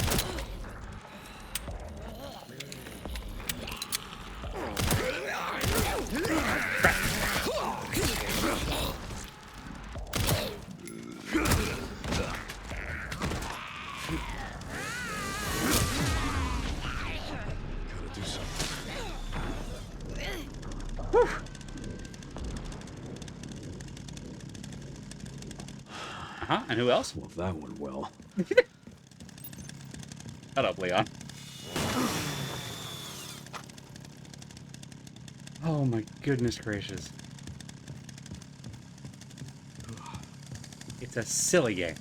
Uh-huh, and who else? Well, that went well. Shut up, Leon. Oh my goodness gracious. It's a silly game.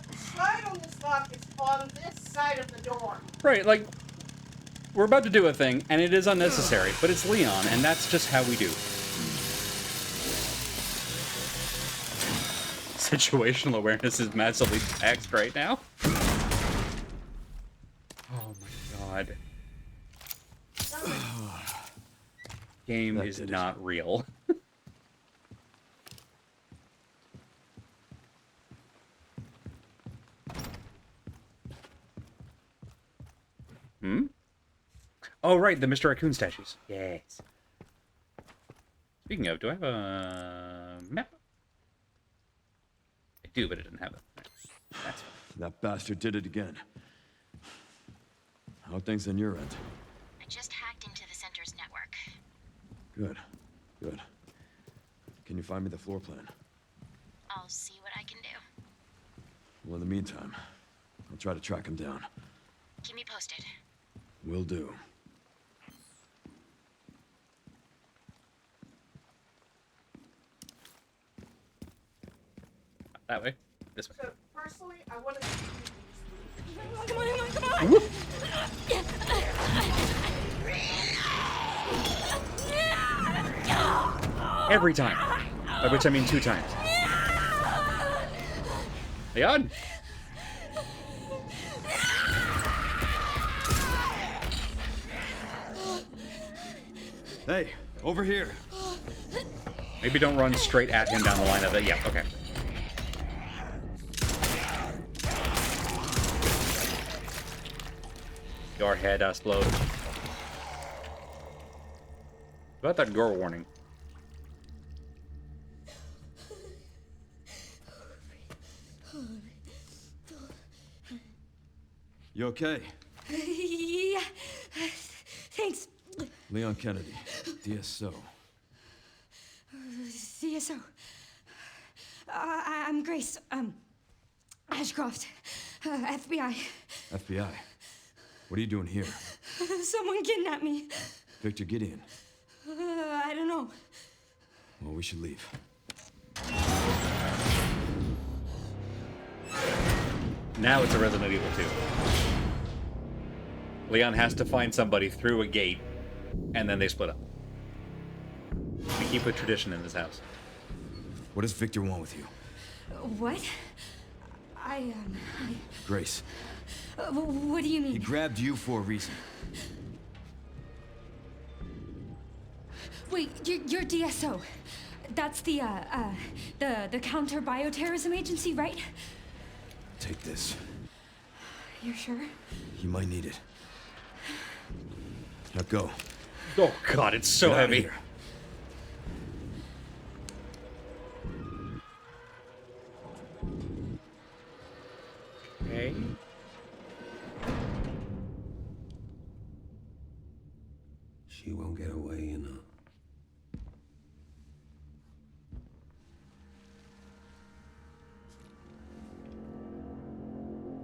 The slide on this lock is on this side of the door. Right, like, we're about to do a thing, and it is unnecessary, but it's Leon, and that's just how we do. Situational awareness is massively taxed right now. Oh my god. Game is not real. Hmm? Oh, right, the Mr. Raccoon statues. Yes. Speaking of, do I have a map? I do, but it didn't have it. That's fine. That bastard did it again. How are things on your end? I just hacked into the center's network. Good. Good. Can you find me the floor plan? I'll see what I can do. Well, in the meantime, I'll try to track him down. Keep me posted. Will do. That way. This way. So, personally, I want to... Come on, come on, come on! Every time. By which I mean 2 times. Leon! Hey, over here. Maybe don't run straight at him down the line of it. Yeah, okay. Your head explode. What about that gore warning? You okay? Yeah. Thanks. Leon Kennedy, DSO. CSO. I'm Grace. Ashcroft. FBI. FBI. What are you doing here? Someone kidnapped me. Victor Gideon. I don't know. Well, we should leave. Now it's a Resident Evil 2. Leon has to find somebody through a gate, and then they split up. We keep a tradition in this house. What does Victor want with you? What? Grace. What do you mean? He grabbed you for a reason. Wait, you're DSO. That's the counter bioterrorism agency, right? Take this. You're sure? You might need it. Now go. Oh god, it's so Get out of heavy. here. Okay. She won't get away, you know.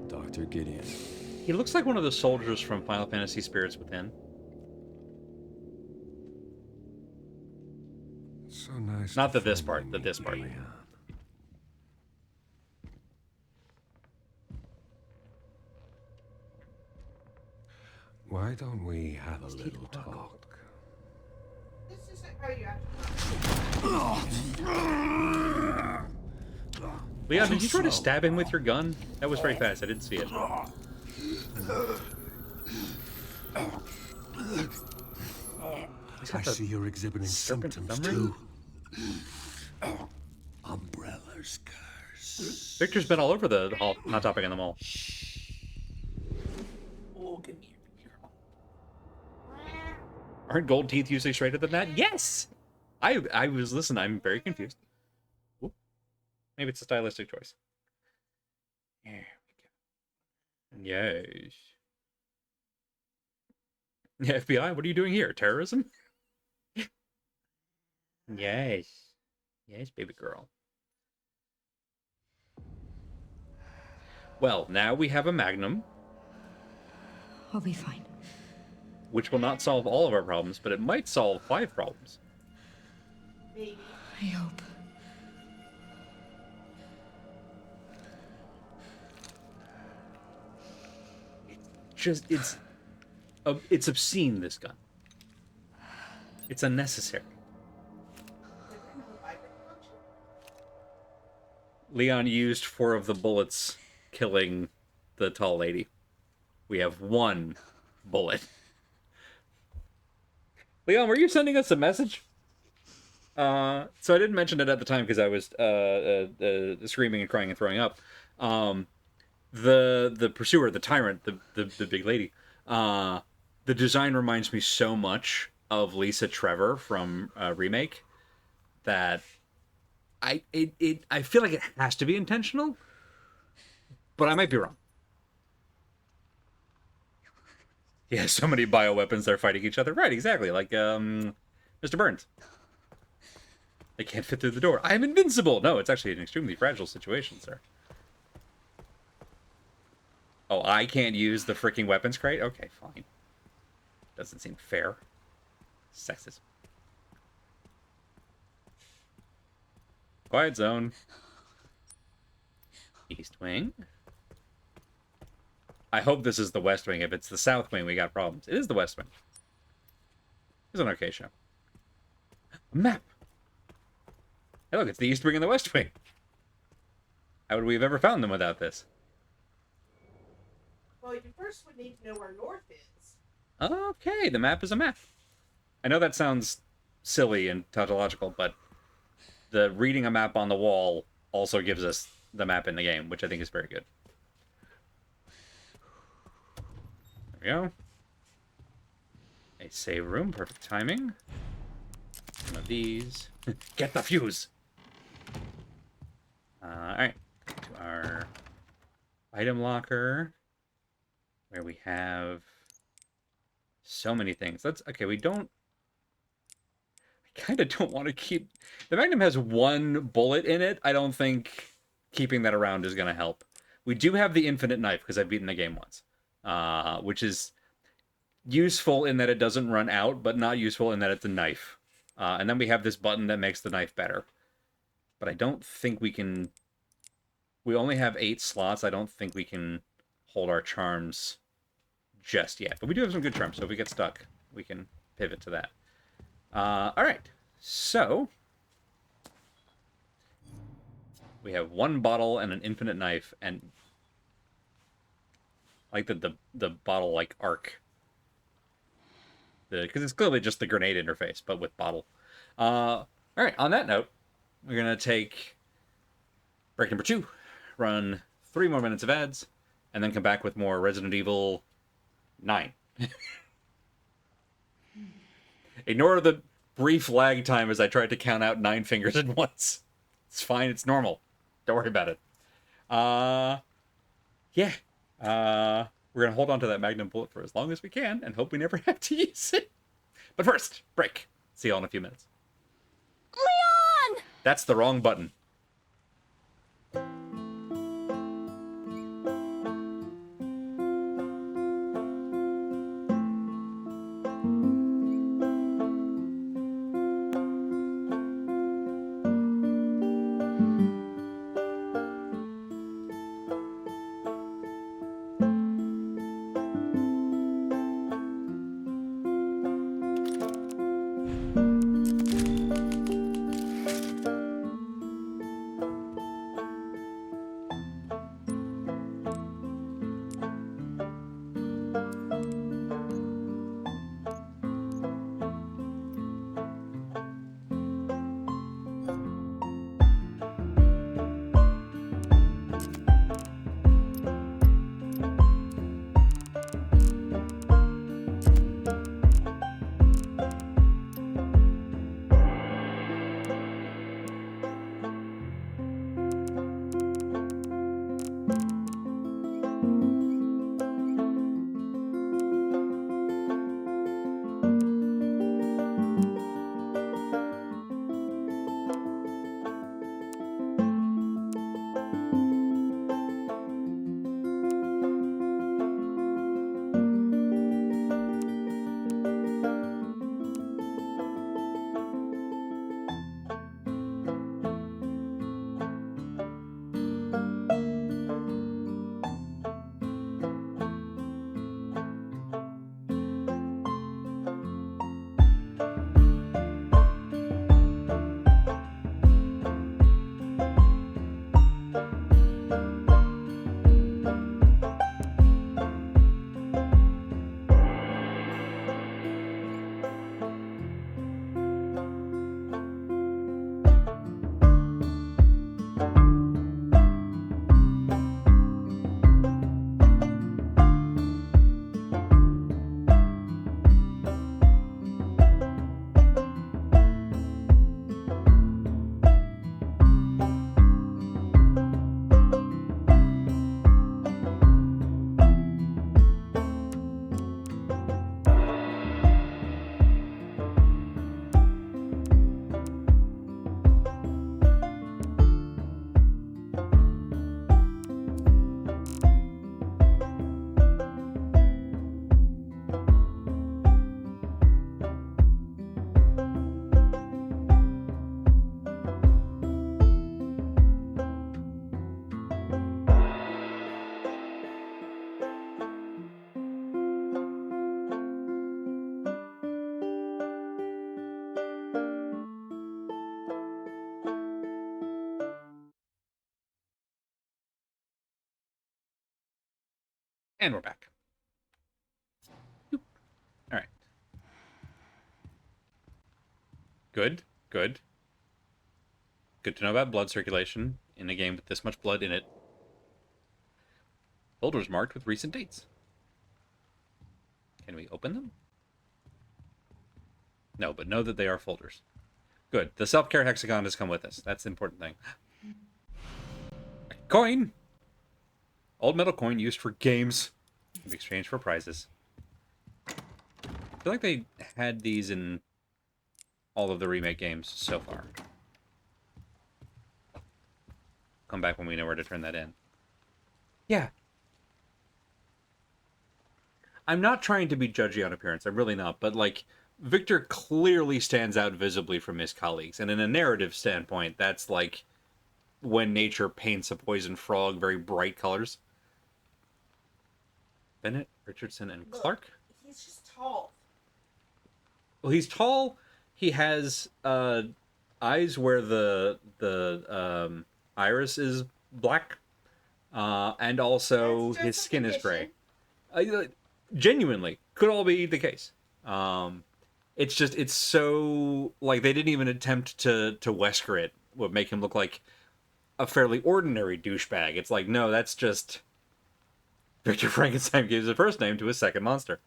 Dr. Gideon. He looks like one of the soldiers from Final Fantasy Spirits Within. So nice. Not the this part, the this part. Why don't we have a little talk? This isn't how you Leon, did you try to stab him with your gun? That was very fast. I didn't see it. I see you're exhibiting symptoms too. Umbrella scars. Victor's been all over the hot topic in the mall. Oh, give me Aren't gold teeth usually straighter than that? Yes! I was, listen, I'm very confused. Oop. Maybe it's a stylistic choice. There we go. Yes. Yeah, FBI, what are you doing here? Terrorism? Yes. Yes, baby girl. Well, now we have a Magnum, I'll be fine. which will not solve all of our problems, but it might solve 5 problems. Maybe. I hope. It's obscene, this gun. It's unnecessary. Leon used 4 of the bullets killing the tall lady. We have 1 bullet. Leon, were you sending us a message? So I didn't mention it at the time because I was screaming and crying and throwing up. The pursuer, the tyrant, the big lady. The design reminds me so much of Lisa Trevor from Remake that I feel like it has to be intentional, but I might be wrong. Yeah, so many bioweapons they're fighting each other. Right, exactly. Like Mr. Burns. They can't fit through the door. I am invincible! No, it's actually an extremely fragile situation, sir. Oh, I can't use the freaking weapons crate? Okay, fine. Doesn't seem fair. Sexist. Quiet zone. East wing. I hope this is the west wing. If it's the south wing, we got problems. It is the west wing. It's an okay show. A map. Hey, look, it's the East Wing and the West Wing. How would we have ever found them without this? Well, you first would need to know where north is. Okay, the map is a map. I know that sounds silly and tautological, but the reading a map on the wall also gives us the map in the game, which I think is very good. There we go. A save room, perfect timing. One of these. Get the fuse! Alright, to our item locker, where we have so many things. Okay, we don't... I kind of don't want to keep... The Magnum has one bullet in it. I don't think keeping that around is going to help. We do have the infinite knife, because I've beaten the game once. Which is useful in that it doesn't run out, but not useful in that it's a knife. And then we have this button that makes the knife better. But I don't think we can... We only have 8 slots. I don't think we can hold our charms just yet. But we do have some good charms, so if we get stuck, we can pivot to that. Alright, so... We have 1 bottle and an infinite knife, and... I like the bottle, like, arc. Because it's clearly just the grenade interface, but with bottle. Alright, on that note, we're going to take break number 2, run 3 more minutes of ads, and then come back with more Resident Evil 9. Ignore the brief lag time as I tried to count out 9 fingers at once. It's fine, it's normal. Don't worry about it. Yeah. We're going to hold on to that Magnum bullet for as long as we can and hope we never have to use it. But first, break. See you all in a few minutes. Leon! That's the wrong button. And we're back. All right. Good. Good. Good to know about blood circulation in a game with this much blood in it. Folders marked with recent dates. Can we open them? No, but know that they are folders. Good. The self-care hexagon has come with us. That's the important thing. A coin! Old metal coin used for games. Can be exchanged for prizes. I feel like they had these in all of the remake games so far. Come back when we know where to turn that in. Yeah. I'm not trying to be judgy on appearance. I'm really not. But, like, Victor clearly stands out visibly from his colleagues. And in a narrative standpoint, that's like when nature paints a poison frog very bright colors. Bennett, Richardson, and Clark? He's just tall. Well, he's tall. He has eyes where the iris is black. And also his skin is gray. Genuinely, could all be the case. It's just, it's so, like, they didn't even attempt to Wesker it, would make him look like a fairly ordinary douchebag. It's like, no, that's just Victor Frankenstein gives a first name to his second monster.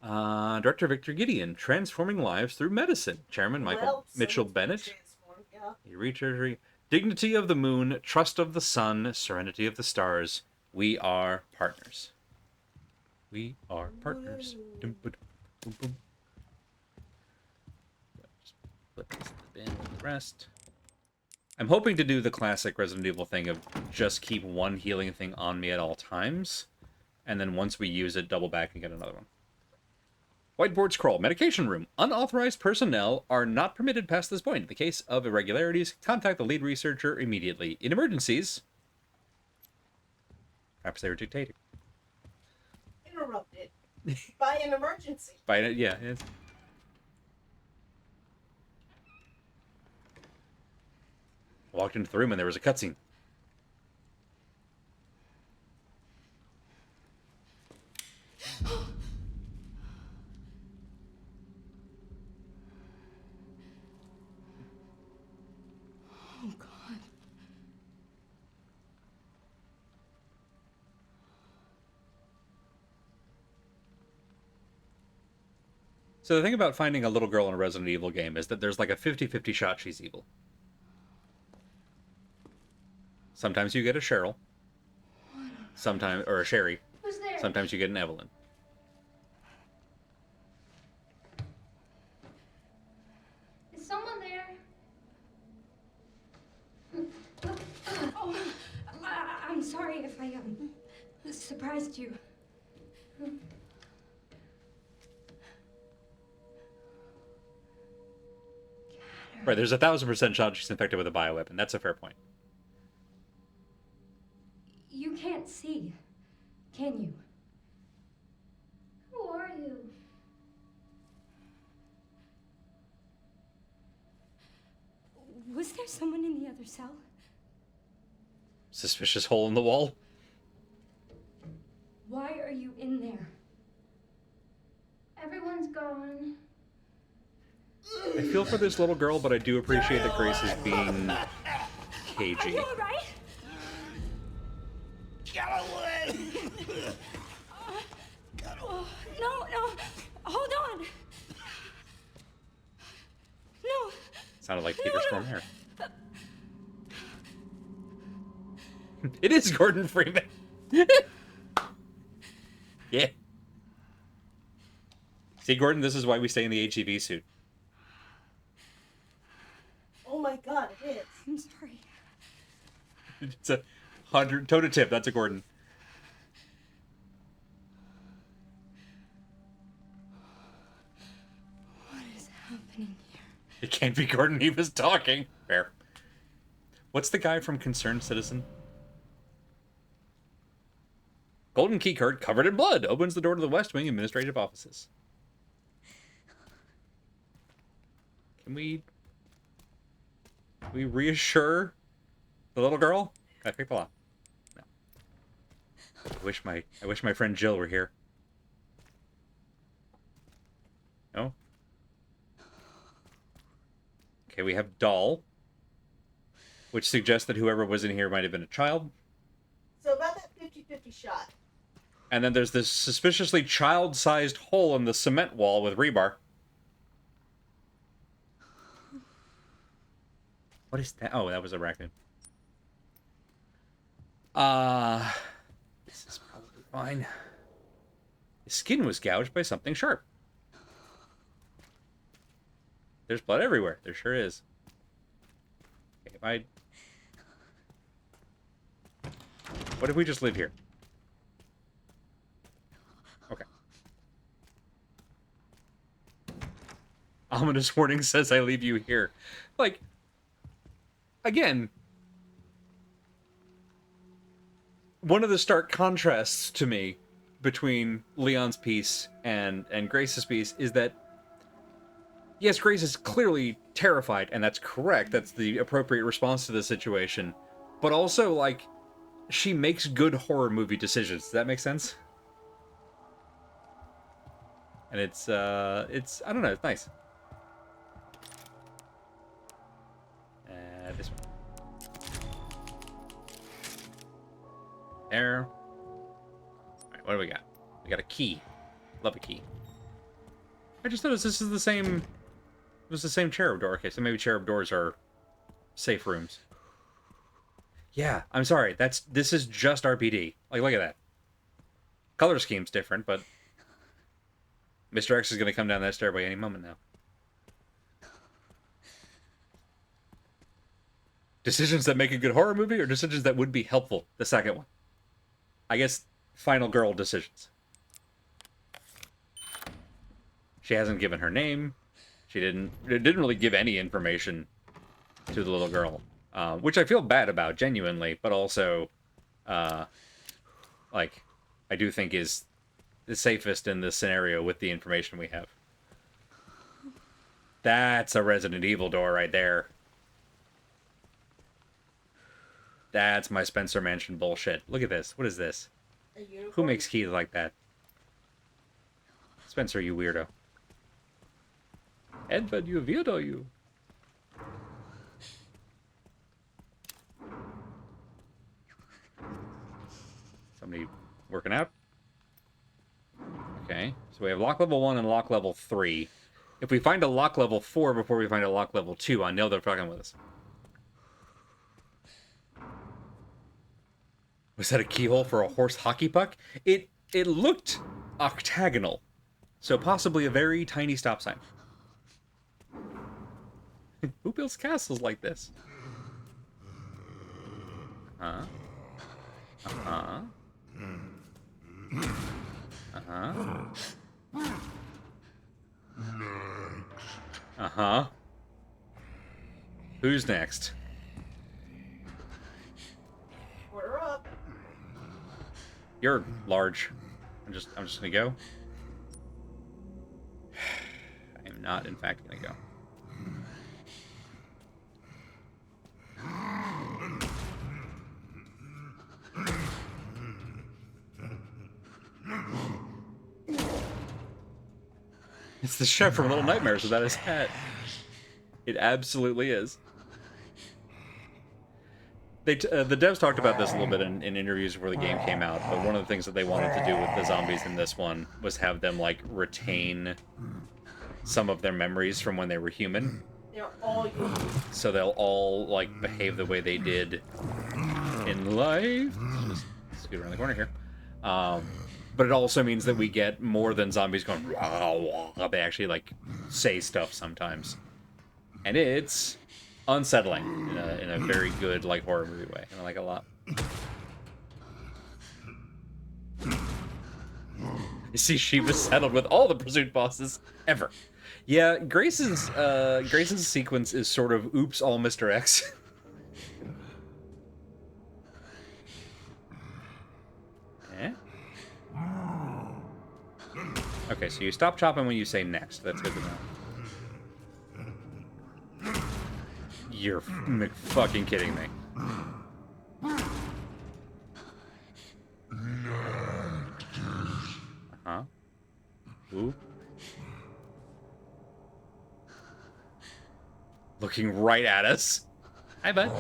Director Victor Gideon, transforming lives through medicine. Chairman Michael Mitchell Bennett. Researcher, dignity of the moon, trust of the sun, serenity of the stars. We are partners. We are partners. Dum, ba, dum, boom, boom. Just put this in the bin with the rest. I'm hoping to do the classic Resident Evil thing of just keep one healing thing on me at all times, and then once we use it, double back and get another one. Whiteboard scroll. Medication room. Unauthorized personnel are not permitted past this point. In the case of irregularities, contact the lead researcher immediately. In emergencies, perhaps they were dictating. Interrupted by an emergency. Yeah. It's... Walked into the room and there was a cutscene. Oh, God. So the thing about finding a little girl in a Resident Evil game is that there's like a 50-50 shot she's evil. Sometimes you get a Cheryl. Sometimes, or a Sherry. Who's there? Sometimes you get an Evelyn. Is someone there? Oh, I'm sorry if I surprised you. Right, there's a 1000% shot she's infected with a bioweapon. That's a fair point. You can't see, can you? Who are you? Was there someone in the other cell? Suspicious hole in the wall. Why are you in there? Everyone's gone. I feel for this little girl, but I do appreciate that Grace is being cagey. Are you all right? Get away! No, hold on. No. Sounded like Peter Stormare. It is Gordon Freeman. Yeah. See, Gordon, this is why we stay in the HEV suit. Oh my God, it is. I'm sorry. It's a 100 toe to tip. That's a Gordon. What is happening here? It can't be Gordon. He was talking. Fair. What's the guy from Concerned Citizen? Golden keycard covered in blood opens the door to the West Wing administrative offices. Can we reassure the little girl? Can I pick the lock? No. I wish my friend Jill were here. No? Okay, we have doll, which suggests that whoever was in here might have been a child. So about that 50-50 shot. And then there's this suspiciously child-sized hole in the cement wall with rebar. What is that? Oh, that was a raccoon. This is probably fine. His skin was gouged by something sharp. There's blood everywhere. There sure is. Okay, what if we just live here? Okay. Ominous warning says I leave you here. Like, again, one of the stark contrasts to me between Leon's piece and Grace's piece is that, yes, Grace is clearly terrified, and that's correct. That's the appropriate response to the situation. But also, like, she makes good horror movie decisions. Does that make sense? And it's, I don't know, it's nice. This one. There. Alright, what do we got? We got a key. Love a key. I just noticed this is the same... It was the same cherub door. Okay, so maybe cherub doors are safe rooms. Yeah, I'm sorry. This is just RPD. Like, look at that. Color scheme's different, but Mr. X is going to come down that stairway any moment now. Decisions that make a good horror movie or decisions that would be helpful? The second one. I guess final girl decisions. She hasn't given her name. It didn't really give any information to the little girl, which I feel bad about, genuinely, but also, like, I do think is the safest in this scenario with the information we have. That's a Resident Evil door right there. That's my Spencer Mansion bullshit. Look at this. What is this? Who makes keys like that? Spencer, you weirdo. Edward, you weirdo, you. Somebody working out? Okay, so we have lock level 1 and lock level 3. If we find a lock level 4 before we find a lock level 2, I know they're fucking with us. Was that a keyhole for a horse hockey puck? It looked octagonal, so possibly a very tiny stop sign. Who builds castles like this? Uh-huh. Uh-huh. Uh-huh. Uh-huh. Who's next? Order up. You're large. I'm just gonna go. I am not, in fact, gonna go. It's the chef from Little Nightmares without his hat. It absolutely is. The devs talked about this a little bit in interviews before the game came out, but one of the things that they wanted to do with the zombies in this one was have them, like, retain some of their memories from when they were human. They're all unique. So they'll all, like, behave the way they did in life. Just scoot around the corner here. But it also means that we get more than zombies going, rah, rah. They actually, like, say stuff sometimes. And it's unsettling in a very good, like, horror movie way. And I like it a lot. You see, she was settled with all the pursuit bosses ever. Yeah, Grace's sequence is sort of oops, all Mr. X. Eh? Okay, so you stop chopping when you say next. That's good to know. You're fucking kidding me. Ooh. Looking right at us. Hi, bud.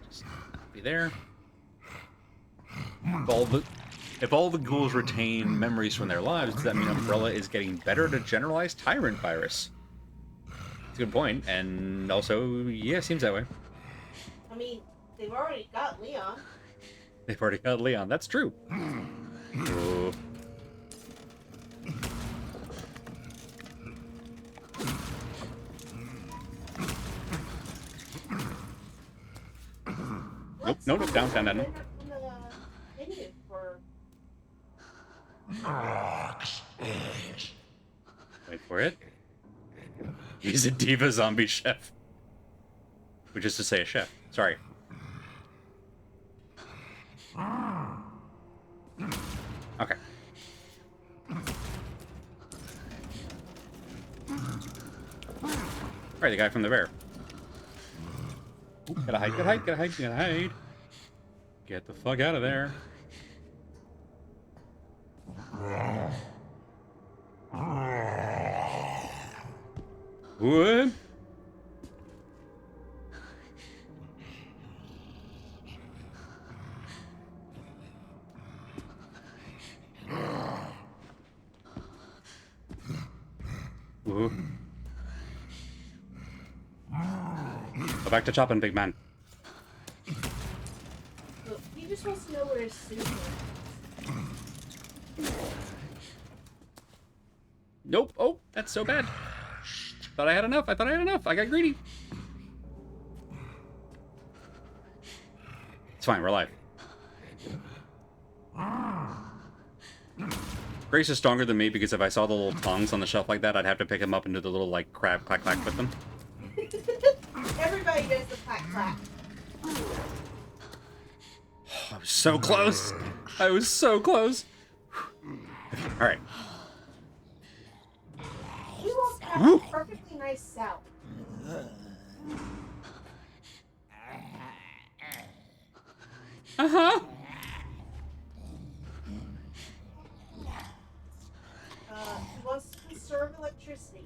Just not be there. If all the ghouls retain memories from their lives, does that mean Umbrella is getting better at a generalized tyrant virus? That's a good point, and also, yeah, seems that way. I mean, they've already got Leon. They've already got Leon. That's true. Ooh. Nope, no, down. Wait for it. He's a diva zombie chef. Which is to say a chef. Sorry. Okay. Alright, the guy from the bear. Ooh, gotta hide. Get the fuck out of there. What? Ooh. Go back to chopping, big man. Look, he just wants to know where his suit is. Nope. Oh, that's so bad. Thought I had enough. I got greedy. It's fine. We're alive. Grace is stronger than me because if I saw the little tongs on the shelf like that, I'd have to pick him up and do the little, like, crab clack clack with them. Everybody does the clack clack. I was so close. Alright. He won't have a perfectly nice sound. Uh-huh. He wants to conserve electricity.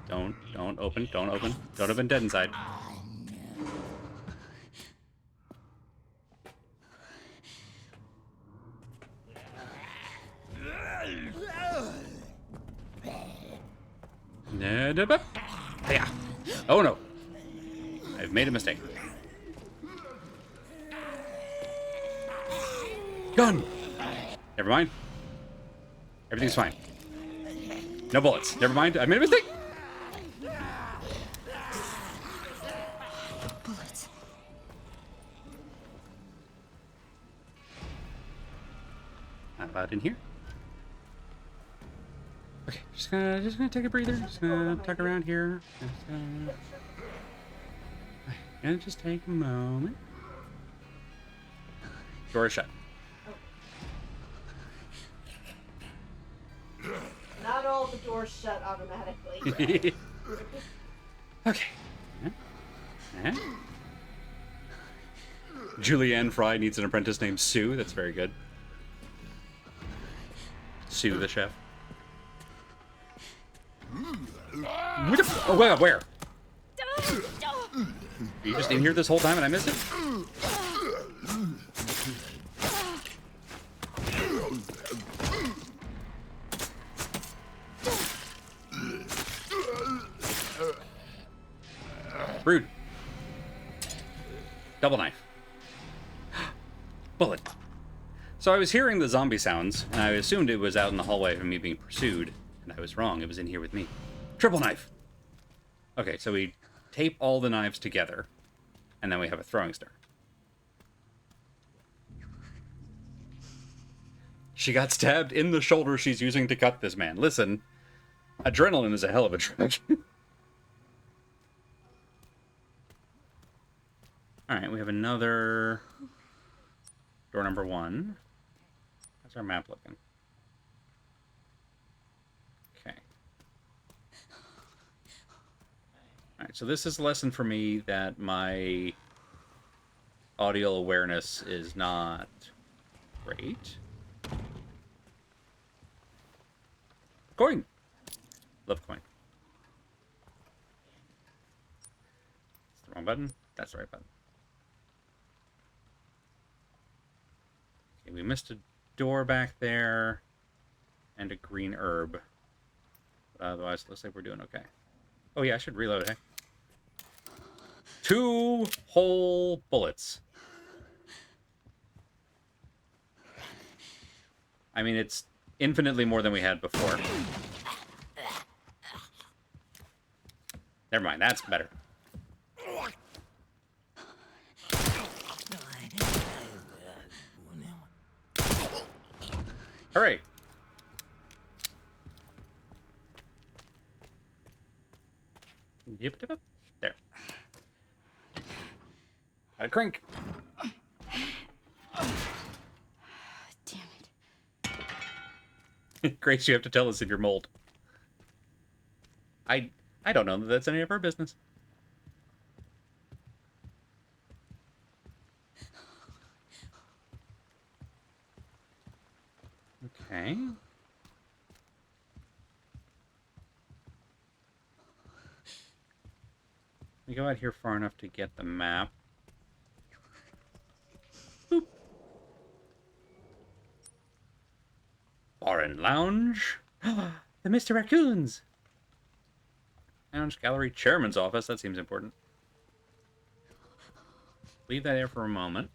Don't open. Don't open dead inside. Yeah. Oh no. I've made a mistake. Gun! Never mind. Everything's fine. No bullets. Never mind. I made a mistake. Bullets. How about in here? Okay, just gonna take a breather. Just gonna tuck around here. And just take a moment. Door is shut. Not all the doors shut automatically. Okay. Julianne Fry needs an apprentice named Sue. That's very good. Sue the chef. Oh, where? Are you just in here this whole time and I missed it? Rude. Double knife. Bullet. So I was hearing the zombie sounds, and I assumed it was out in the hallway from me being pursued, and I was wrong. It was in here with me. Triple knife. Okay, so we tape all the knives together, and then we have a throwing star. She got stabbed in the shoulder she's using to cut this man. Listen, adrenaline is a hell of a drug. Alright, we have another door number 1. How's our map looking? Okay. Alright, so this is a lesson for me that my audio awareness is not great. Coin! Love coin. It's the wrong button. That's the right button. Okay, we missed a door back there. And a green herb. But otherwise, it looks like we're doing okay. Oh yeah, I should reload, hey? 2 whole bullets. I mean, it's infinitely more than we had before. Never mind, that's better. Hooray! Yep. There. Got a crink. Damn it. Grace, you have to tell us if you're mold. I don't know that that's any of our business. Okay. We go out here far enough to get the map. Boop. Bar and lounge. The Mr. Raccoons. Lounge, gallery, chairman's office. That seems important. Leave that there for a moment.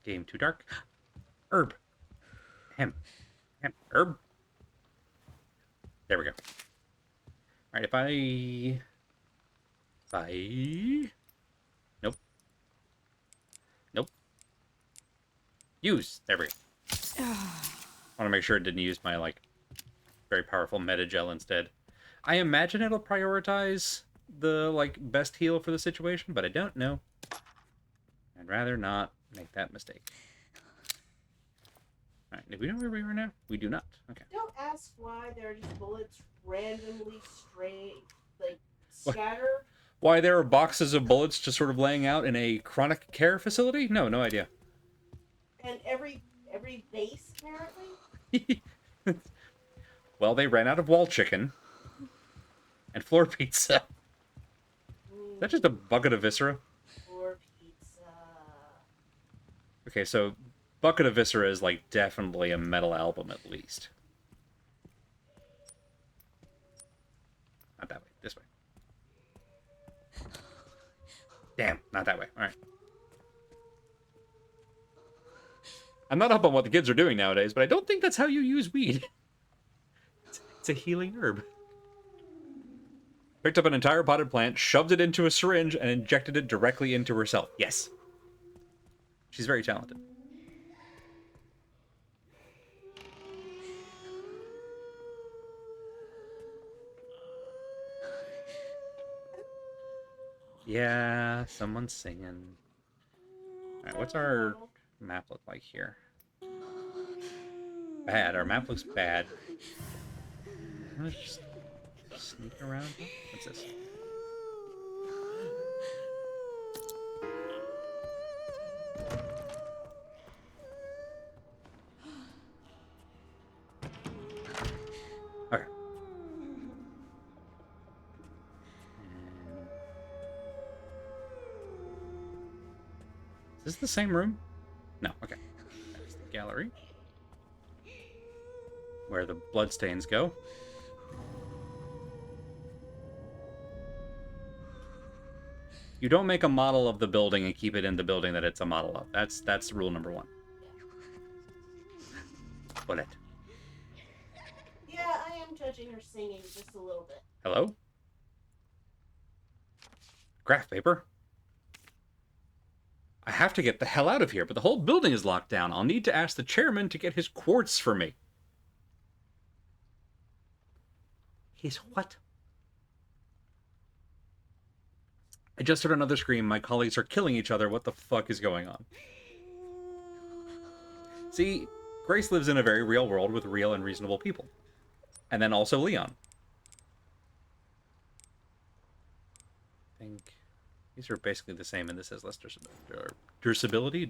Game too dark. Herb. Hemp. Herb. There we go. Alright, if I... Nope. Nope. Use. There we go. I want to make sure it didn't use my, like, very powerful meta gel instead. I imagine it'll prioritize the, like, best heal for the situation, but I don't know. I'd rather not make that mistake. Alright, do we know where we are now? We do not. Okay. Don't ask why there are these bullets randomly scattered. Why there are boxes of bullets just sort of laying out in a chronic care facility? No idea. And every base, apparently? Well, they ran out of wall chicken. And floor pizza. Is that just a bucket of viscera? Floor pizza. Okay, so bucket of viscera is, like, definitely a metal album at least. Not that way. This way. Damn, not that way. Alright. I'm not up on what the kids are doing nowadays, but I don't think that's how you use weed. It's a healing herb. Picked up an entire potted plant, shoved it into a syringe, and injected it directly into herself. Yes. She's very talented. Yeah, someone's singing. Alright, what's our map look like here? Bad. Our map looks bad. Let's just sneak around here. What's this? Okay. Is this the same room? No, okay. That's the gallery. Where the bloodstains go. You don't make a model of the building and keep it in the building that it's a model of. That's rule number 1. Bullet. Yeah, I am judging her singing just a little bit. Hello? Graph paper? I have to get the hell out of here, but the whole building is locked down. I'll need to ask the chairman to get his quartz for me. His what? I just heard another scream. My colleagues are killing each other. What the fuck is going on? See, Grace lives in a very real world with real and reasonable people. And then also Leon. I think these are basically the same, and this has less durability.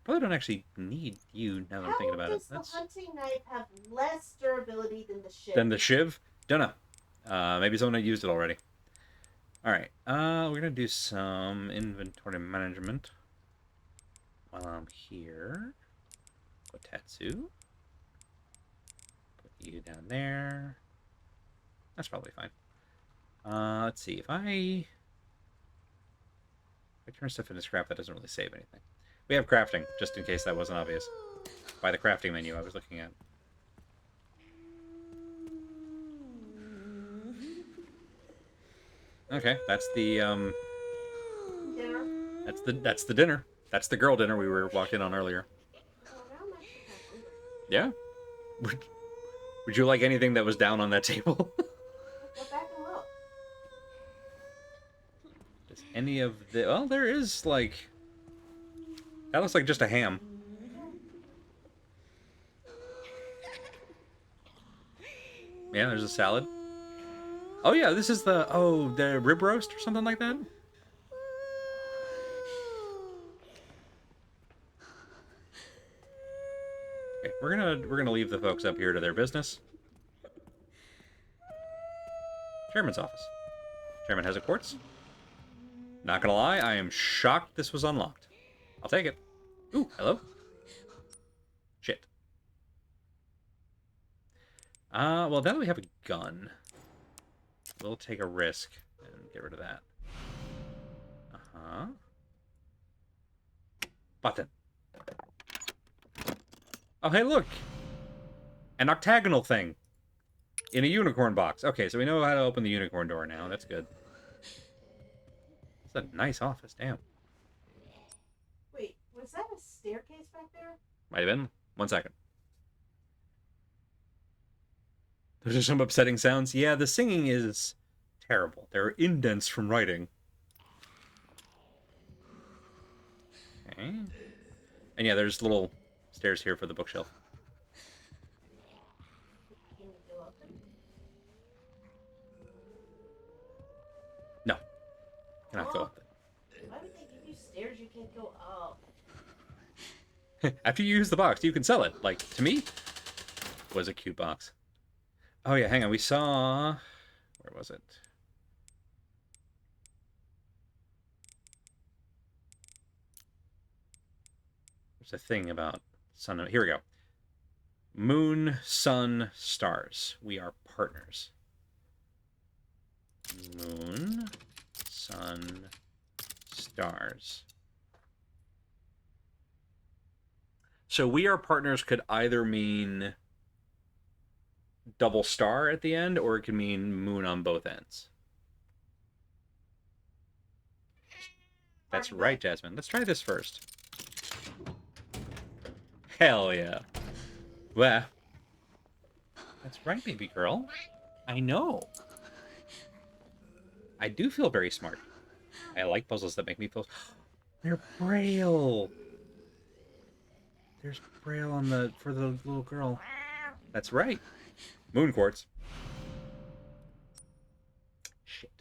Probably don't actually need you now that I'm thinking about it. How does the hunting knife have less durability than the shiv? Then the shiv? Don't know. Maybe someone used it already. Alright, we're gonna do some inventory management while I'm here. Kotetsu. Put you down there. That's probably fine. Let's see, if I turn stuff into scrap, that doesn't really save anything. We have crafting, just in case that wasn't obvious. By the crafting menu I was looking at. Okay, that's the Dinner? That's the dinner. That's the girl dinner we were walked in on earlier. Oh, now I'm actually kind of hungry. Yeah? Would you like anything that was down on that table? Go back and look. Does any of the... Well, there is, like... That looks like just a ham. Yeah, there's a salad. Oh yeah, this is the... Oh, the rib roast or something like that? Okay, we're gonna leave the folks up here to their business. Chairman's office. Chairman has a quartz. Not gonna lie, I am shocked this was unlocked. I'll take it. Ooh, hello. Shit. Well, now that we have a gun, we'll take a risk and get rid of that. Uh-huh. Button. Oh, hey, look! An octagonal thing. In a unicorn box. Okay, so we know how to open the unicorn door now. That's good. It's a nice office, damn. Wait, was that a staircase back there? Might have been. 1 second. Those are some upsetting sounds. Yeah, the singing is terrible. There are indents from writing. Okay. And yeah, there's little stairs here for the bookshelf. Can we go up them? No. Cannot go up there. Why would they give you stairs you can't go up? After you use the box, you can sell it. Like, to me, it was a cute box. Oh yeah, hang on. We saw... Where was it? There's a thing about sun... Here we go. Moon, sun, stars. We are partners. Moon, sun, stars. So we are partners could either mean double star at the end, or it can mean moon on both ends. That's right, Jasmine. Let's try this first. Hell yeah. Well, that's right, baby girl. I know. I do feel very smart. I like puzzles that make me feel... They're braille. There's braille on the... for the little girl. That's right. Moon quartz. Shit.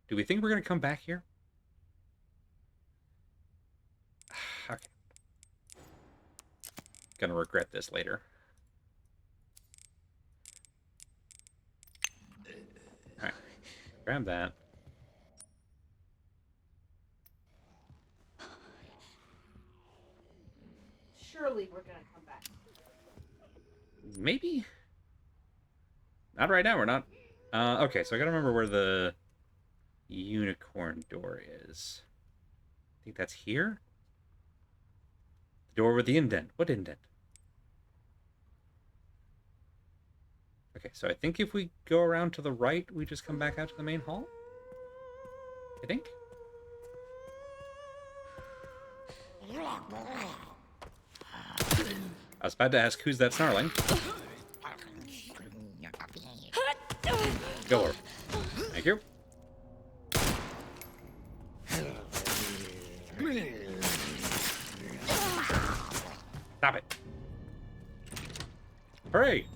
Do we think we're going to come back here? Okay. Gonna regret this later. Alright. Grab that. Surely we're gonna come back. Maybe? Not right now, we're not. Okay, so I gotta remember where the unicorn door is. I think that's here? The door with the indent. What indent? Okay, so I think if we go around to the right, we just come back out to the main hall? I think? I was about to ask, who's that snarling? Go over. Thank you. Stop it. Hurry!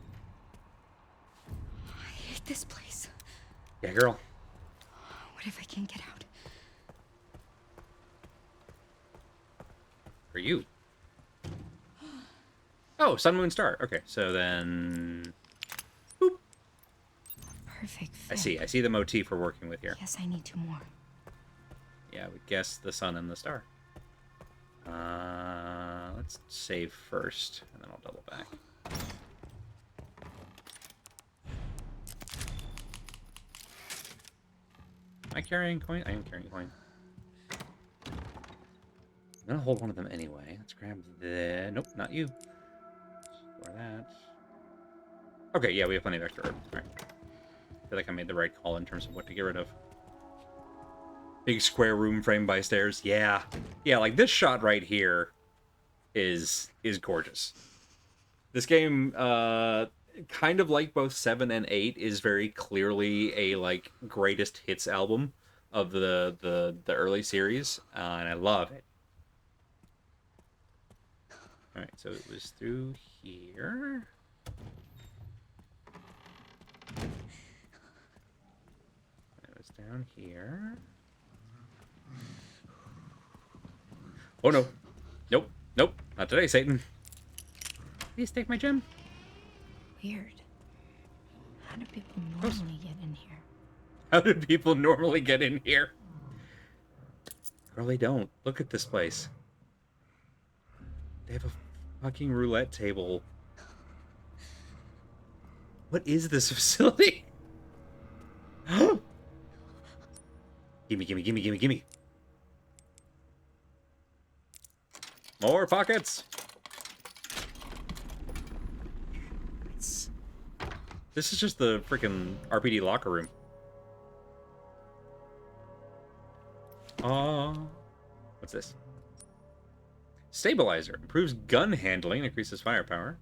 I hate this place. Yeah, girl. What if I can't get out? For you. Oh, sun, moon, star. Okay, so then... Boop. Perfect fit. I see the motif we're working with here. Yes, I need 2 more. Yeah, we guess the sun and the star. Let's save first, and then I'll double back. Am I carrying coin? I am carrying coin. I'm gonna hold one of them anyway. Let's grab the... Nope, not you. Store that. Okay, yeah, we have plenty of extra herb. Alright. I feel like I made the right call in terms of what to get rid of. Big square room framed by stairs. Yeah. Yeah, like this shot right here is gorgeous. This game, kind of like both 7 and 8, is very clearly a like greatest hits album of the early series, and I love it. All right, so it was through here. It was down here. Oh no. Nope. Nope. Not today, Satan. Please take my gem. Weird. How do people normally get in here? How do people normally get in here? Girl, they don't. Look at this place. They have a fucking roulette table. What is this facility? Gimme, gimme, gimme, gimme, gimme. More pockets. This is just the freaking RPD locker room. What's this? Stabilizer. Improves gun handling, increases firepower.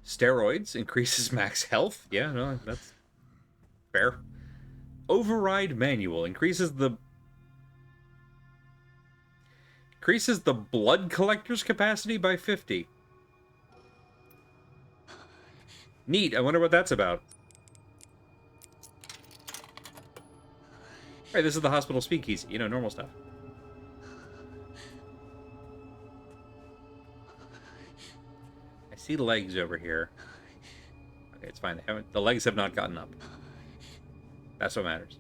Steroids. Increases max health. Yeah, no, that's fair. Override manual. Increases the blood collector's capacity by 50. Neat. I wonder what that's about. Right, this is the hospital speakeasy. You know, normal stuff. I see legs over here. Okay, it's fine. The legs have not gotten up. That's what matters.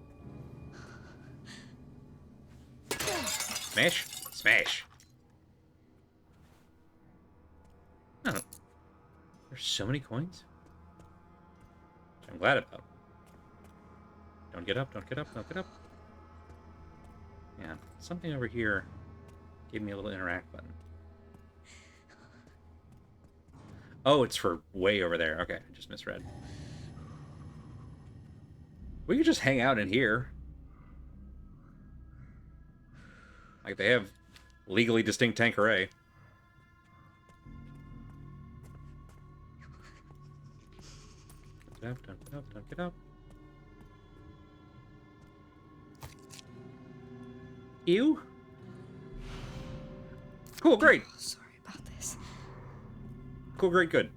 Smash. Smash. Oh. There's so many coins. Which I'm glad about. Don't get up, don't get up, don't get up. Yeah, something over here gave me a little interact button. Oh, it's for way over there. Okay, I just misread. We could just hang out in here. Like, they have legally distinct Tanqueray. Don't get up, don't get up, don't get up. Ew. Cool, great. Oh, sorry about this. Cool, great, good.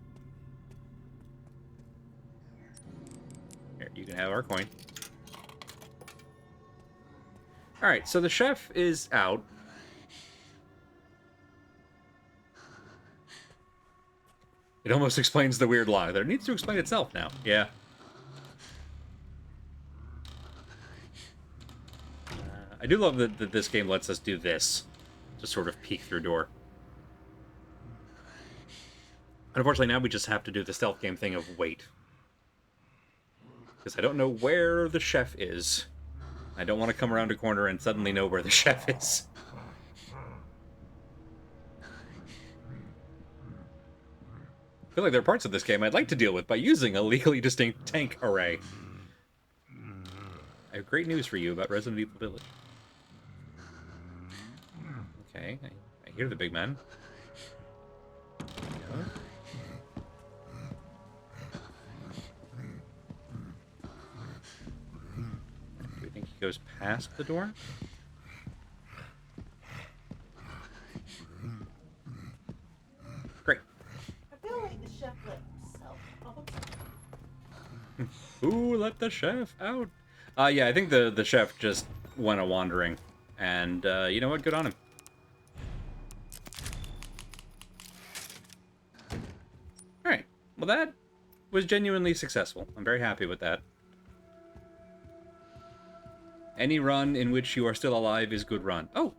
Here, you can have our coin. Alright, so the chef is out. It almost explains the weird lie. There needs to explain itself now. Yeah. I do love that this game lets us do this to sort of peek through door. Unfortunately, now we just have to do the stealth game thing of wait. Because I don't know where the chef is. I don't want to come around a corner and suddenly know where the chef is. I feel like there are parts of this game I'd like to deal with by using a legally distinct tank array. I have great news for you about Resident Evil Village. Okay, I hear the big man. Yeah. goes past the door. Great. I feel like the chef let himself out. Ooh, let the chef out. Yeah, I think the chef just went a wandering. And, you know what? Good on him. Alright. Well, that was genuinely successful. I'm very happy with that. Any run in which you are still alive is good run. Oh!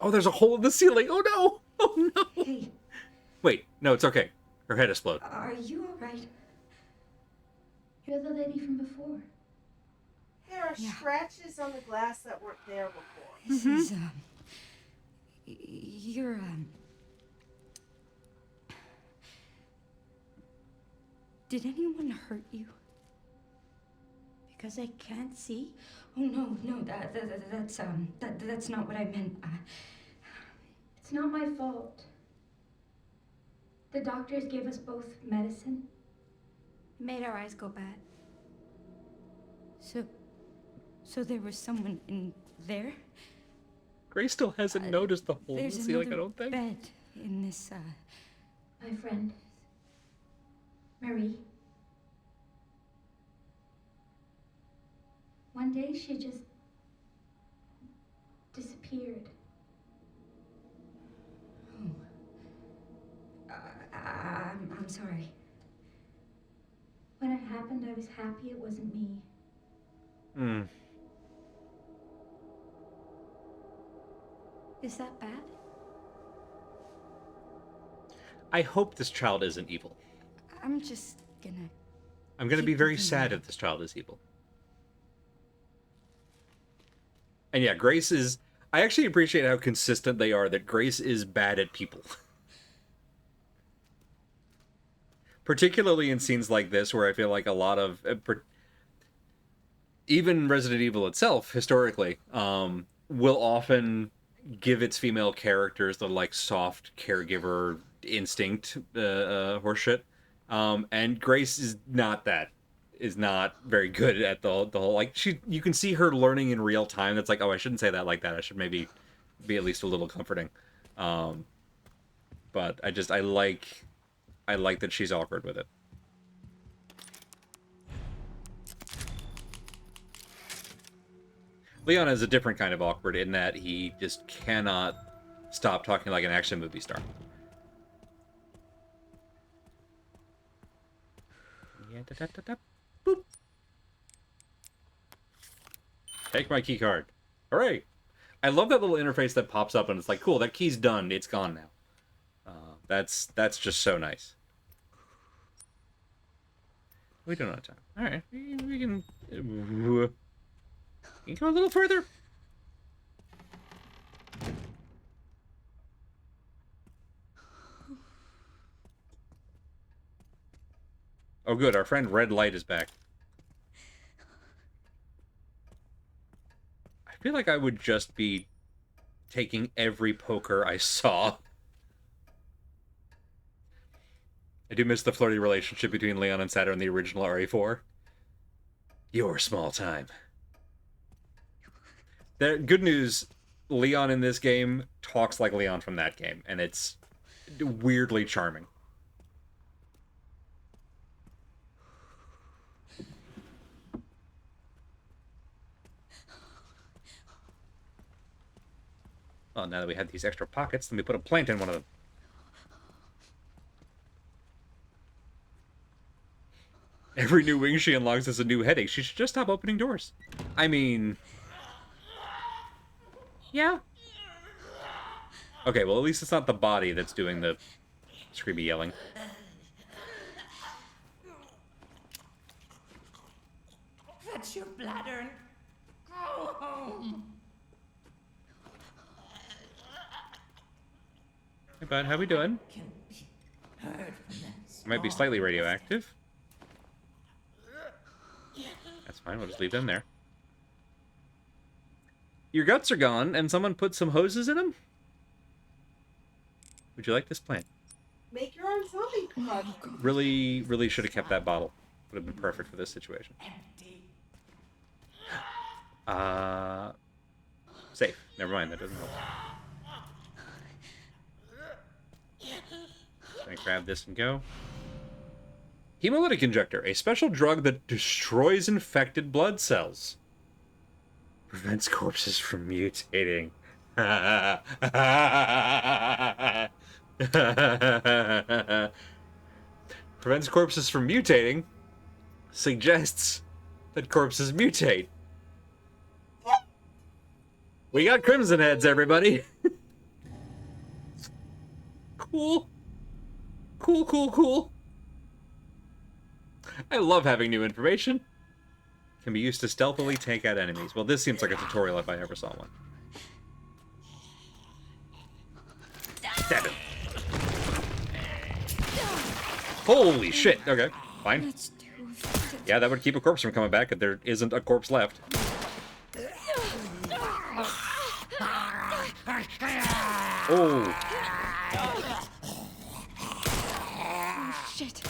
Oh, there's a hole in the ceiling! Oh no! Oh no! Hey, Wait, no, it's okay. Her head exploded. are you alright? You're the lady from before. There are scratches on the glass that weren't there before. This is, you're, did anyone hurt you? Because I can't see? Oh, no, that's not what I meant. It's not my fault. The doctors gave us both medicine. It made our eyes go bad. So there was someone in there? Grace still hasn't noticed the hole in the There's ceiling, I another don't think. bed in this, My friend, Marie. One day she just disappeared. I'm sorry. When it happened, I was happy it wasn't me. Hmm. Is that bad? I hope this child isn't evil. I'm just gonna... I'm gonna keep be very looking sad at if this child is evil. And yeah, Grace is... I actually appreciate how consistent they are, that Grace is bad at people. Particularly in scenes like this, where I feel like a lot of... even Resident Evil itself, historically, will often give its female characters the, like, soft caregiver instinct horseshit. And Grace is not that. Is not very good at the whole, like, you can see her learning in real time. That's like, oh, I shouldn't say that like that. I should maybe be at least a little comforting. But I like that she's awkward with it. Leon is a different kind of awkward in that he just cannot stop talking like an action movie star. Boop. Take my key card. Hooray! I love that little interface that pops up and it's like, cool, that key's done. It's gone now. That's just so nice. We don't have time. All right, we can go a little further. Oh, good. Our friend Red Light is back. I feel like I would just be taking every poker I saw. I do miss the flirty relationship between Leon and Saturn in the original RE4. You're small time. Good news, Leon in this game talks like Leon from that game, and it's weirdly charming. Well, now that we have these extra pockets, let me put a plant in one of them. Every new wing she unlocks is a new headache. She should just stop opening doors. I mean... yeah. Okay, well, at least it's not the body that's doing the screamy yelling. Fetch your bladder and go home. Hey, bud, how we doing? Might be slightly radioactive. That's fine, we'll just leave them there. Your guts are gone, and someone put some hoses in them? Would you like this plant? Make your darn zombie crush. Really, really should have kept that bottle. Would have been perfect for this situation. Safe. Never mind, that doesn't help. Just gonna grab this and go. Hemolytic injector, a special drug that destroys infected blood cells. Prevents corpses from mutating. Prevents corpses from mutating. Suggests that corpses mutate. We got crimson heads, everybody. Cool. Cool, cool, cool. I love having new information. Can be used to stealthily take out enemies. Well, this seems like a tutorial if I ever saw one. Stab it. Holy shit. Okay, fine. Yeah, that would keep a corpse from coming back if there isn't a corpse left. Oh. Shit.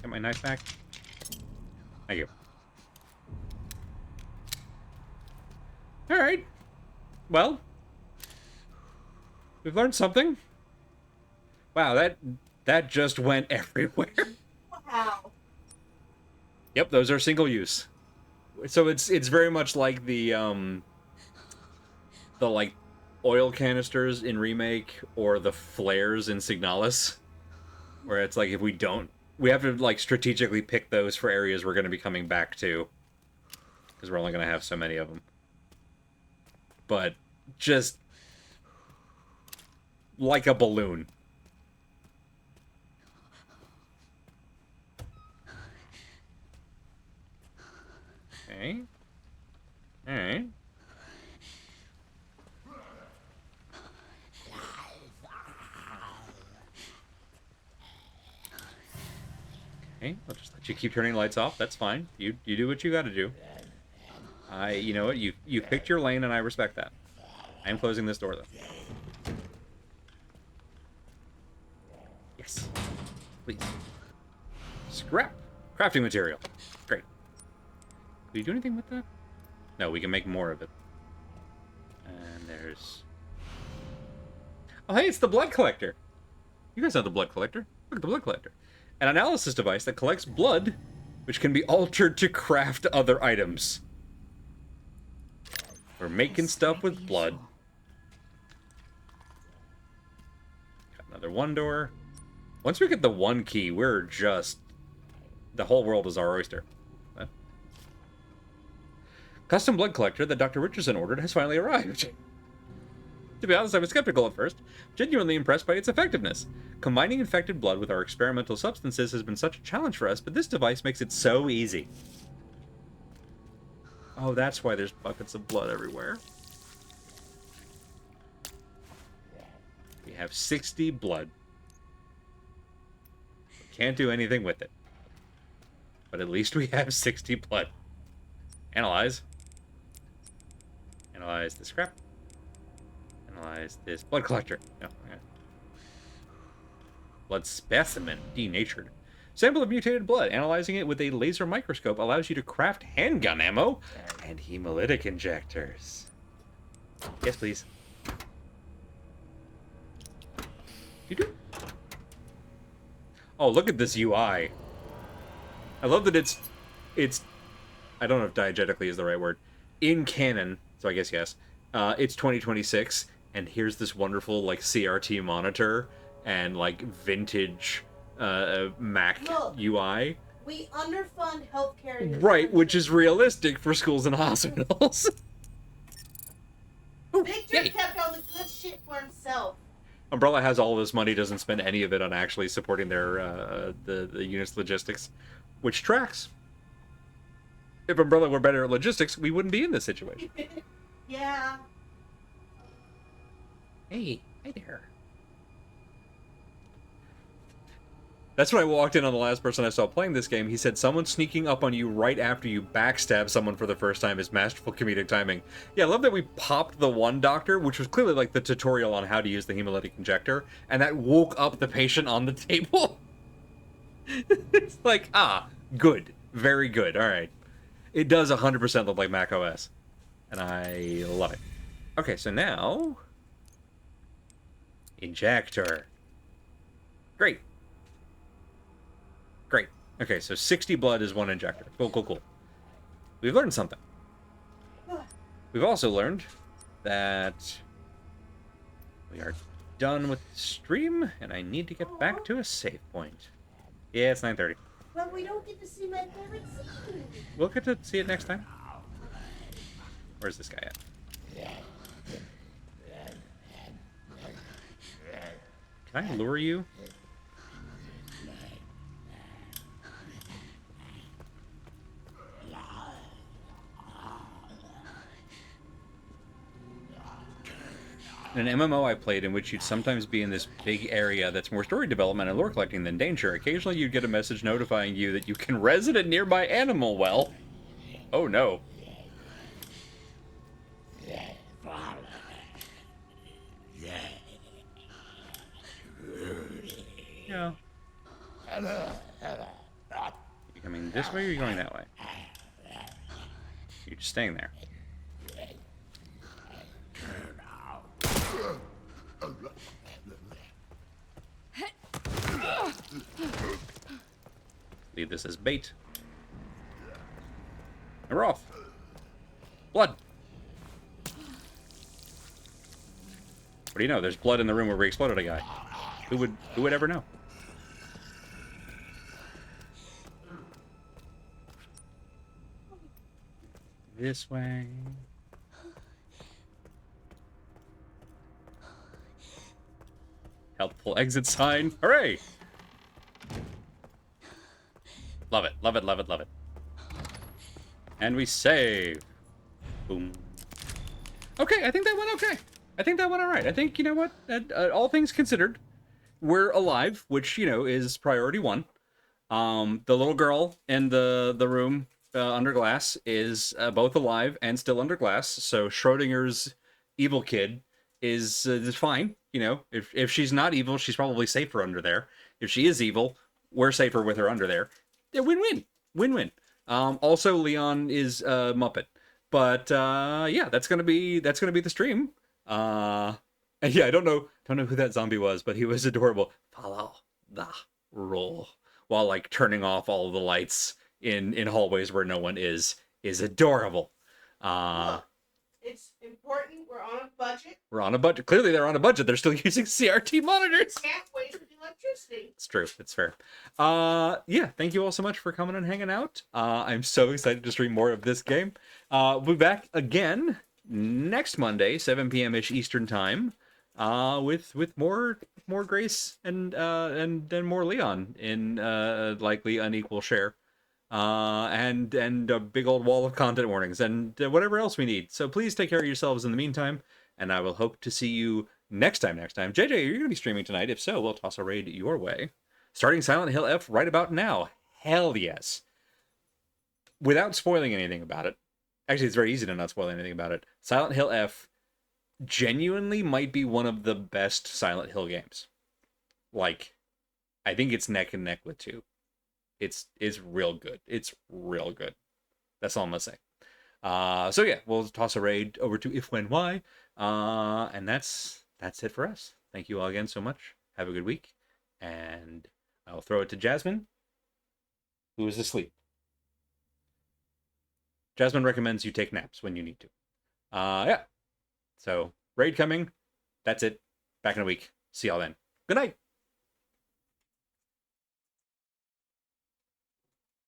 Get my knife back. Thank you. Alright. Well. We've learned something. Wow, that just went everywhere. Wow. Yep, those are single use. So it's very much like the like oil canisters in Remake or the flares in Signalis, where it's like if we have to like strategically pick those for areas we're going to be coming back to, because we're only going to have so many of them. But just like a balloon. Okay. Alright. Okay, I'll just let you keep turning lights off. That's fine. You do what you gotta do. You know what? You picked your lane and I respect that. I am closing this door though. Yes. Please. Scrap. Crafting material. Great. Can we do anything with that? No, we can make more of it. And there's... Oh, hey, it's the blood collector. You guys know the blood collector. Look at the blood collector. An analysis device that collects blood, which can be altered to craft other items. We're making stuff with blood. Got another one door. Once we get the one key, we're just... The whole world is our oyster. Custom blood collector that Dr. Richardson ordered has finally arrived. To be honest, I was skeptical at first, genuinely impressed by its effectiveness. Combining infected blood with our experimental substances has been such a challenge for us, but this device makes it so easy. Oh, that's why there's buckets of blood everywhere. We have 60 blood. We can't do anything with it. But at least we have 60 blood. Analyze. Analyze the scrap. Analyze this blood collector. No, okay. Blood specimen. Denatured. Sample of mutated blood. Analyzing it with a laser microscope allows you to craft handgun ammo and hemolytic injectors. Yes, please. You do? Oh, look at this UI. I love that it's I don't know if diegetically is the right word. In canon, so I guess yes. It's 2026, and here's this wonderful like CRT monitor and like vintage Mac UI. We underfund healthcare. In this Right, country. which is realistic for schools and hospitals. Victor kept all the good shit for himself. Umbrella has all this money, doesn't spend any of it on actually supporting their the unit's logistics, which tracks. If Umbrella were better at logistics, we wouldn't be in this situation. Yeah. Hey, hi there. That's when I walked in on the last person I saw playing this game. He said, someone sneaking up on you right after you backstab someone for the first time is masterful comedic timing. Yeah, I love that we popped the one doctor, which was clearly like the tutorial on how to use the hemolytic injector, and that woke up the patient on the table. It's like, good. Very good. All right. It does 100% look like Mac OS, and I love it. Okay, so now... Injector. Great. Great. Okay, so 60 blood is one injector. Cool, cool, cool. We've learned something. We've also learned that we are done with the stream, and I need to get back to a save point. Yeah, it's 9:30. But we don't get to see my favorite scene. We'll get to see it next time. Where's this guy at? Can I lure you? In an MMO I played in which you'd sometimes be in this big area that's more story development and lore collecting than danger, occasionally you'd get a message notifying you that you can res at a nearby animal well. Oh no. Yeah. You coming this way or are you going that way? You're just staying there. Leave this as bait. And we're off. Blood. What do you know? There's blood in the room where we exploded a guy. Who would ever know? This way. Helpful exit sign. Hooray! Love it, love it, love it, love it. And we save. Boom. Okay, I think that went okay. I think that went alright. I think, you know what? All things considered, we're alive, which, you know, is priority one. The little girl in the room under glass is both alive and still under glass, so Schrodinger's evil kid is fine. You know, if she's not evil, she's probably safer under there. If she is evil, we're safer with her under there. Yeah, win-win. Win-win. Also, Leon is Muppet. But yeah, that's gonna be the stream. And yeah, I don't know who that zombie was, but he was adorable. Follow the rule while like turning off all of the lights in hallways where no one is adorable. Look, it's important. We're on a budget. We're on a budget. Clearly, they're on a budget. They're still using CRT monitors. Can't waste electricity. It's true. It's fair. Yeah, thank you all so much for coming and hanging out. I'm so excited to stream more of this game. We'll be back again next Monday, 7 p.m.-ish Eastern Time, with more Grace and more Leon in likely unequal share. And a big old wall of content warnings and whatever else we need. So please take care of yourselves in the meantime, and I will hope to see you next time. JJ, are you going to be streaming tonight? If so, we'll toss a raid your way. Starting Silent Hill F right about now. Hell yes. Without spoiling anything about it. Actually, it's very easy to not spoil anything about it. Silent Hill F genuinely might be one of the best Silent Hill games. Like, I think it's neck and neck with 2. It's real good. It's real good. That's all I'm gonna say. So yeah, we'll toss a raid over to If When Why. And that's it for us. Thank you all again so much. Have a good week. And I'll throw it to Jasmine, who is asleep. Jasmine recommends you take naps when you need to. Yeah. So raid coming. That's it. Back in a week. See y'all then. Good night.